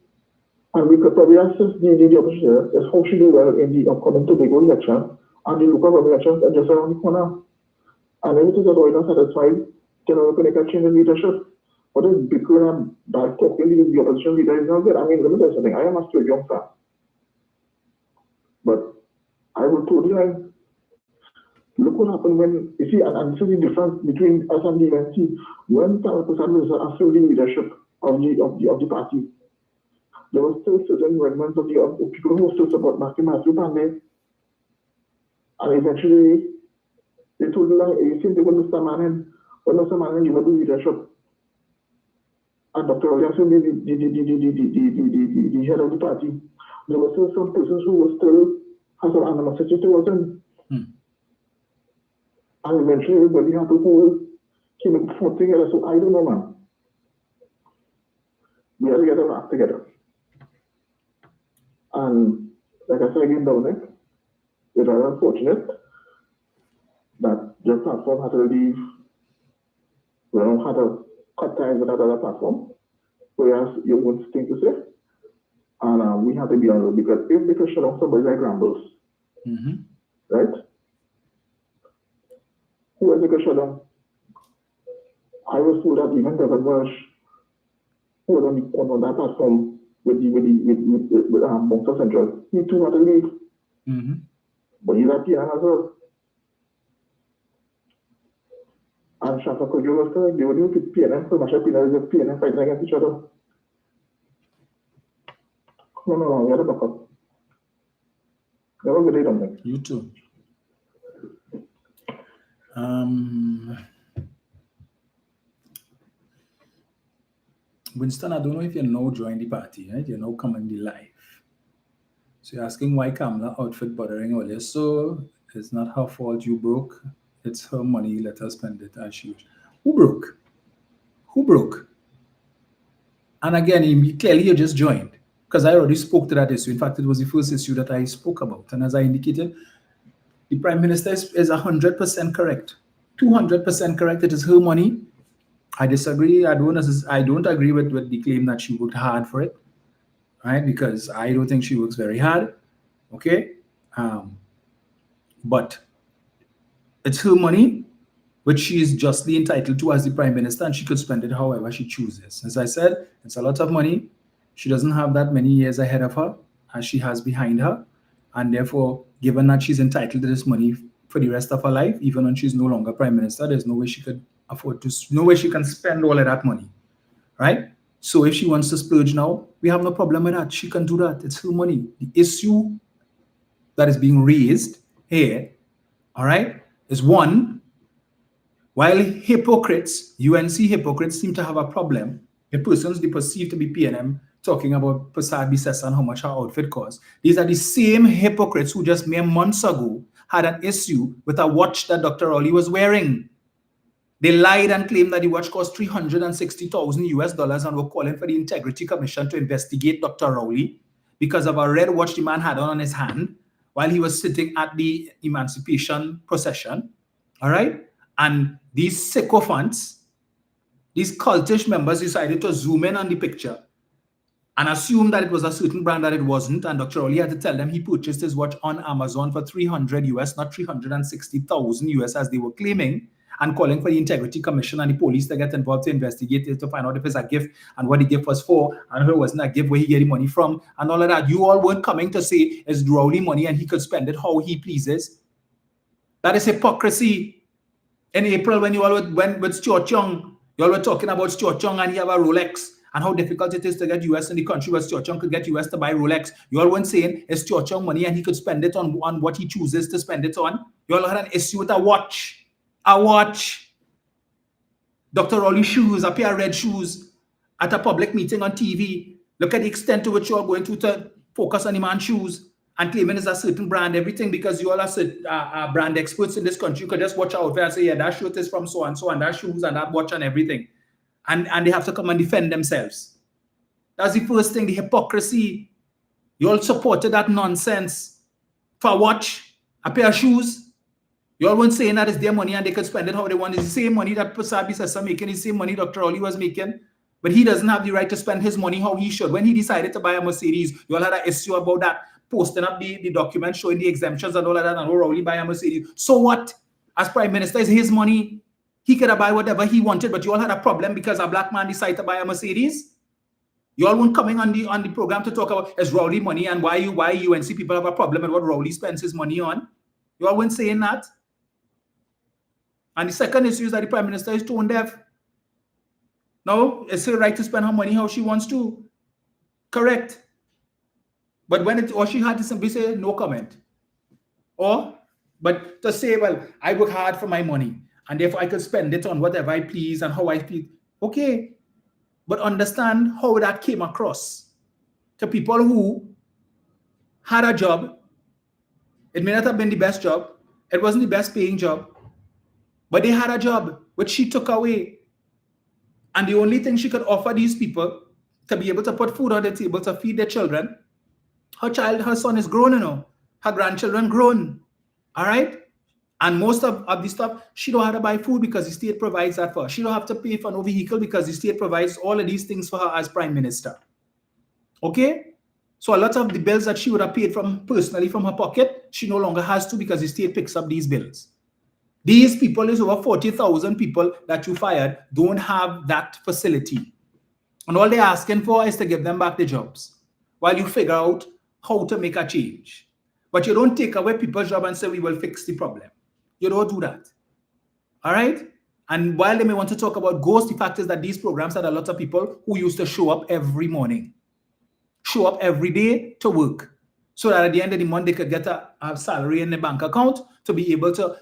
And we could probably assess the opposition is how she do well in the upcoming Tobago election and the local government elections are just around the corner. And if it is always not satisfied, then we can change the leadership. What is bickering and bad talking the opposition leader is not good. I mean, let me tell you something. I am a straight young fan. But I will tell you, like, look what happened when, you see, and this is the difference between us and the UNC. When Tamil Prasad was assumed the leadership of the party, there were still certain remnants of people who still support Matthew Pandey. And eventually, they told them, you see, they were Mr. Manin, when Mr. Manin, you will do leadership. And Dr. Williamson, the head of the party, there were still some persons who were still had some animosity towards him. And eventually, everybody had to hold him together. So I don't know, man. We have to get our act together. And like I said again, Dominic, it's very unfortunate that your platform had to leave. We don't have to cut ties with that other platform, whereas you want things to say. And we have to be honest, because if they could shut off somebody like Rambles, right? Who else they could shut down? I was told that even Devon Welsh, who was on that platform with Bongsa Central, he too had to leave. But he's at PNM as well. And Shafa Kojo was correct. They were doing PNM, so much PNM fighting against each other. No, we had to back up. Have a good day, Dominic. You too. Winston, I don't know if you now joined the party, right? You're now coming the live. So you're asking why Kamala outfit bothering earlier. So it's not her fault you broke. It's her money. Let her spend it as she wishes. Who broke? Who broke? And again, clearly you just joined, because I already spoke to that issue. In fact, it was the first issue that I spoke about. And as I indicated, the Prime Minister is 100% correct. 200% correct. It is her money. I disagree. I don't agree with the claim that she worked hard for it, right? Because I don't think she works very hard. Okay. But it's her money, which she is justly entitled to as the Prime Minister, and she could spend it however she chooses. As I said, it's a lot of money. She doesn't have that many years ahead of her as she has behind her. And therefore, given that she's entitled to this money for the rest of her life, even when she's no longer Prime Minister, there's no way she could afford to, no way she can spend all of that money, right? So if she wants to splurge now, we have no problem with that. She can do that. It's her money. The issue that is being raised here, all right, is one, while hypocrites, UNC hypocrites seem to have a problem, the persons they perceive to be PNM talking about Prasad Bisesa and how much her outfit costs. These are the same hypocrites who just mere months ago had an issue with a watch that Dr. Rowley was wearing. They lied and claimed that the watch cost $360,000 and were calling for the Integrity Commission to investigate Dr. Rowley because of a red watch the man had on his hand while he was sitting at the Emancipation procession. All right? And these sycophants, these cultish members decided to zoom in on the picture and assume that it was a certain brand that it wasn't. And Dr. Rowley had to tell them he purchased his watch on Amazon for $300 US, not $360,000 US as they were claiming. and calling for the Integrity Commission and the police to get involved to investigate it, to find out if it's a gift and what the gift was for and who it wasn't a gift, where he get the money from and all of that. You all weren't coming to say it's Rowley money and he could spend it how he pleases. That is hypocrisy. In April, when you all went with Stuart Young, you all were talking about Stuart Young and he have a Rolex and how difficult it is to get US in the country where Stuart Young could get US to buy Rolex. You all weren't saying it's Stuart Young money and he could spend it on what he chooses to spend it on. You all had an issue with a watch. A watch. Dr. Rowley's shoes, a pair of red shoes at a public meeting on TV. Look at the extent to which you are going to focus on the man's shoes and claiming it's a certain brand, everything, because you all are brand experts in this country. You could just watch out there and say, yeah, that shirt is from so and that shoes and that watch and everything. And they have to come and defend themselves. That's the first thing, the hypocrisy. You all supported that nonsense for a watch, a pair of shoes. You all weren't saying that it's their money and they could spend it how they want. It's the same money that Pasabi Sessa making, it's the same money Dr. Rowley was making. But he doesn't have the right to spend his money how he should. When he decided to buy a Mercedes, you all had an issue about that, posting up the document showing the exemptions and all of that, and Rowley buy a Mercedes. So what? As Prime Minister, it's his money. He could have buy whatever he wanted, but you all had a problem because a black man decided to buy a Mercedes. You all weren't coming on the program to talk about it's Rowley money and why UNC people have a problem and what Rowley spends his money on. You all weren't saying that. And the second issue is that the Prime Minister is tone deaf. No, it's her right to spend her money how she wants to. Correct. But when she had to simply say no comment. But to say, well, I work hard for my money and therefore I could spend it on whatever I please and how I feel. Okay. But understand how that came across to people who had a job. It may not have been the best job. It wasn't the best paying job. But they had a job, which she took away. And the only thing she could offer these people to be able to put food on the table, to feed their children, her son is grown, her grandchildren grown. All right? And most of the stuff, she don't have to buy food because the state provides that for her. She don't have to pay for no vehicle because the state provides all of these things for her as Prime Minister. Okay? So a lot of the bills that she would have paid personally from her pocket, she no longer has to because the state picks up these bills. These people, is over 40,000 people that you fired, don't have that facility. And all they're asking for is to give them back the jobs while you figure out how to make a change. But you don't take away people's job and say, we will fix the problem. You don't do that. All right? And while they may want to talk about ghosts, the fact is that these programs had a lot of people who used to show up every morning, show up every day to work, so that at the end of the month, they could get a salary in the bank account to be able to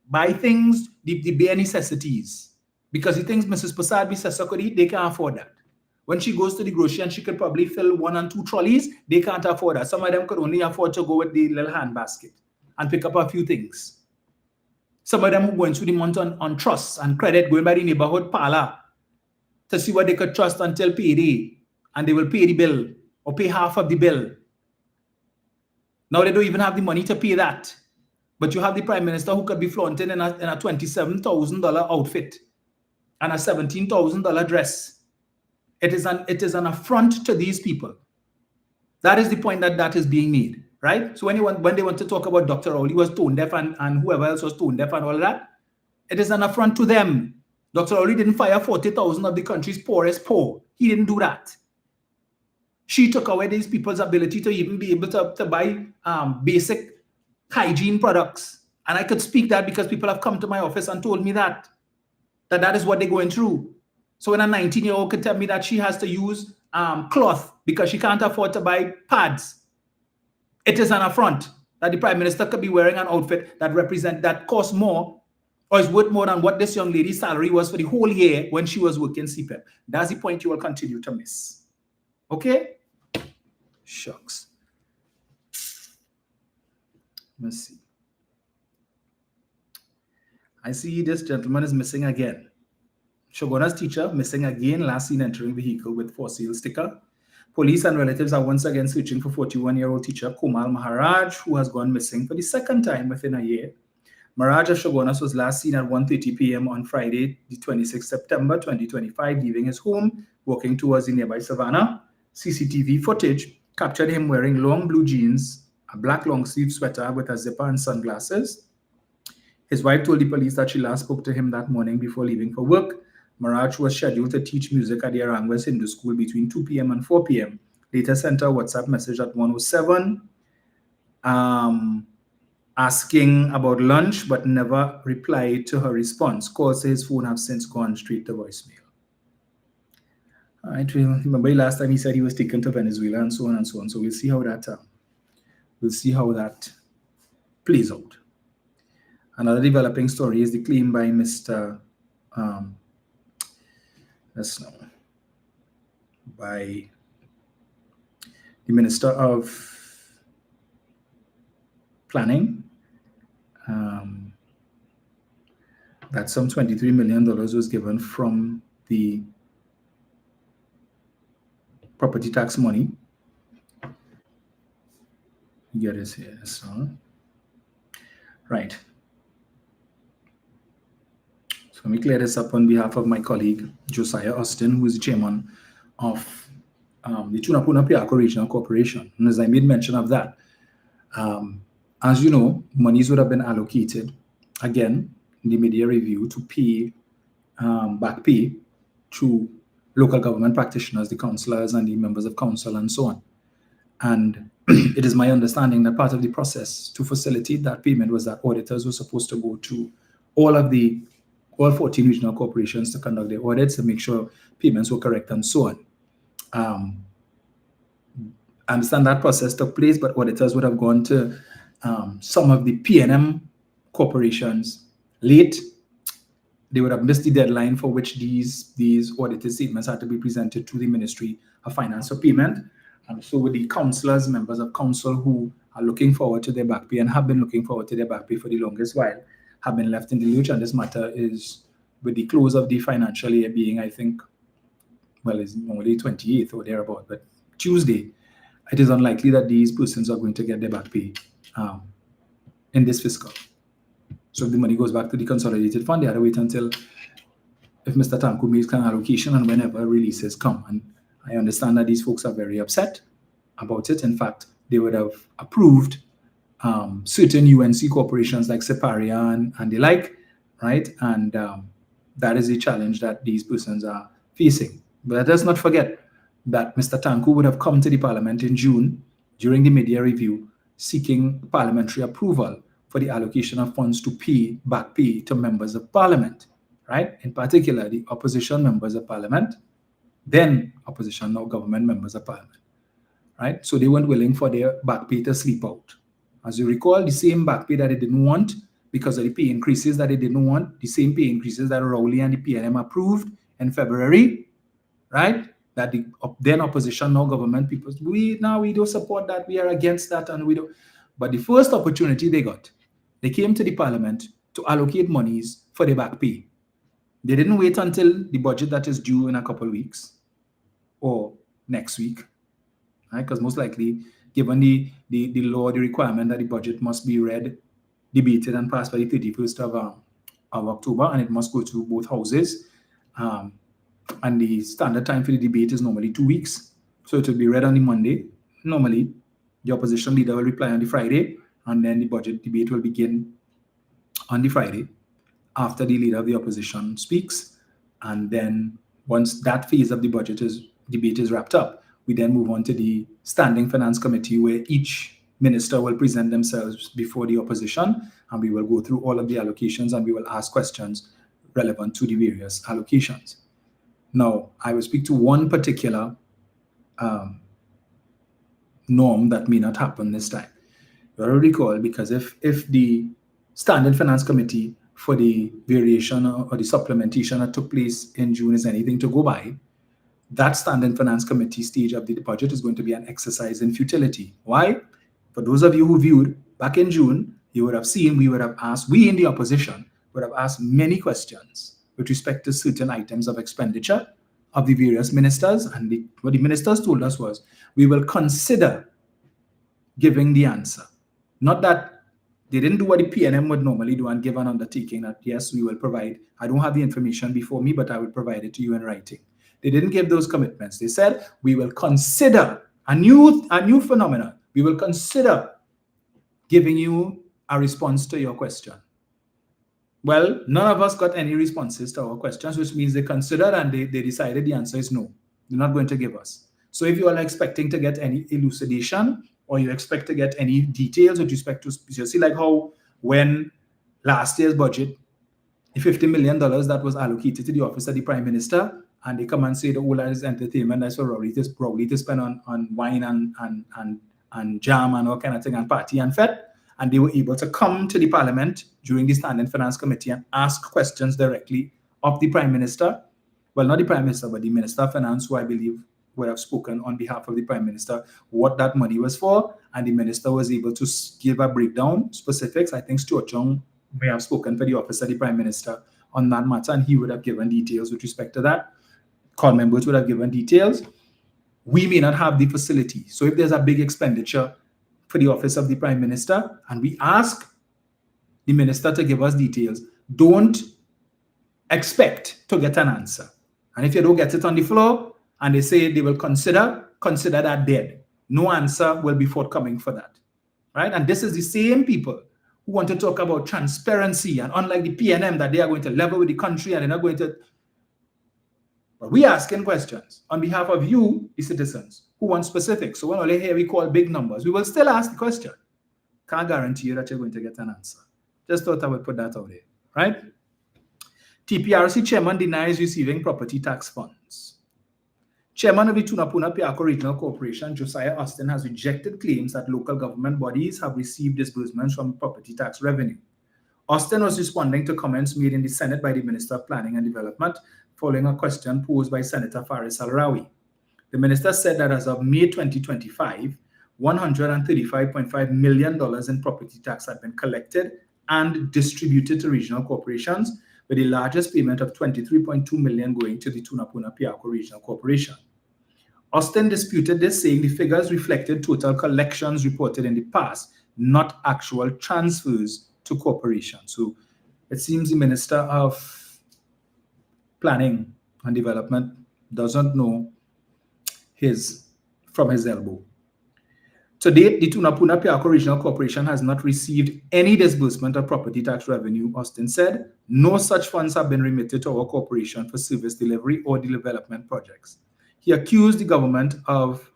buy things, the bare necessities. Because the things Mrs. Pasabi Sessa could eat, they can't afford that. When she goes to the grocery and she could probably fill 1 and 2 trolleys, they can't afford that. Some of them could only afford to go with the little hand basket and pick up a few things. Some of them who go into the month on trust and credit, going by the neighborhood parlor to see what they could trust until payday, and they will pay the bill or pay half of the bill. Now they don't even have the money to pay that. But you have the Prime Minister who could be flaunting in a $27,000 outfit and a $17,000 dress. It is an affront to these people. That is the point that is being made, right? So when they want to talk about Dr. Rowley was tone deaf and whoever else was tone deaf and all of that, it is an affront to them. Dr. Rowley didn't fire 40,000 of the country's poorest poor. He didn't do that. She took away these people's ability to even be able to buy basic hygiene products. And I could speak that because people have come to my office and told me that is what they're going through. So when a 19-year-old could tell me that she has to use cloth because she can't afford to buy pads, it is an affront that the Prime Minister could be wearing an outfit that costs more or is worth more than what this young lady's salary was for the whole year when she was working CPEP. That's the point you will continue to miss. Okay? Shucks. Let's see. I see this gentleman is missing again. Shoguna's teacher missing again, last seen entering vehicle with for sale sticker. Police and relatives are once again searching for 41-year-old teacher Komal Maharaj, who has gone missing for the second time within a year. Maharaj of Shogunas was last seen at 1:30 p.m. on Friday, the 26th September 2025, leaving his home, walking towards the nearby savannah. CCTV footage captured him wearing long blue jeans, a black long sleeve sweater with a zipper and sunglasses. His wife told the police that she last spoke to him that morning before leaving for work. Maraj was scheduled to teach music at the Arangwes Hindu School between 2 p.m. and 4 p.m. Later sent her a WhatsApp message at 1:07 asking about lunch, but never replied to her response. Calls to his phone have since gone straight to voicemail. All right, well, remember last time he said he was taken to Venezuela and so on and so on. So we'll see how that plays out. Another developing story is the claim by Mr. By the Minister of Planning that some $23 million was given from the property tax money. Here it is here. So, right. So let me clear this up on behalf of my colleague, Josiah Austin, who is the chairman of the Tunapuna Piako Regional Corporation. And as I made mention of that, as you know, monies would have been allocated, again, in the media review to pay back pay to local government practitioners, the councillors and the members of council and so on. And it is my understanding that part of the process to facilitate that payment was that auditors were supposed to go to all 14 regional corporations to conduct their audits and make sure payments were correct and so on. I understand that process took place, but auditors would have gone to some of the PNM corporations late. They would have missed the deadline for which these audited statements had to be presented to the Ministry of Finance for payment. And so with the councillors, members of council who are looking forward to their back pay and have been looking forward to their back pay for the longest while, have been left in the lurch. And this matter is, with the close of the financial year being, I think, well, it's normally 28th or thereabout, but Tuesday, it is unlikely that these persons are going to get their back pay in this fiscal. So if the money goes back to the consolidated fund, they have to wait until if Mr. Tanku makes an allocation and whenever releases come. And I understand that these folks are very upset about it. In fact, they would have approved certain UNC corporations like Separia and the like, right? And that is a challenge that these persons are facing. But let us not forget that Mr. Tanku would have come to the Parliament in June during the media review seeking parliamentary approval for the allocation of funds to pay back pay to members of Parliament, right? In particular, the opposition members of Parliament, then opposition, now government members of Parliament, right? So they weren't willing for their back pay to sleep out. As you recall, the same back pay that they didn't want because of the pay increases that they didn't want, the same pay increases that Rowley and the PNM approved in February, right? That the then opposition, now government people, we don't support that, we are against that, and we don't. But the first opportunity they got, they came to the Parliament to allocate monies for the back pay. They didn't wait until the budget that is due in a couple of weeks or next week, right? Because most likely, given the law, the requirement that the budget must be read, debated, and passed by the 31st of October, and it must go to both houses. And the standard time for the debate is normally 2 weeks. So it will be read on the Monday. Normally, the opposition leader will reply on the Friday, and then the budget debate will begin on the Friday after the leader of the opposition speaks. And then once that phase of the debate is wrapped up, we then move on to the Standing Finance Committee, where each minister will present themselves before the opposition, and we will go through all of the allocations and we will ask questions relevant to the various allocations. Now, I will speak to one particular norm that may not happen this time. You already recall, because if the Standing Finance Committee for the variation or the supplementation that took place in June is anything to go by, that Standing Finance Committee stage of the budget is going to be an exercise in futility. Why? For those of you who viewed back in June, you would have seen we in the opposition would have asked many questions with respect to certain items of expenditure of the various ministers. And what the ministers told us was, we will consider giving the answer. Not that they didn't do what the PNM would normally do and give an undertaking that, yes, we will provide. I don't have the information before me, but I will provide it to you in writing. They didn't give those commitments. They said, we will consider a new phenomenon. We will consider giving you a response to your question. Well, none of us got any responses to our questions, which means they considered and they decided the answer is no. They're not going to give us. So if you are expecting to get any elucidation or you expect to get any details with respect to, you see like how when last year's budget, the $50 million that was allocated to the office of the Prime Minister, and they come and say the all is entertainment, that's for probably to spend on wine and jam and all kind of thing and party and fete. And they were able to come to the Parliament during the Standing Finance Committee and ask questions directly of the Prime Minister. Well, not the Prime Minister, but the Minister of Finance, who I believe would have spoken on behalf of the Prime Minister, what that money was for. And the Minister was able to give a breakdown, specifics. I think Stuart Young may have spoken for the office of the Prime Minister on that matter, and he would have given details with respect to that. Call members would have given details. We may not have the facility. So if there's a big expenditure for the office of the Prime Minister, and we ask the Minister to give us details, don't expect to get an answer. And if you don't get it on the floor, and they say they will consider that dead. No answer will be forthcoming for that, right? And this is the same people who want to talk about transparency, and unlike the PNM, that they are going to level with the country and they're not going to. But we are asking questions on behalf of you, the citizens, who want specifics. So when only here we call big numbers, we will still ask the question. Can't guarantee you that you're going to get an answer. Just thought I would put that out there, right? TPRC chairman denies receiving property tax funds. Chairman of the Tunapuna Piako Regional Corporation, Josiah Austin, has rejected claims that local government bodies have received disbursements from property tax revenue. Austin was responding to comments made in the Senate by the Minister of Planning and Development following a question posed by Senator Faris Al-Rawi. The minister said that as of May 2025, $135.5 million in property tax had been collected and distributed to regional corporations, with the largest payment of $23.2 million going to the Tunapuna Piako Regional Corporation. Austin disputed this, saying the figures reflected total collections reported in the past, not actual transfers to corporations. So it seems the Minister of Planning and Development doesn't know from his elbow. To date, the Tunapuna Piako Regional Corporation has not received any disbursement of property tax revenue, Austin said. No such funds have been remitted to our corporation for service delivery or development projects. He accused the government of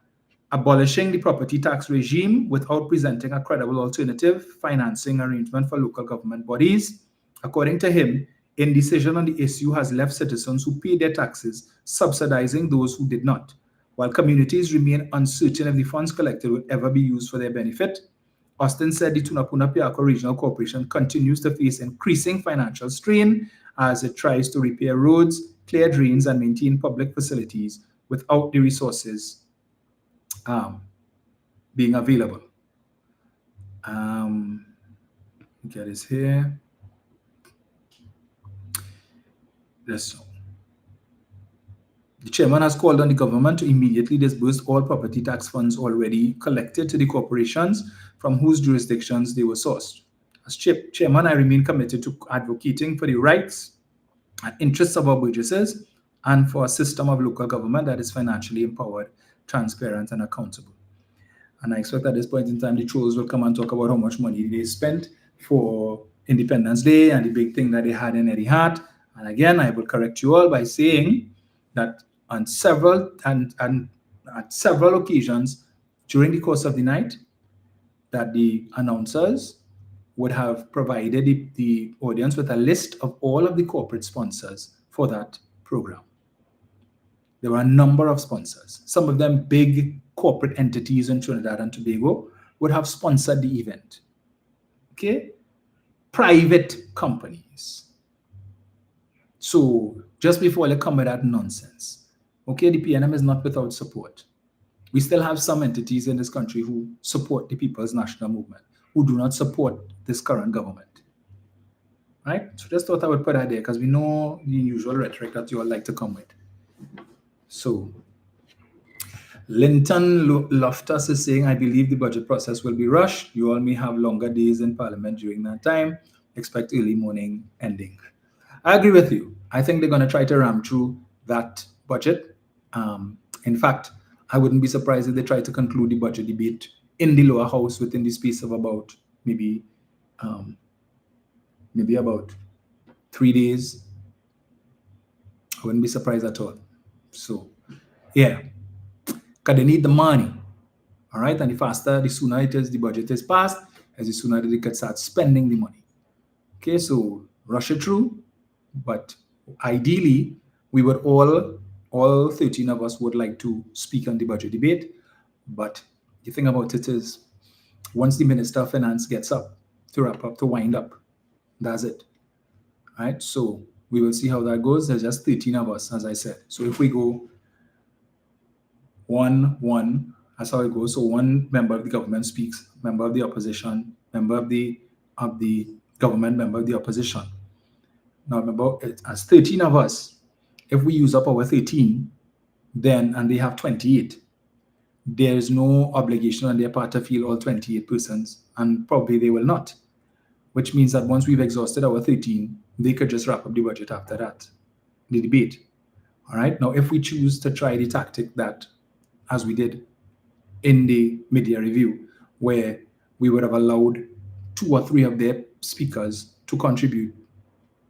abolishing the property tax regime without presenting a credible alternative financing arrangement for local government bodies. According to him, indecision on the issue has left citizens who paid their taxes subsidizing those who did not, while communities remain uncertain if the funds collected will ever be used for their benefit. Austin said the Tunapuna Piako Regional Corporation continues to face increasing financial strain as it tries to repair roads, clear drains, and maintain public facilities without the resources being available. Get this here. This. The chairman has called on the government to immediately disburse all property tax funds already collected to the corporations from whose jurisdictions they were sourced. As chairman, I remain committed to advocating for the rights and interests of our burgesses and for a system of local government that is financially empowered, transparent, and accountable. And I expect at this point in time, the trolls will come and talk about how much money they spent for Independence Day and the big thing that they had in Eddie Hart. And again, I will correct you all by saying that on several at several occasions during the course of the night, that the announcers would have provided the audience with a list of all of the corporate sponsors for that program. There were a number of sponsors. Some of them big corporate entities in Trinidad and Tobago would have sponsored the event. Okay? Private companies. So just before they come with that nonsense, okay, the PNM is not without support. We still have some entities in this country who support the People's National Movement, who do not support this current government. Right? So just thought I would put that there because we know the usual rhetoric that you all like to come with. So Linton Loftus is saying, I believe the budget process will be rushed. You all may have longer days in Parliament during that time. Expect early morning ending. I agree with you. I think they're going to try to ram through that budget. In fact, I wouldn't be surprised if they try to conclude the budget debate in the lower house within the space of about maybe about 3 days, I wouldn't be surprised at all. So, yeah, because they need the money. All right. And the faster, the sooner it is, the budget is passed, as the sooner they can start spending the money. Okay. So, rush it through. But ideally, we would all 13 of us would like to speak on the budget debate. But the thing about it is, once the Minister of Finance gets up to wrap up, to wind up, that's it. All right. So, we will see how that goes. There's just 13 of us, as I said. So, if we go 1-1, that's how it goes. So one member of the government speaks, member of the opposition, member of the government, member of the opposition. Now remember, as 13 of us, if we use up our 13, then and they have 28, there is no obligation on their part to fill all 28 persons, and probably they will not. Which means that once we've exhausted our 13, they could just wrap up the budget after that, the debate. All right. Now, if we choose to try the tactic that, as we did in the media review, where we would have allowed 2 or 3 of their speakers to contribute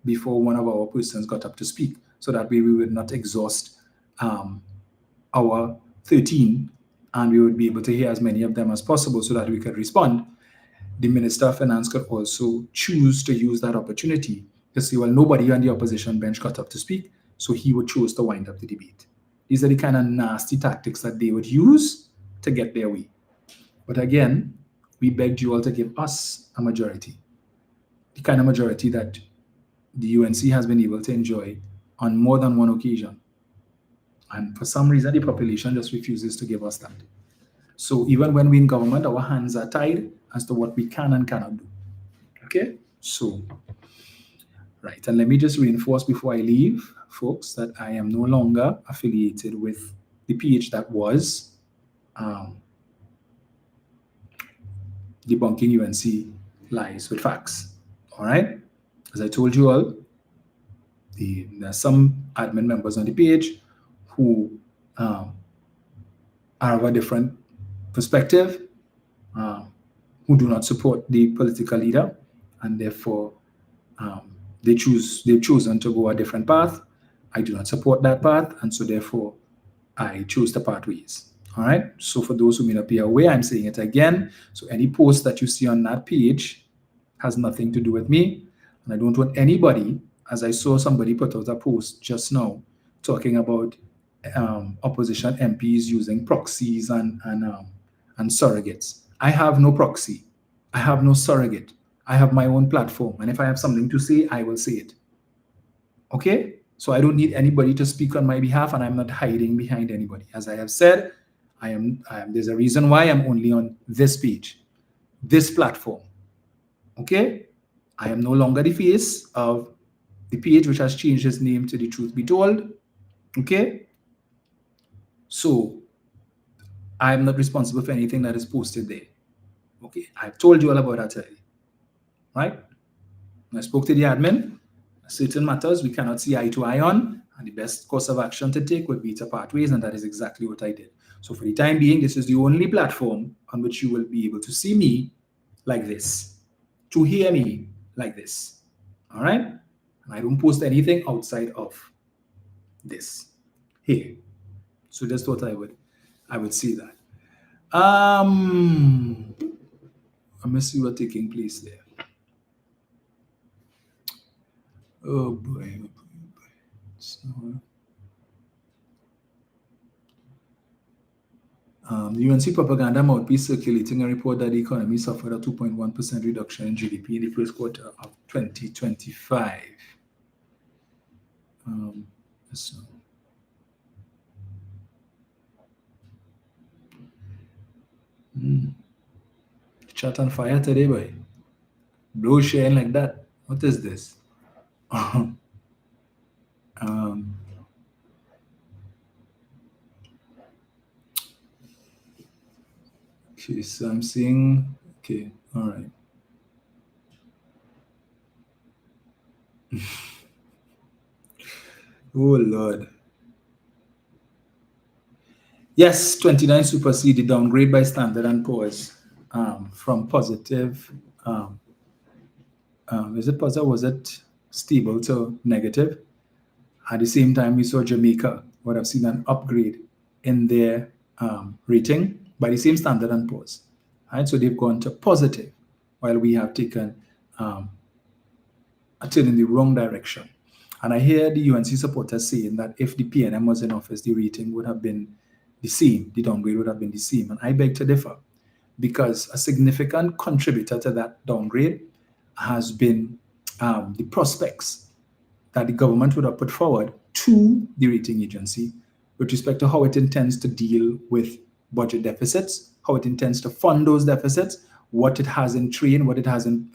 before one of our persons got up to speak, so that way we would not exhaust our 13, and we would be able to hear as many of them as possible so that we could respond. The Minister of Finance could also choose to use that opportunity to say, well, nobody on the opposition bench got up to speak, so he would choose to wind up the debate. These are the kind of nasty tactics that they would use to get their way. But again, we begged you all to give us a majority, the kind of majority that the UNC has been able to enjoy on more than one occasion. And for some reason, the population just refuses to give us that. So even when we're in government, our hands are tied as to what we can and cannot do. Okay? So, right. And let me just reinforce before I leave, folks, that I am no longer affiliated with the page that was debunking UNC lies with facts. All right. As I told you all, there are some admin members on the page who are of a different perspective, who do not support the political leader, and therefore they've chosen to go a different path. I do not support that path, and so therefore I choose to part ways. All right. So for those who may not be aware, I'm saying it again. So any post that you see on that page has nothing to do with me. And I don't want anybody, as I saw somebody put out a post just now talking about opposition MPs using proxies and surrogates. I have no proxy. I have no surrogate. I have my own platform. And if I have something to say, I will say it. Okay? So I don't need anybody to speak on my behalf, and I'm not hiding behind anybody. As I have said, there's a reason why I'm only on this page, this platform. Okay? I am no longer the face of the page, which has changed its name to The Truth Be Told. Okay? So I'm not responsible for anything that is posted there. Okay? I've told you all about that already. Right? I spoke to the admin. Certain matters we cannot see eye to eye on, and the best course of action to take would be to part ways, and that is exactly what I did. So for the time being, this is the only platform on which you will be able to see me like this, to hear me like this. All right? And I don't post anything outside of this here. So just thought I would see that. Let me see what's taking place there. Oh boy. So, the UNC propaganda mouthpiece circulating a report that the economy suffered a 2.1% reduction in GDP in the first quarter of 2025. So. Chat on fire today, boy. Blow sharing like that. What is this? Okay, so I'm seeing, okay, all right. Oh, Lord. Yes, 29 superseded downgrade by Standard & Poor's from positive. Is it positive? Was it stable to negative. At the same time, we saw Jamaica would have seen an upgrade in their rating by the same Standard and Poor's. Right? So they've gone to positive, while we have taken a turn in the wrong direction. And I hear the UNC supporters saying that if the PNM was in office, the rating would have been the same, the downgrade would have been the same. And I beg to differ, because a significant contributor to that downgrade has been the prospects that the government would have put forward to the rating agency with respect to how it intends to deal with budget deficits, how it intends to fund those deficits, what it has in train, what it has in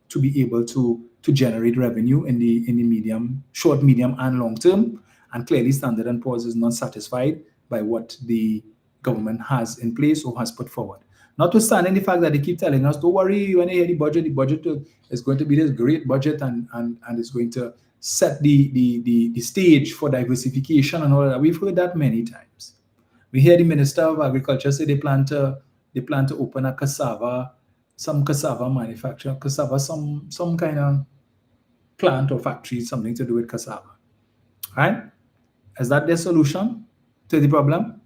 to be able to generate revenue in the medium, short, medium, and long term. And clearly, Standard and Poor's is not satisfied by what the government has in place or has put forward. Notwithstanding the fact that they keep telling us, don't worry, when you hear the budget is going to be this great budget and it's going to set the stage for diversification and all that. We've heard that many times. We hear the Minister of Agriculture say they plan to open a some cassava manufacturer, some kind of plant or factory, something to do with cassava. Right? Is that their solution to the problem?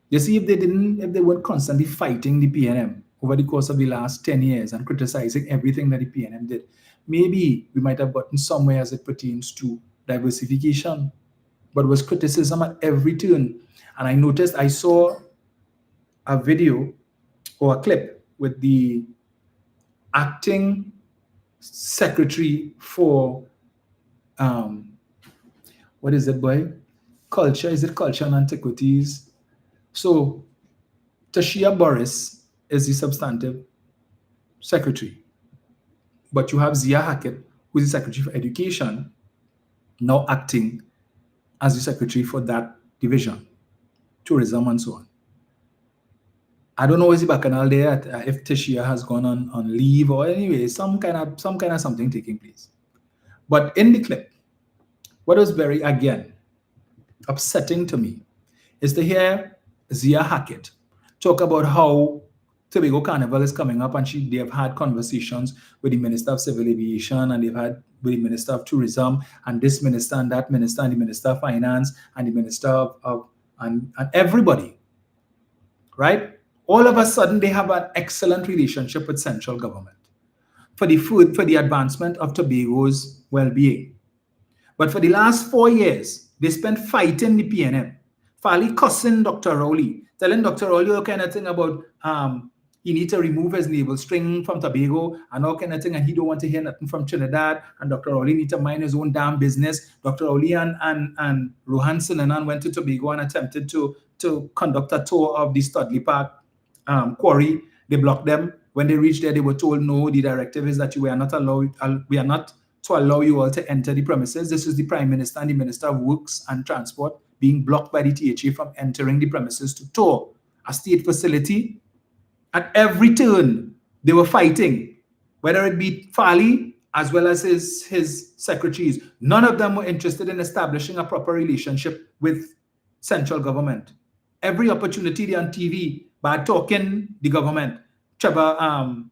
You see, if they weren't constantly fighting the PNM over the course of the last 10 years and criticizing everything that the PNM did, maybe we might have gotten somewhere as it pertains to diversification. But it was criticism at every turn. And I saw a video or a clip with the acting secretary for what is it, boy? Culture, is it Culture and Antiquities? So Tashia Boris is the substantive secretary. But you have Zia Hackett, who is the secretary for education, now acting as the secretary for that division, tourism and so on. I don't know, is the bacchanal there if Tashia has gone on leave or anyway, some kind of something taking place. But in the clip, what was very, again, upsetting to me is to hear Zia Hackett talk about how Tobago Carnival is coming up, and they have had conversations with the Minister of Civil Aviation, and they've had with the Minister of Tourism, and this minister and that minister, and the Minister of Finance, and the Minister of and everybody, right? All of a sudden, they have an excellent relationship with central government for the advancement of Tobago's well-being. But for the last 4 years, they spent fighting the PNM, fairly cussing Dr. Rowley, telling Dr. Rowley all kind of thing about he need to remove his navel string from Tobago and all kind of thing, and he don't want to hear nothing from Trinidad, and Dr. Rowley need to mind his own damn business. Dr. Rowley and Rohanson and went to Tobago and attempted to conduct a tour of the Studley Park quarry. They blocked them. When they reached there, they were told, no, the directive is that we are not to allow you all to enter the premises. This is the Prime Minister and the Minister of Works and Transport being blocked by the THA from entering the premises to tour a state facility. At every turn, they were fighting, whether it be Farley as well as his secretaries. None of them were interested in establishing a proper relationship with central government. Every opportunity they're on TV by talking the government, Trevor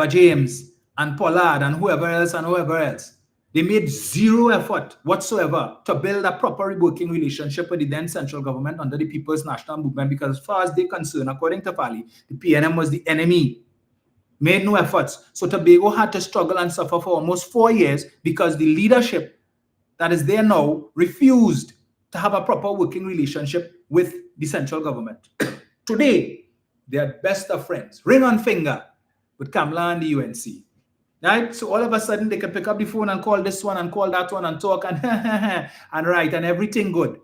James and Pollard and whoever else, they made zero effort whatsoever to build a proper working relationship with the then central government under the People's National Movement, because as far as they're concerned, according to Farley, the PNM was the enemy. Made no efforts. So Tobago had to struggle and suffer for almost 4 years because the leadership that is there now refused to have a proper working relationship with the central government. Today, they are best of friends, ring on finger, with Kamla and the UNC. Right? So all of a sudden, they can pick up the phone and call this one and call that one and talk and and write and everything good.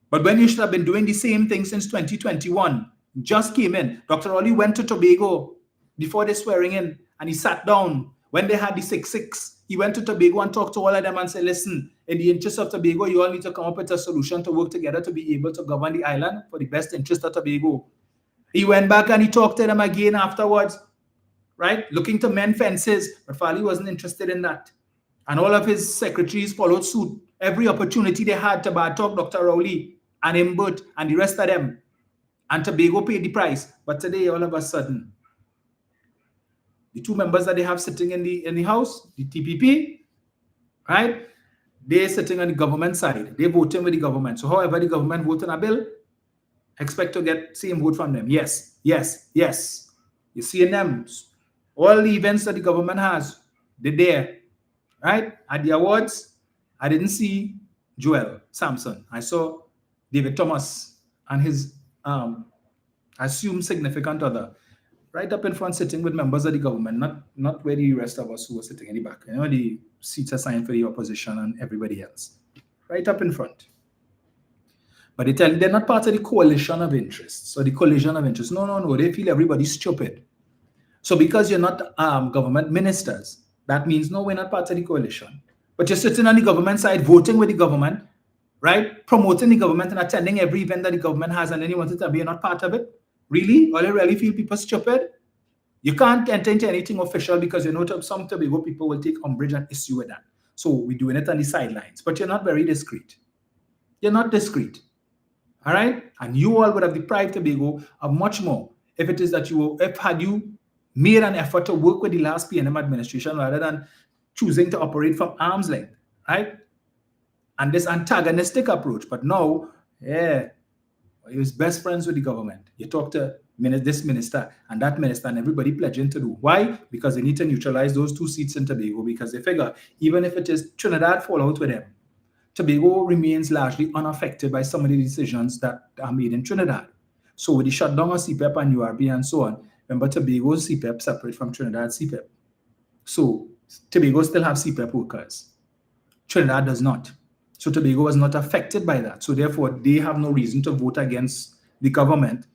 But when you should have been doing the same thing since 2021, just came in. Dr. Rowley went to Tobago before the swearing in, and he sat down. When they had the 6-6, he went to Tobago and talked to all of them and said, listen, in the interest of Tobago, you all need to come up with a solution to work together to be able to govern the island for the best interest of Tobago. He went back and he talked to them again afterwards, right? Looking to mend fences, but Farley wasn't interested in that. And all of his secretaries followed suit. Every opportunity they had to bad talk Dr. Rowley and Imbert and the rest of them. And Tobago paid the price. But today, all of a sudden, The two members that they have sitting in the House, the TPP, right? They're sitting on the government side. They're voting with the government. So however the government vote on a bill, expect to get same vote from them. Yes, yes, yes. You see in them, all the events that the government has, they're there, right? At the awards, I didn't see Joel Sampson. I saw David Thomas and his assumed significant other right up in front sitting with members of the government, not where the rest of us who were sitting in the back. You know, the seats assigned for the opposition and everybody else. Right up in front. But they tell you they're not part of the coalition of interests or the collision of interests. No. They feel everybody's stupid. So because you're not government ministers, that means no, we're not part of the coalition. But you're sitting on the government side, voting with the government, right? Promoting the government and attending every event that the government has, and then you want to tell me you're not part of it? Really? Or you really feel people stupid? You can't enter into anything official because you know some Tobago people will take umbrage and issue with that. So we're doing it on the sidelines. But you're not very discreet. You're not discreet. All right? And you all would have deprived Tobago of much more if it is that had you made an effort to work with the last PNM administration rather than choosing to operate from arm's length, right? And this antagonistic approach. But now, yeah, he was best friends with the government. You talk to this minister and that minister and everybody pledging to do. Why? Because they need to neutralize those 2 seats in Tobago because they figure even if it is Trinidad fall out with them, Tobago remains largely unaffected by some of the decisions that are made in Trinidad. So with the shutdown of CPEP and URB and so on, remember Tobago's CPEP separate from Trinidad's CPEP. So Tobago still have CPEP workers. Trinidad does not. So Tobago was not affected by that. So therefore, they have no reason to vote against the government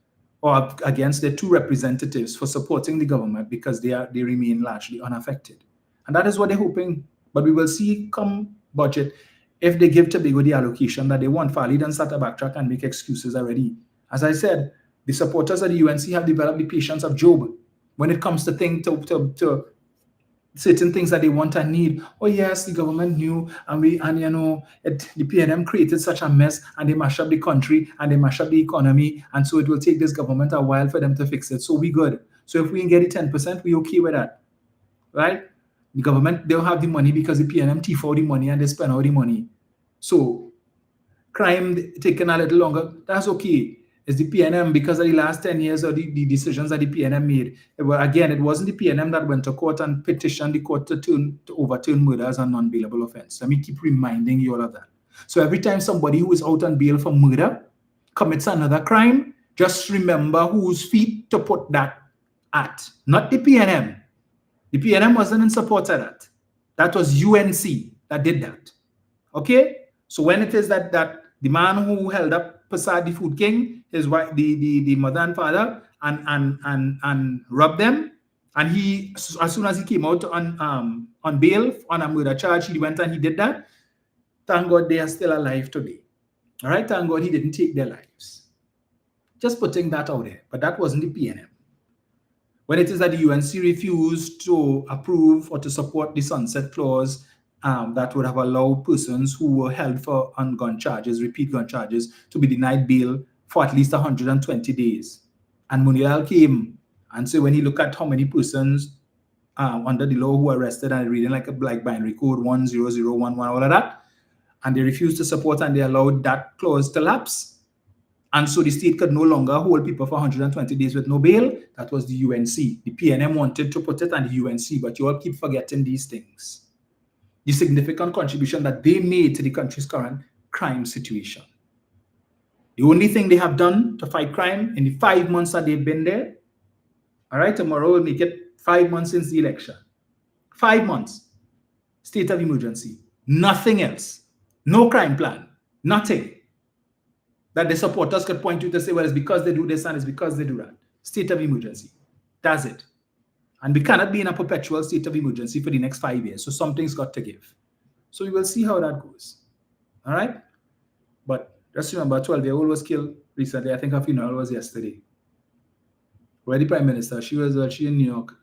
or against their 2 representatives for supporting the government because they remain largely unaffected. And that is what they're hoping. But we will see come budget if they give Tobago the allocation that they want. Farley done start to backtrack and make excuses already. As I said, the supporters of the UNC have developed the patience of Job when it comes to certain things that they want and need. Oh yes, the government knew, and the PNM created such a mess, and they mash up the country and they mash up the economy, and so it will take this government a while for them to fix it. So we good. So if we can get it 10%, we okay with that, right? The government, they'll have the money because the PNM thief out the money and they spend all the money. So crime taking a little longer, that's okay. It's the PNM because of the last 10 years of the decisions that the PNM made. It wasn't the PNM that went to court and petitioned the court to overturn murder as a non-bailable offense. Let me keep reminding you all of that. So every time somebody who is out on bail for murder commits another crime, just remember whose feet to put that at. Not the PNM. The PNM wasn't in support of that. That was UNC that did that. Okay? So when it is that the man who held up Prasad, the Food King, his wife, the mother and father, and robbed them, and he, as soon as he came out on bail on a murder charge, he went and he did that. Thank God they are still alive today. All right? Thank God he didn't take their lives. Just putting that out there. But that wasn't the PNM. When it is that the UNC refused to approve or to support the sunset clause that would have allowed persons who were held for gun charges, repeat gun charges, to be denied bail for at least 120 days. And Munial came and so when he looked at how many persons under the law who were arrested and reading like a binary code 10011, all of that, and they refused to support and they allowed that clause to lapse. And so the state could no longer hold people for 120 days with no bail. That was the UNC. The PNM wanted to put it on the UNC, but you all keep forgetting these things. The significant contribution that they made to the country's current crime situation. The only thing they have done to fight crime in the 5 months that they've been there, all right, tomorrow will make it 5 months since the election. 5 months. State of emergency. Nothing else. No crime plan. Nothing that the supporters could point to say, well, it's because they do this and it's because they do that. State of emergency. That's it. And we cannot be in a perpetual state of emergency for the next 5 years. So something's got to give. So we will see how that goes. All right? But just remember, a 12-year-old was killed recently. I think her funeral was yesterday. Where the Prime Minister, she was actually in New York,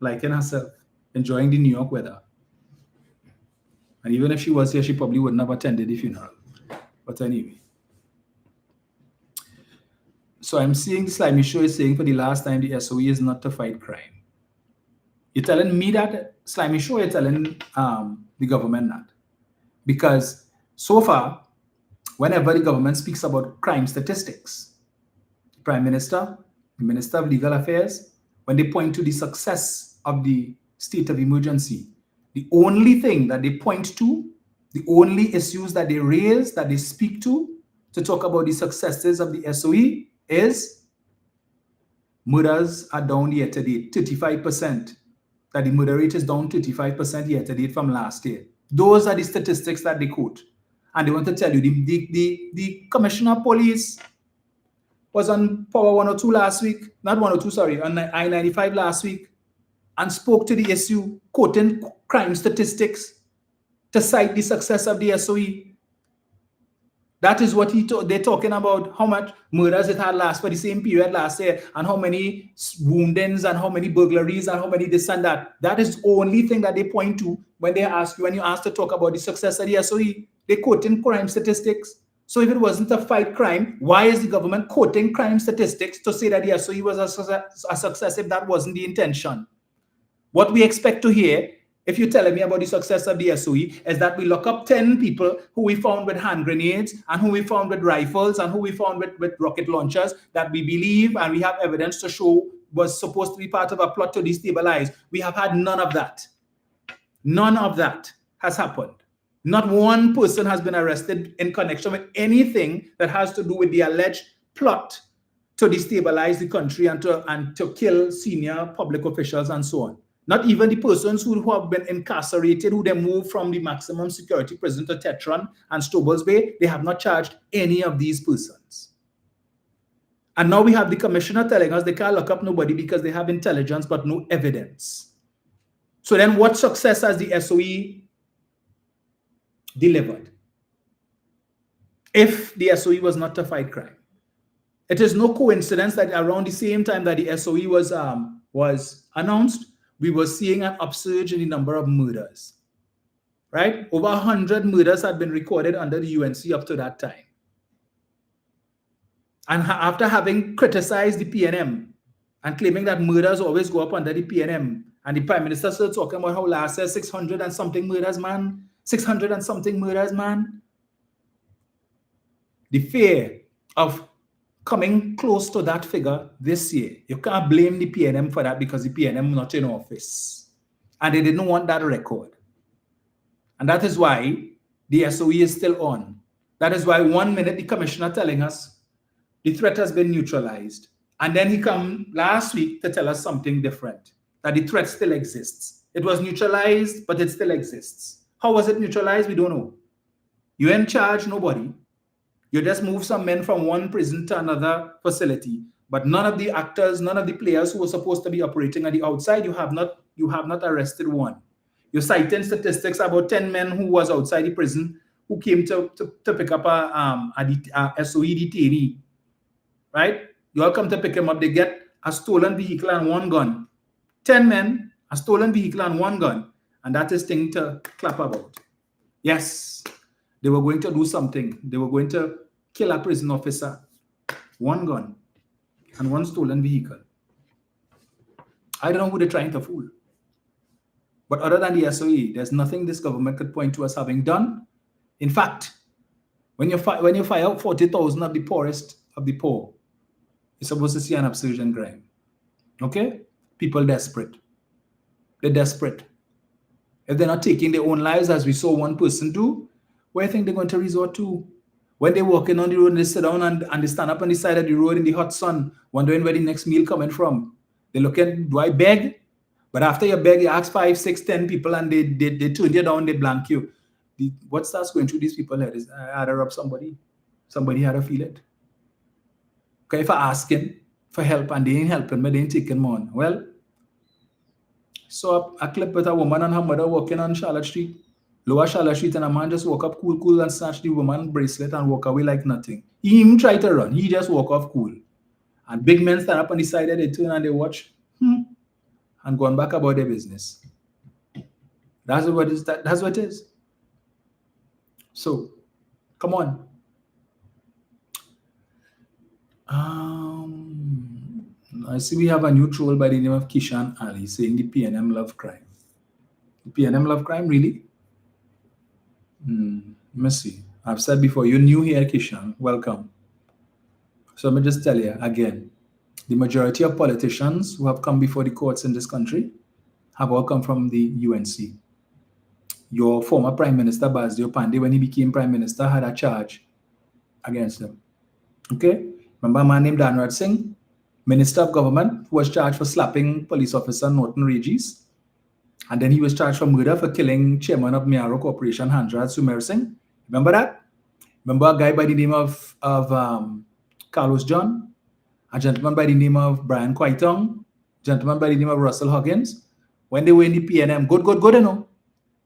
liking herself, enjoying the New York weather. And even if she was here, she probably wouldn't have attended the funeral. But anyway. So I'm seeing Slimy Show is saying for the last time the SOE is not to fight crime. You're telling me that, Slimy Show, you're telling the government that. Because so far, whenever the government speaks about crime statistics, Prime Minister, the Minister of Legal Affairs, when they point to the success of the state of emergency, the only thing that they point to, the only issues that they raise, that they speak to talk about the successes of the SOE is murders are down year to date, 35%. That the murder rate is down 35% year to date from last year. Those are the statistics that they quote. And they want to tell you, the Commissioner of Police was on Power 102 last week, not 102, sorry, on I-95 last week, and spoke to the issue, quoting crime statistics to cite the success of the SOE. That is what they're talking about, how much murders it had last for the same period last year, and how many woundings, and how many burglaries, and how many this and that. That is the only thing that they point to when you ask to talk about the success of the SOE. They quoting crime statistics. So if it wasn't to fight crime, why is the government quoting crime statistics to say that the SOE was a success if that wasn't the intention? What we expect to hear, if you're telling me about the success of the SOE, is that we lock up 10 people who we found with hand grenades, and who we found with rifles, and who we found with rocket launchers, that we believe and we have evidence to show was supposed to be part of a plot to destabilize. We have had none of that. None of that has happened. Not one person has been arrested in connection with anything that has to do with the alleged plot to destabilize the country and to kill senior public officials and so on. Not even the persons who have been incarcerated, who they moved from the maximum security prison to Tetron and Stobles Bay, they have not charged any of these persons. And now we have the commissioner telling us they can't lock up nobody because they have intelligence but no evidence. So then what success has the SOE delivered if the SOE was not to fight crime? It is no coincidence that around the same time that the SOE was announced, we were seeing an upsurge in the number of murders, right? Over 100 murders had been recorded under the UNC up to that time. And after having criticized the PNM and claiming that murders always go up under the PNM, and the Prime Minister still talking about how last year 600 and something murders, man. 600 and something murders, man. The fear of coming close to that figure this year, you can't blame the PNM for that, because the PNM not in office. And they didn't want that record. And that is why the SOE is still on. That is why 1 minute the commissioner telling us the threat has been neutralized. And then he come last week to tell us something different, that the threat still exists. It was neutralized, but it still exists. How was it neutralized? We don't know. You ain't charge nobody. You just move some men from one prison to another facility. But none of the actors, none of the players who were supposed to be operating on the outside, you have not arrested one. You're citing statistics about 10 men who was outside the prison who came to pick up a SOE detainee, right? You all come to pick him up, they get a stolen vehicle and one gun. 10 men, a stolen vehicle and one gun. And that is thing to clap about. Yes, they were going to do something. They were going to kill a prison officer. One gun and one stolen vehicle. I don't know who they're trying to fool. But other than the SOE, there's nothing this government could point to us having done. In fact, when you fire out 40,000 of the poorest of the poor, you're supposed to see an upsurge in crime. Okay? People desperate. They're desperate. If they're not taking their own lives, as we saw one person do, where do you think they're going to resort to? When they're walking on the road and they sit down and they stand up on the side of the road in the hot sun, wondering where the next meal coming from. They're looking, do I beg? But after you beg, you ask 5, 6, 10 people and they turn you down, they blank you. What starts going through these people head is, I had to rob somebody. Somebody had to feel it. Okay, if I ask him for help and they ain't helping me, they ain't taking me on. Well, so a clip with a woman and her mother walking on Charlotte Street, Lower Charlotte Street, and a man just walk up cool and snatch the woman bracelet and walk away like nothing. He even tried to run. He just walk off cool. And big men stand up on the side and they turn and they watch and go on back about their business. That's what it is. So, come on. I see we have a new troll by the name of Kishan Ali saying the PNM love crime. The PNM love crime, really? Let me see. I've said before, you're new here, Kishan. Welcome. So let me just tell you again, the majority of politicians who have come before the courts in this country have all come from the UNC. Your former Prime Minister, Basdio Pandey, when he became Prime Minister, had a charge against him. Okay? Remember a man named Danraj Singh, Minister of Government, who was charged for slapping police officer Norton Regis. And then he was charged for murder for killing chairman of Miaro Corporation, Handrad Sumer Singh. Remember that? Remember a guy by the name of Carlos John? A gentleman by the name of Brian Quaitong? Gentleman by the name of Russell Huggins? When they were in the PNM, good, you know.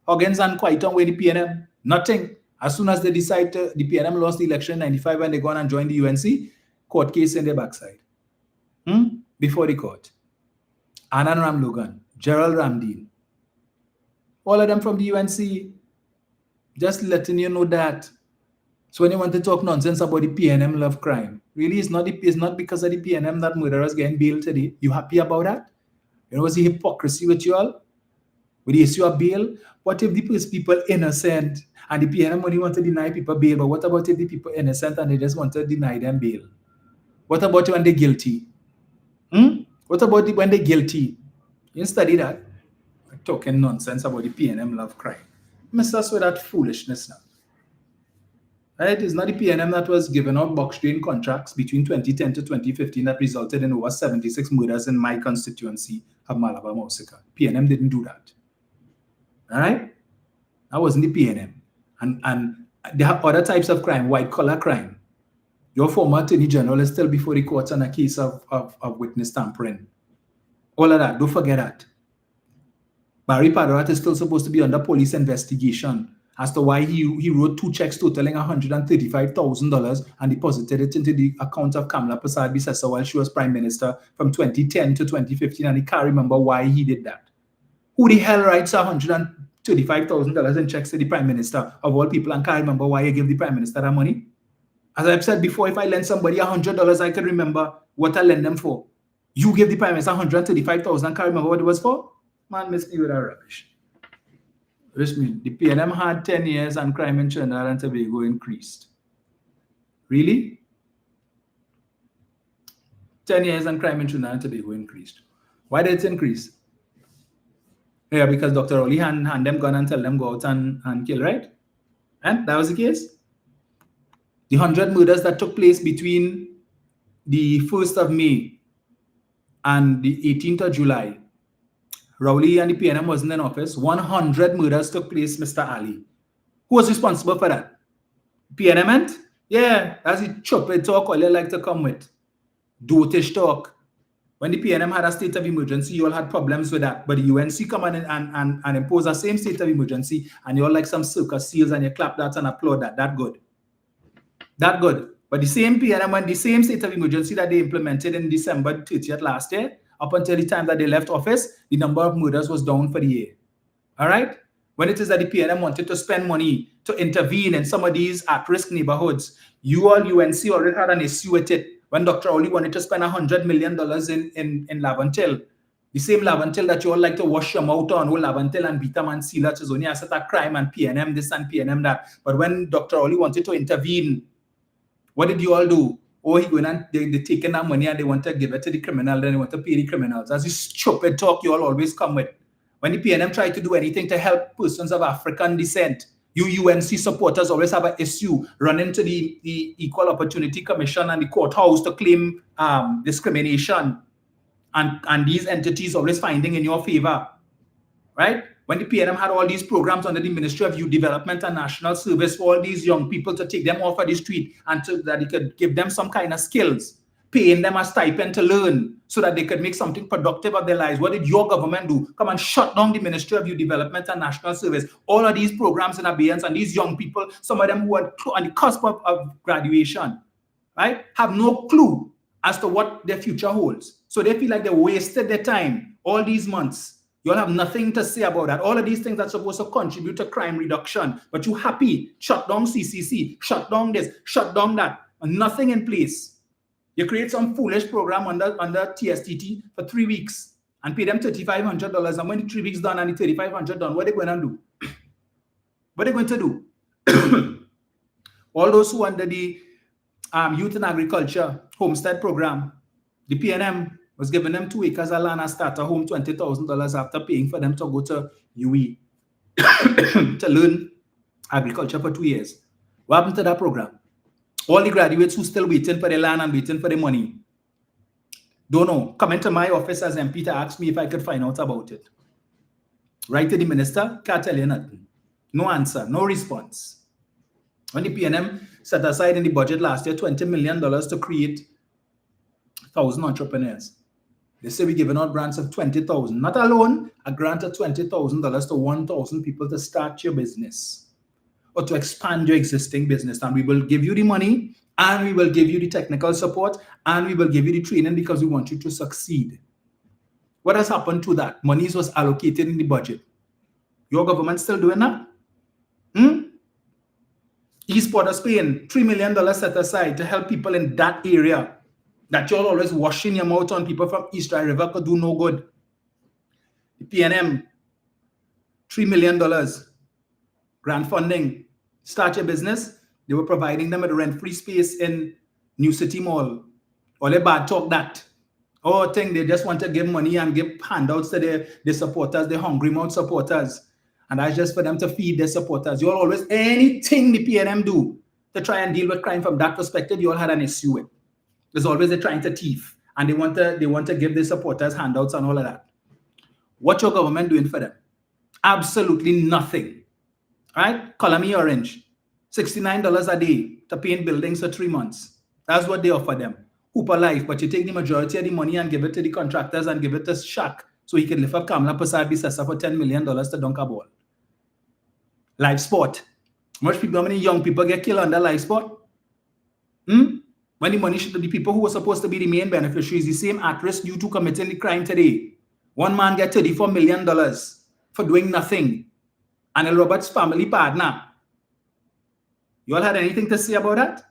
Huggins and Quaitong were in the PNM. Nothing. As soon as they decide the PNM lost the election in 95 when they gone and joined the UNC, court case in their backside. Before the court. Anand Ramlogan, Gerald Ramdeen, all of them from the UNC, just letting you know that. So when you want to talk nonsense about the PNM love crime, really it's not because of the PNM that murderers getting bail today. You happy about that? You know what's the hypocrisy with you all? With the issue of bail? What if these people innocent and the PNM only want to deny people bail, but what about if the people innocent and they just want to deny them bail? What about when they're guilty? What about when they're guilty? You study that. Talking nonsense about the PNM love crime. Mess us with that foolishness now. Right? It's not the PNM that was given out box train contracts between 2010 to 2015 that resulted in over 76 murders in my constituency of Malabar Mausika. PNM didn't do that. All right? That wasn't the PNM. And there are other types of crime, white collar crime. Your former Attorney General is still before the courts on a case of witness tampering. All of that, don't forget that. Barry Padorat is still supposed to be under police investigation as to why he wrote 2 checks totaling $135,000 and deposited it into the account of Kamala Prasad Bisesa while she was Prime Minister from 2010 to 2015, and he can't remember why he did that. Who the hell writes $135,000 in checks to the Prime Minister of all people and can't remember why he gave the Prime Minister that money? As I've said before, if I lend somebody $100, I can remember what I lend them for. You give the Prime Minister $135,000 and can't remember what it was for? Man, miss me with that rubbish. Miss me. The PNM had 10 years and crime in Trinidad and Tobago increased. Really? 10 years and crime in Trinidad and Tobago increased. Why did it increase? Yeah, because Dr. Oli hand them gun and tell them go out and kill, right? And that was the case. The 100 murders that took place between the 1st of May and the 18th of July, Rowley and the PNM wasn't in office. 100 murders took place, Mr. Ali. Who was responsible for that? PNM? Yeah, that's the chopper talk all you like to come with. Dotish talk. When the PNM had a state of emergency, you all had problems with that. But the UNC come and impose the same state of emergency, and you all like some circus seals and you clap that and applaud that. That good. That good. But the same PNM and the same state of emergency that they implemented in December 30th last year, up until the time that they left office, the number of murders was down for the year. All right? When it is that the PNM wanted to spend money to intervene in some of these at-risk neighborhoods, you all UNC already had an issue with it. When Dr. Oli wanted to spend $100 million in Lavantil, the same Lavantil that you all like to wash your mouth on, Lavantil and Beta Man Seal, that is only asset a crime and PNM this and PNM that. But when Dr. Oli wanted to intervene, what did you all do? Oh, he went and they taken that money and they want to give it to the criminal, then they want to pay the criminals. That's this stupid talk you all always come with. When the PNM try to do anything to help persons of African descent, you UNC supporters always have an issue running to the Equal Opportunity Commission and the courthouse to claim discrimination. And these entities always finding in your favor, right? When the PNM had all these programs under the Ministry of Youth Development and National Service for all these young people to take them off of the street and that it could give them some kind of skills, paying them a stipend to learn so that they could make something productive of their lives. What did your government do? Come and shut down the Ministry of Youth Development and National Service. All of these programs in abeyance, and these young people, some of them who are on the cusp of graduation, right, have no clue as to what their future holds. So they feel like they wasted their time all these months. You all have nothing to say about that. All of these things are supposed to contribute to crime reduction, but you happy, shut down CCC, shut down this, shut down that, and nothing in place. You create some foolish program under TSTT for 3 weeks and pay them $3,500. And when the 3 weeks done and the $3,500 done, what are they going to do? What are they going to do? All those who under the Youth and Agriculture Homestead Program, the PNM was giving them 2 acres of land and start a home, $20,000 after paying for them to go to UE to learn agriculture for 2 years. What happened to that program? All the graduates who still waiting for the land and waiting for the money. Don't know. Come into my office as MP to ask me if I could find out about it. Write to the minister, can't tell you nothing. No answer, no response. When the PNM set aside in the budget last year $20 million to create 1,000 entrepreneurs. They say we're giving out grants of $20,000. Not alone, a grant of $20,000 to 1,000 people to start your business or to expand your existing business. And we will give you the money, and we will give you the technical support, and we will give you the training because we want you to succeed. What has happened to that? Monies was allocated in the budget. Your government still doing that? East Port of Spain, $3 million set aside to help people in that area that you're always washing your mouth on. People from East Dry River could do no good. The PNM, $3 million grant funding. Start your business. They were providing them with rent-free space in New City Mall. All they bad talk that. Oh, thing they just want to give money and give handouts to their supporters, their hungry mouth supporters. And that's just for them to feed their supporters. You all always, anything the PNM do to try and deal with crime from that perspective, you all had an issue with. There's always they're trying to thief, and they want to give their supporters handouts and all of that. What your government doing for them? Absolutely nothing. Right? Color me orange. $69 a day to paint buildings for 3 months. That's what they offer them. Hooper life, but you take the majority of the money and give it to the contractors and give it to Shaq so he can lift up Kamala Prasad Bisesa for $10 million to dunk a ball. Live sport. How many young people get killed under live sport? When the money should be people who were supposed to be the main beneficiaries, the same at risk due to committing the crime today. One man get $34 million for doing nothing. And Robert's family partner. You all had anything to say about that?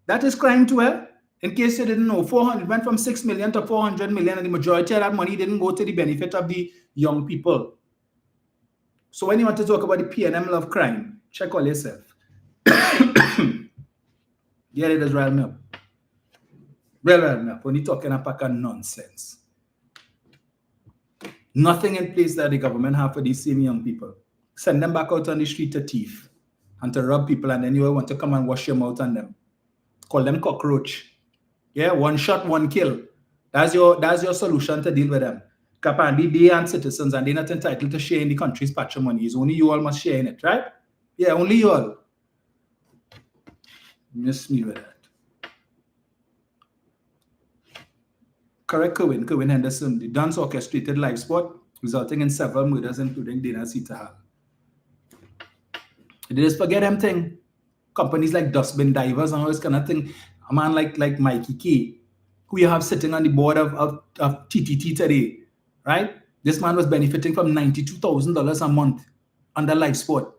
That is crime too, eh? In case you didn't know, 400 went from 6 million to 400 million, and the majority of that money didn't go to the benefit of the young people. So when you want to talk about the PNM love crime, check all yourself. Yeah, it is rile me up. Rile me up. When you're talking a pack of nonsense. Nothing in place that the government have for these same young people. Send them back out on the street to thief and to rob people, and then you want to come and wash your mouth on them. Call them cockroach. Yeah, one shot, one kill. That's your solution to deal with them. Apparently, they aren't citizens and they're not entitled to share in the country's patrimony. It's only you all must share in it, right? Yeah, only you all. Miss me with that. Correct Kerwin Henderson. The dance orchestrated live sport, resulting in several murders, including Dana Sitahal. They just forget them thing. Companies like Dustbin Divers and all this kind of thing. A man like Mikey K, who you have sitting on the board of TTT today, right? This man was benefiting from $92,000 a month under live sport.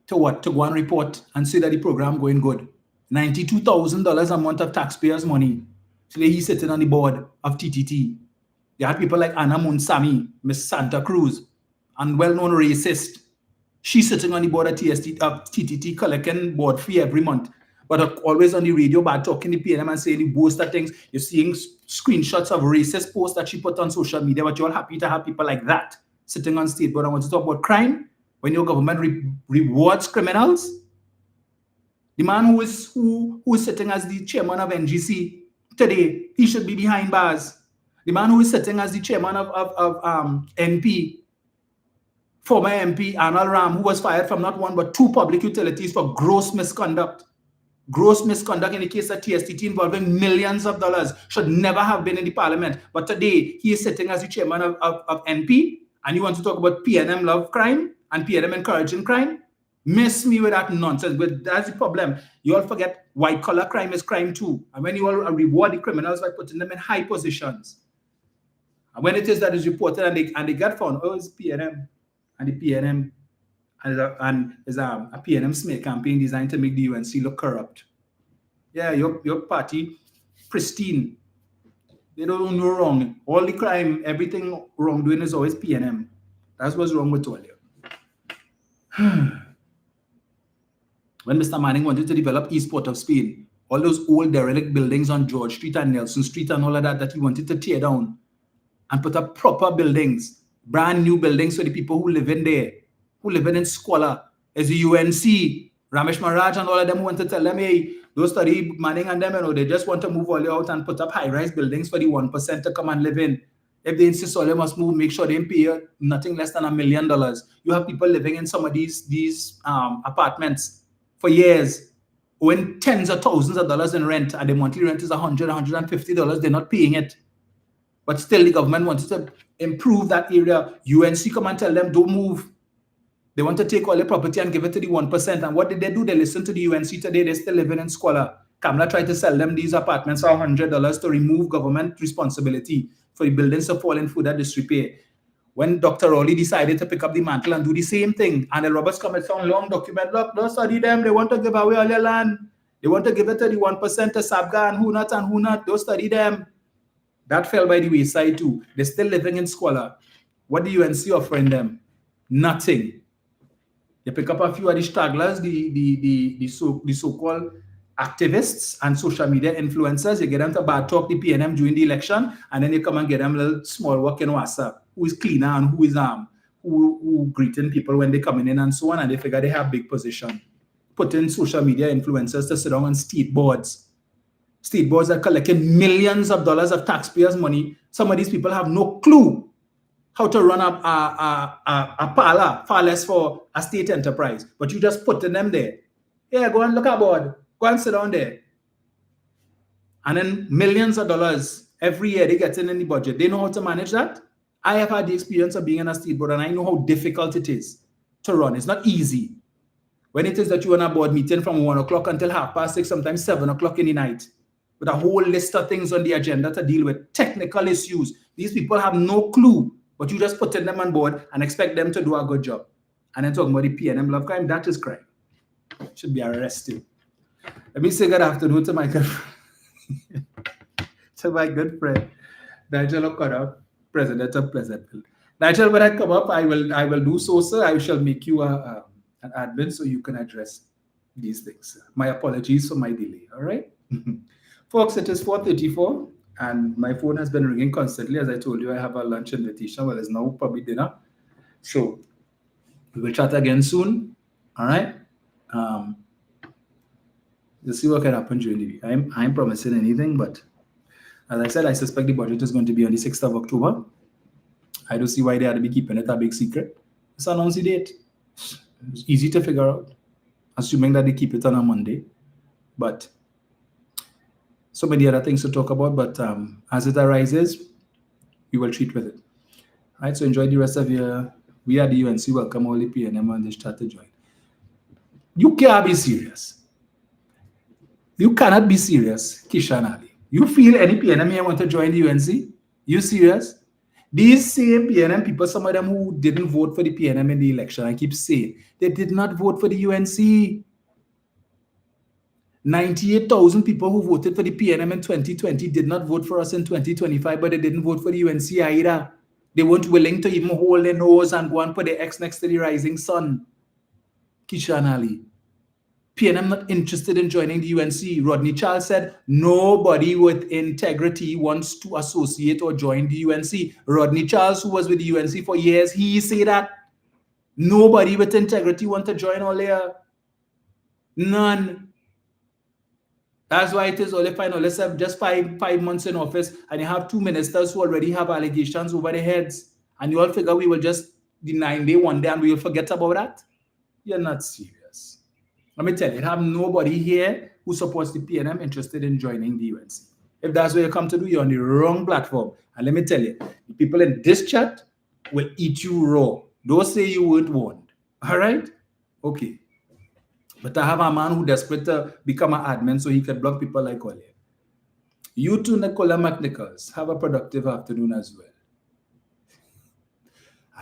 To what? To go and report and say that the program going good. $92,000 a month of taxpayers' money. Today he's sitting on the board of TTT. You had people like Anna Munsami, Miss Santa Cruz, and well-known racist. She's sitting on the board of TTT collecting board fee every month. But always on the radio, bad talking to PNM and saying the boast of things. You're seeing screenshots of racist posts that she put on social media, but you're all happy to have people like that sitting on state. But I want to talk about crime. When your government rewards criminals, the man who is sitting as the chairman of NGC today, he should be behind bars. The man who is sitting as the chairman of NP, former MP Arnold Ram, who was fired from not one but 2 public utilities for gross misconduct. Gross misconduct in the case of TSTT involving millions of dollars, should never have been in the parliament. But today, he is sitting as the chairman of NP, and you want to talk about PNM love crime and PNM encouraging crime? Miss me with that nonsense. But that's the problem. You all forget white-collar crime is crime too. And when you all reward the criminals by putting them in high positions, and when it is that is reported and they get found, oh, it's PNM. And the PNM and there's a PNM smear campaign designed to make the UNC look corrupt. Yeah, your party pristine. They don't do no wrong. All the crime, everything wrongdoing is always PNM. That's what's wrong with all you. When Mr. Manning wanted to develop East Port of Spain, all those old derelict buildings on George Street and Nelson Street and all of that he wanted to tear down and put up proper buildings, brand new buildings for the people who live in there, who live in squalor. As the UNC, Ramesh Maharaj and all of them who want to tell them, hey, those study Manning and them, they just want to move all out and put up high-rise buildings for the 1% to come and live in. If they insist all they must move, make sure they pay nothing less than $1 million. You have people living in some of these apartments for years, owing tens of thousands of dollars in rent, and the monthly rent is $100, $150. They're not paying it. But still, the government wanted to improve that area. UNC come and tell them, don't move. They want to take all the property and give it to the 1%. And what did they do? They listened to the UNC today. They're still living in squalor. Kamala tried to sell them these apartments for $100 to remove government responsibility for the buildings to fall in further disrepair. When Dr. Rowley decided to pick up the mantle and do the same thing, and the Roberts Committee found long document, look, don't study them. They want to give away all your land. They want to give it to the 1% to Sabga and who not. Don't study them. That fell by the wayside too. They're still living in squalor. What the UNC offering them? Nothing. They pick up a few of the stragglers, the so-called activists and social media influencers. You get them to bad talk the PNM during the election, and then you come and get them a little small work in WhatsApp. Who is cleaner and who is who greeting people when they coming in and so on, and they figure they have big position. Put in social media influencers to sit down on state boards. State boards are collecting millions of dollars of taxpayers' money. Some of these people have no clue how to run a parlor, far less for a state enterprise. But you just putting them there. Yeah, go and look at board. Go and sit down there. And then millions of dollars every year they get in the budget. They know how to manage that. I have had the experience of being in a state board, and I know how difficult it is to run. It's not easy. When it is that you're on a board meeting from 1 o'clock until 6:30, sometimes 7 o'clock in the night, with a whole list of things on the agenda to deal with, technical issues. These people have no clue, but you just put them on board and expect them to do a good job. And then talking about the PNM love crime, that is crime. Should be arrested. Let me say good afternoon to my good friend, Nigel O'Connor, President of Pleasantville. Nigel, when I come up, I will do so, sir. I shall make you an admin so you can address these things. My apologies for my delay, all right? Folks, it is 4:34, and my phone has been ringing constantly. As I told you, I have a lunch invitation. Well, it's now probably dinner. So we will chat again soon, all right? Let's see what can happen during the week. I'm promising anything, but as I said, I suspect the budget is going to be on the 6th of October. I don't see why they had to be keeping it a big secret. Let's announce the date. It's easy to figure out, assuming that they keep it on a Monday. But so many other things to talk about, but as it arises, we will treat with it. All right, so enjoy the rest of your... We at the UNC welcome all the PNM on this chat to join. You can't be serious. You cannot be serious, Kishan Ali. You feel any PNM here want to join the UNC? You serious? These same PNM people, some of them who didn't vote for the PNM in the election, I keep saying, they did not vote for the UNC. 98,000 people who voted for the PNM in 2020 did not vote for us in 2025, but they didn't vote for the UNC either. They weren't willing to even hold their nose and go and put their X next to the rising sun. Kishan Ali. PNM not interested in joining the UNC. Rodney Charles said, nobody with integrity wants to associate or join the UNC. Rodney Charles, who was with the UNC for years, he said that nobody with integrity wants to join all there. None. That's why it is only fine. Let's have just five months in office, and you have 2 ministers who already have allegations over their heads, and you all figure we will just deny them one day and we will forget about that? You're not serious. Let me tell you, I have nobody here who supports the PNM interested in joining the UNC. If that's what you come to do, you're on the wrong platform. And let me tell you, the people in this chat will eat you raw. Don't say you weren't warned. All right? Okay. But I have a man who's desperate to become an admin so he can block people like Ole. You too, Nicola McNichols, have a productive afternoon as well.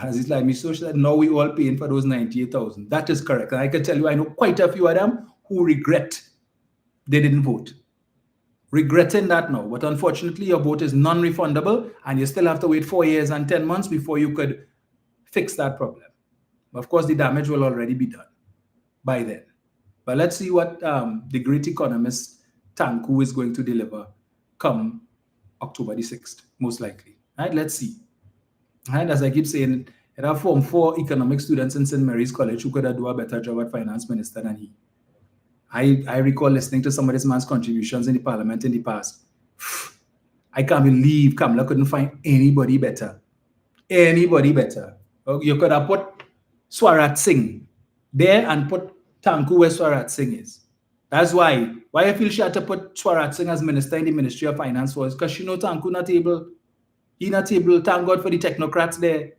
As it's like me, so that now we all paying for those 98,000. That is correct. And I can tell you, I know quite a few of them who regret they didn't vote. regretting that now. But unfortunately, your vote is non-refundable, and you still have to wait 4 years and 10 months before you could fix that problem. Of course, the damage will already be done by then. But let's see what the great economist Tanku is going to deliver come October the 6th, most likely. Right? Let's see. Right? As I keep saying, there are Form 4 economic students in St. Mary's College who could have done a better job at finance minister than he. I recall listening to some of this man's contributions in the parliament in the past. I can't believe Kamala couldn't find anybody better. Anybody better. You could have put Swarat Singh there and put Tanku where Swarat Singh is. That's why I feel she had to put Swarat Singh as minister in the Ministry of Finance was because she know Tanku not able. He not able. Thank God for the technocrats there.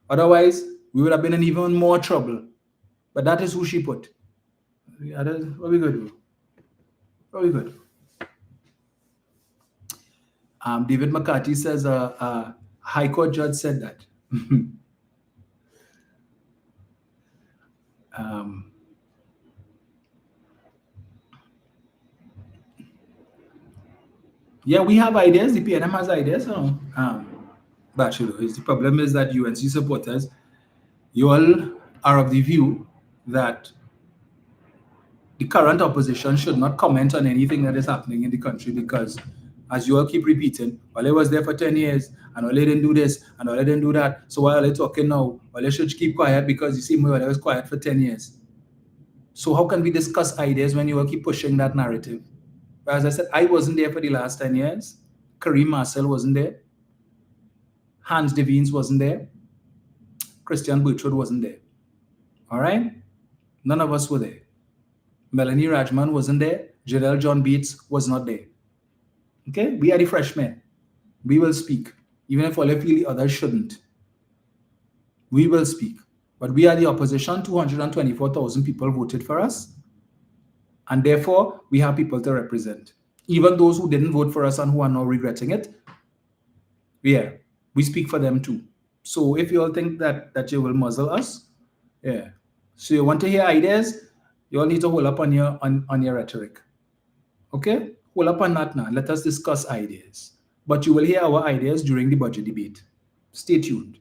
Otherwise, we would have been in even more trouble. But that is who she put. What we going to do? What we going to do? David McCarthy says a High Court judge said that. Yeah, we have ideas. The PNM has ideas. But the problem is that UNC supporters, you all are of the view that the current opposition should not comment on anything that is happening in the country because, as you all keep repeating, Ole was there for 10 years and Ole didn't do this and Ole didn't do that. So why are they talking now? Ole should keep quiet because you see Ole was quiet for 10 years. So how can we discuss ideas when you all keep pushing that narrative? But as I said, I wasn't there for the last 10 years. Kareem Marcel wasn't there. Hans Devines wasn't there. Christian Bertrand wasn't there. All right? None of us were there. Melanie Rajman wasn't there. Janelle John Bates was not there. Okay? We are the freshmen. We will speak. Even if all feel the others shouldn't. We will speak. But we are the opposition. 224,000 people voted for us. And therefore, we have people to represent. Even those who didn't vote for us and who are now regretting it, we speak for them too. So if you all think that you will muzzle us, so you want to hear ideas, you all need to hold up on your rhetoric. Okay? Hold up on that now. Let us discuss ideas. But you will hear our ideas during the budget debate. Stay tuned.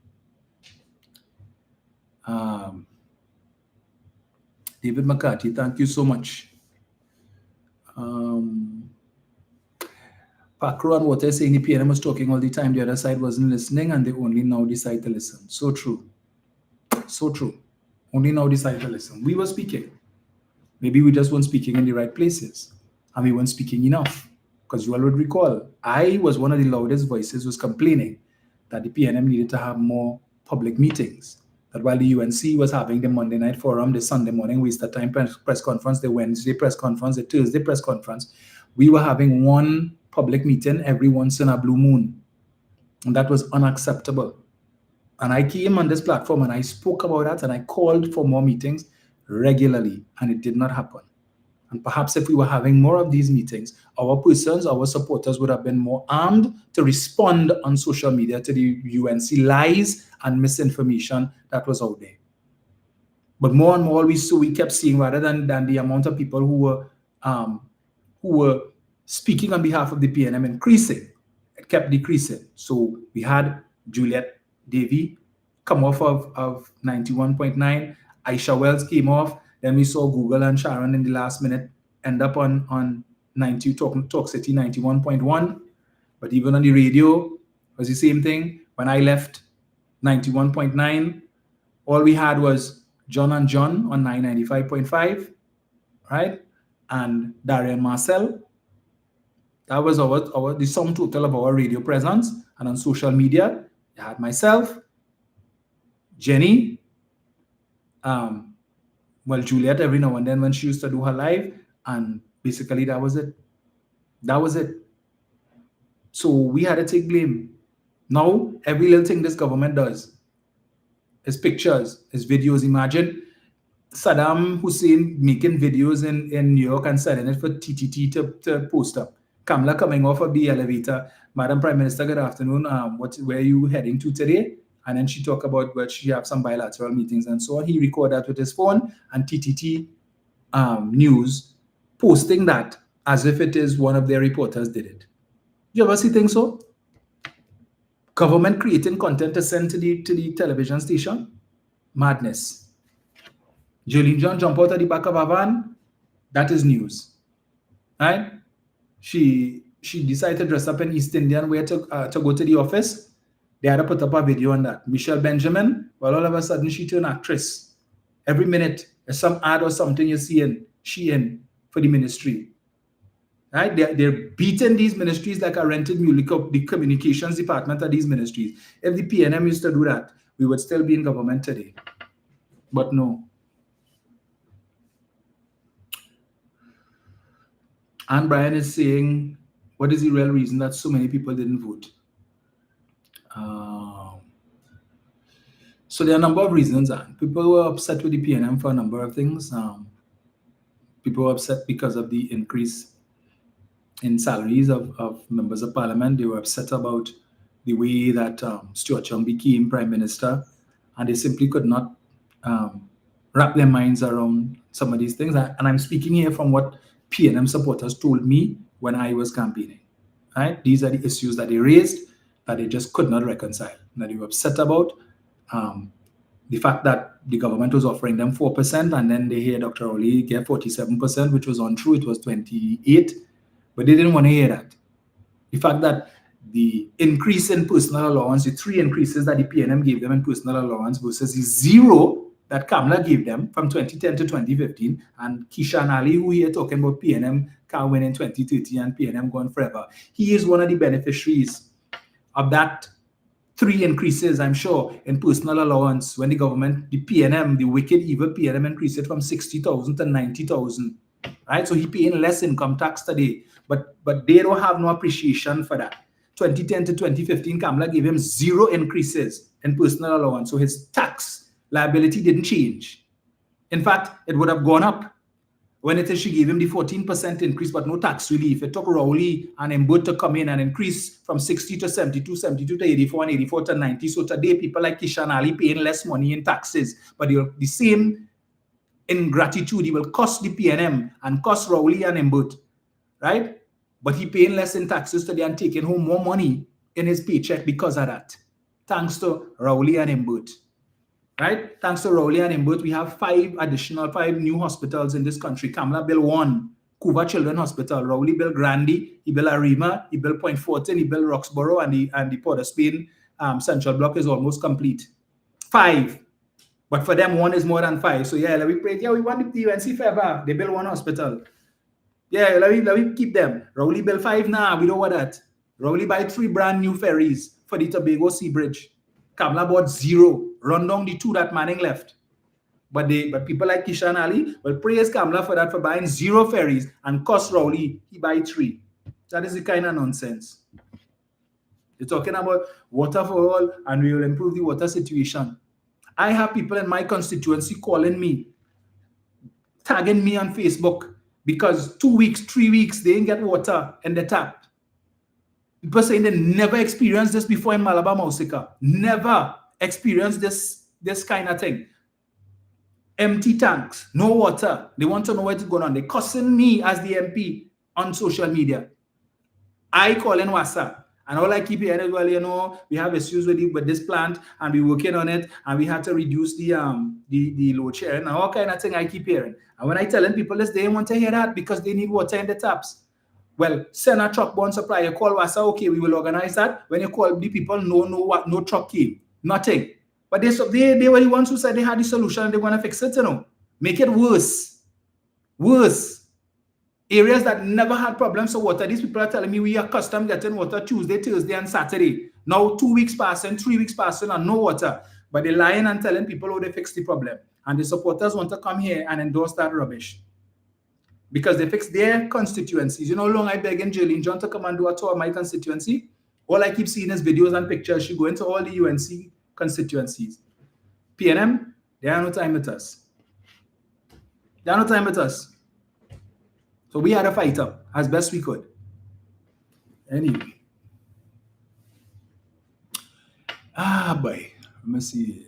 David McCarthy, thank you so much. Pakro and Water saying the PNM was talking all the time, the other side wasn't listening, and they only now decide to listen. So true. So true. Only now decide to listen. We were speaking. Maybe we just weren't speaking in the right places. And we weren't speaking enough. Because you all would recall, I was one of the loudest voices was complaining that the PNM needed to have more public meetings. That while the UNC was having the Monday night forum, the Sunday morning wasted time press conference, the Wednesday press conference, the Thursday press conference, we were having one public meeting every once in a blue moon. And that was unacceptable. And I came on this platform and I spoke about that and I called for more meetings regularly, and it did not happen. And perhaps if we were having more of these meetings, our persons, our supporters would have been more armed to respond on social media to the UNC lies and misinformation that was out there. But more and more we kept seeing, rather than the amount of people who were speaking on behalf of the PNM increasing, it kept decreasing. So we had Juliet Davy come off of 91.9, Aisha Wells came off, then we saw Google and Sharon in the last minute end up on Talk City 91.1. But even on the radio, it was the same thing. When I left 91.9, all we had was John and John on 995.5, right? And Darian Marcel. That was the sum total of our radio presence. And on social media, I had myself, Jenny, Juliet every now and then when she used to do her live, and basically that was it. That was it. So we had to take blame. Now, every little thing this government does is pictures, is videos. Imagine Saddam Hussein making videos in New York and sending it for TTT to post up. Kamala coming off of the elevator. Madam Prime Minister, good afternoon. Where are you heading to today? And then she talked about where she have some bilateral meetings and so on. He recorded that with his phone, and TTT News posting that as if it is one of their reporters did it. You ever see things so? Government creating content to send to the television station? Madness. Jolene John jump out of the back of a van, that is news. Right? She decided to dress up in East Indian wear to go to the office. They had to put up a video on that. Michelle Benjamin, well, all of a sudden she turned actress. Every minute, there's some ad or something you see she in for the ministry. Right? They're beating these ministries like a rented mule, the communications department of these ministries. If the PNM used to do that, we would still be in government today. But no. And Brian is saying, what is the real reason that so many people didn't vote? So there are a number of reasons. People were upset with the PNM for a number of things. People were upset because of the increase in salaries of members of parliament. They were upset about the way that Stuart Young became prime minister, and they simply could not wrap their minds around some of these things. And I'm speaking here from what PNM supporters told me when I was campaigning. Right? These are the issues that they raised that they just could not reconcile, that they were upset about. The fact that the government was offering them 4%, and then they hear Dr. Rowley get 47%, which was untrue, it was 28%, but they didn't want to hear that. The fact that the increase in personal allowance, the 3 increases that the PNM gave them in personal allowance versus the 0 that Kamala gave them from 2010 to 2015, and Kishan Ali, who here talking about PNM can win in 2030 and PNM going forever, he is one of the beneficiaries of that 3 increases, I'm sure, in personal allowance when the government, the PNM, the wicked, evil PNM increased it from 60,000 to 90,000. Right? So he paying less income tax today, but they don't have no appreciation for that. 2010 to 2015, Kamala gave him 0 increases in personal allowance, so his tax liability didn't change. In fact, it would have gone up. When it is she gave him the 14% increase, but no tax relief. It took Rowley and Mbut to come in and increase from 60 to 72, 72 to 84, and 84 to 90. So today, people like Kishan Ali paying less money in taxes, but the same ingratitude, he will cost the PNM and cost Rowley and Mbut, right? But he paying less in taxes today and taking home more money in his paycheck because of that. Thanks to Rowley and Mbut. Right? Thanks to Rowley and Mbut, we have 5 new hospitals in this country. Kamala built 1, Cuba Children's Hospital. Rowley built Grandi, he built Arima, he built Point Fortin, he built Roxborough, and the Port of Spain Central Block is almost complete. 5. But for them, 1 is more than 5. So yeah, let me pray. Yeah, we want the UNC forever. They built 1 hospital. Yeah, let me keep them. Rowley built 5 now. We don't want that. Rowley buy 3 brand new ferries for the Tobago Sea Bridge. Kamala bought 0. Run down the 2 that Manning left. But people like Kishan Ali will praise Kamala for that, for buying 0 ferries, and cost Rowley, he buy 3. That is the kind of nonsense. They're talking about water for all, and we will improve the water situation. I have people in my constituency calling me, tagging me on Facebook, because 2 weeks, 3 weeks, they didn't get water in the tap. People saying they never experienced this before in Malabar, Mausika. Never experienced this kind of thing. Empty tanks, no water. They want to know what's going on. They're cussing me as the MP on social media. I call in WhatsApp, and all I keep hearing is, well, you know, we have issues with this plant, and we're working on it, and we had to reduce the load sharing, and all kind of thing I keep hearing. And when I telling people this, they want to hear that because they need water in the taps. Well, send a truck borne supply. You call WhatsApp, okay, we will organize that. When you call the people, no truck came, nothing. But they were the ones who said they had the solution and they want to fix it, you know. Make it worse. Worse. Areas that never had problems with water. These people are telling me we are accustomed getting water Tuesday, Thursday, and Saturday. Now 2 weeks passing, 3 weeks passing, and no water. But they're lying and telling people how they fix the problem. And the supporters want to come here and endorse that rubbish. Because they fix their constituencies. You know how long I beg in Jolene John to come and do a tour of my constituency? All I keep seeing is videos and pictures. She go into all the UNC constituencies. PNM, they have no time with us. They have no time with us. So we had to fight up as best we could. Anyway. Boy. Let me see.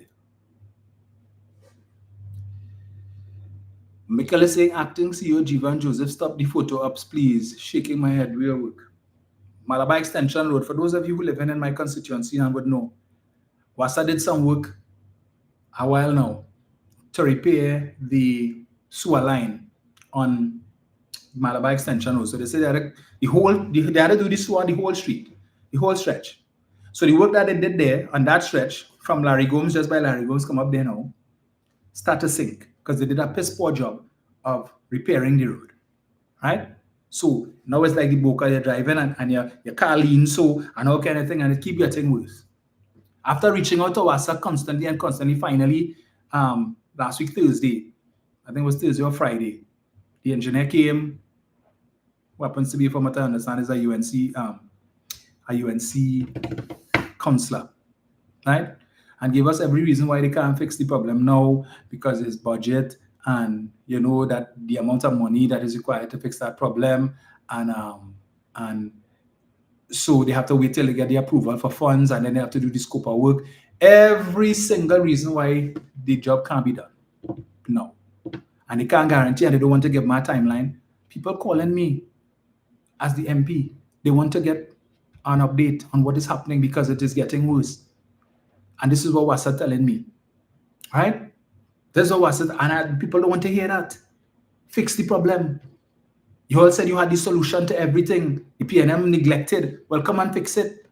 Michael is saying, acting CEO Jivan Joseph, stop the photo ups, please. Shaking my head, real work. Malabar Extension Road, for those of you who live in my constituency and would know, WASA did some work a while now to repair the sewer line on Malabar Extension Road. So they said they had to do the sewer on the whole street, the whole stretch. So the work that they did there on that stretch from Larry Gomes, just by Larry Gomes, come up there now, start to sink because they did a piss poor job of repairing the road, right? So now it's like the boca you're driving and your car leans so and all kind of thing, and it keep getting worse. After reaching out to WASA constantly, finally, last week Thursday, I think it was Thursday or Friday, the engineer came, who happens to be, from what I understand, is a UNC counselor, right? And gave us every reason why they can't fix the problem now, because it's budget and you know that the amount of money that is required to fix that problem, and so they have to wait till they get the approval for funds, and then they have to do the scope of work. Every single reason why the job can't be done. No. And they can't guarantee, and they don't want to give my timeline. People calling me as the MP, they want to get an update on what is happening because it is getting worse. And this is what WASA telling me, right? This is what WASA, and people don't want to hear that. Fix the problem. You all said you had the solution to everything. The PNM neglected. Well, come and fix it.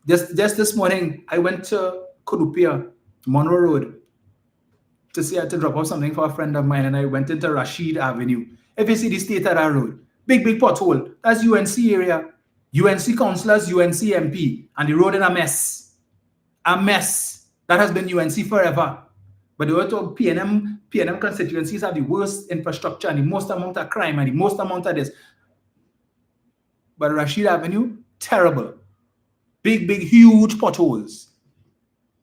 Just this morning, I went to Kudupia, Monroe Road, to drop off something for a friend of mine, and I went into Rashid Avenue. If you see the state of that road, big pothole. That's UNC area. UNC councillors, UNC MP, and the road in a mess. A mess. That has been UNC forever. But the other PNM constituencies have the worst infrastructure and the most amount of crime and the most amount of this. But Rashid Avenue, terrible. Big, huge potholes.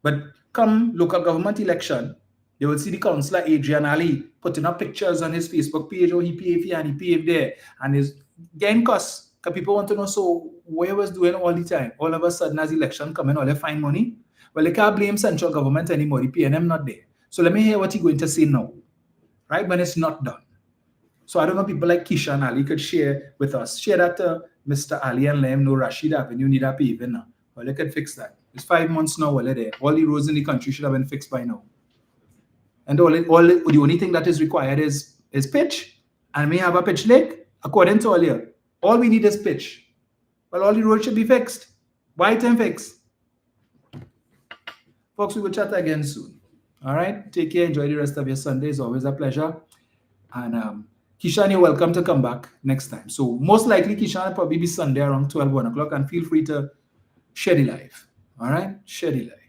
But come local government election, they will see the councillor Adrian Ali putting up pictures on his Facebook page, oh, he paved here and he paved there. And he's getting costs. Because people want to know, so what he was doing all the time? All of a sudden, as election coming, all they find money? Well, they can't blame central government anymore. The PNM not there. So let me hear what he's going to say now, right? When it's not done. So I don't know, people like Kisha and Ali could share with us. Share that to Mr. Ali and let him know Rashid Avenue need a paving now. Well, they could fix that. It's 5 months now, well, there. All the roads in the country should have been fixed by now. And the only thing that is required is pitch. And we have a pitch lake, according to earlier. All we need is pitch. Well, all the roads should be fixed. Why time fix? Folks, we will chat again soon. All right, take care. Enjoy the rest of your Sunday. It's always a pleasure. And Kishan, you're welcome to come back next time. So most likely, Kishan will probably be Sunday around 12, 1 o'clock. And feel free to share the live. All right, share the live.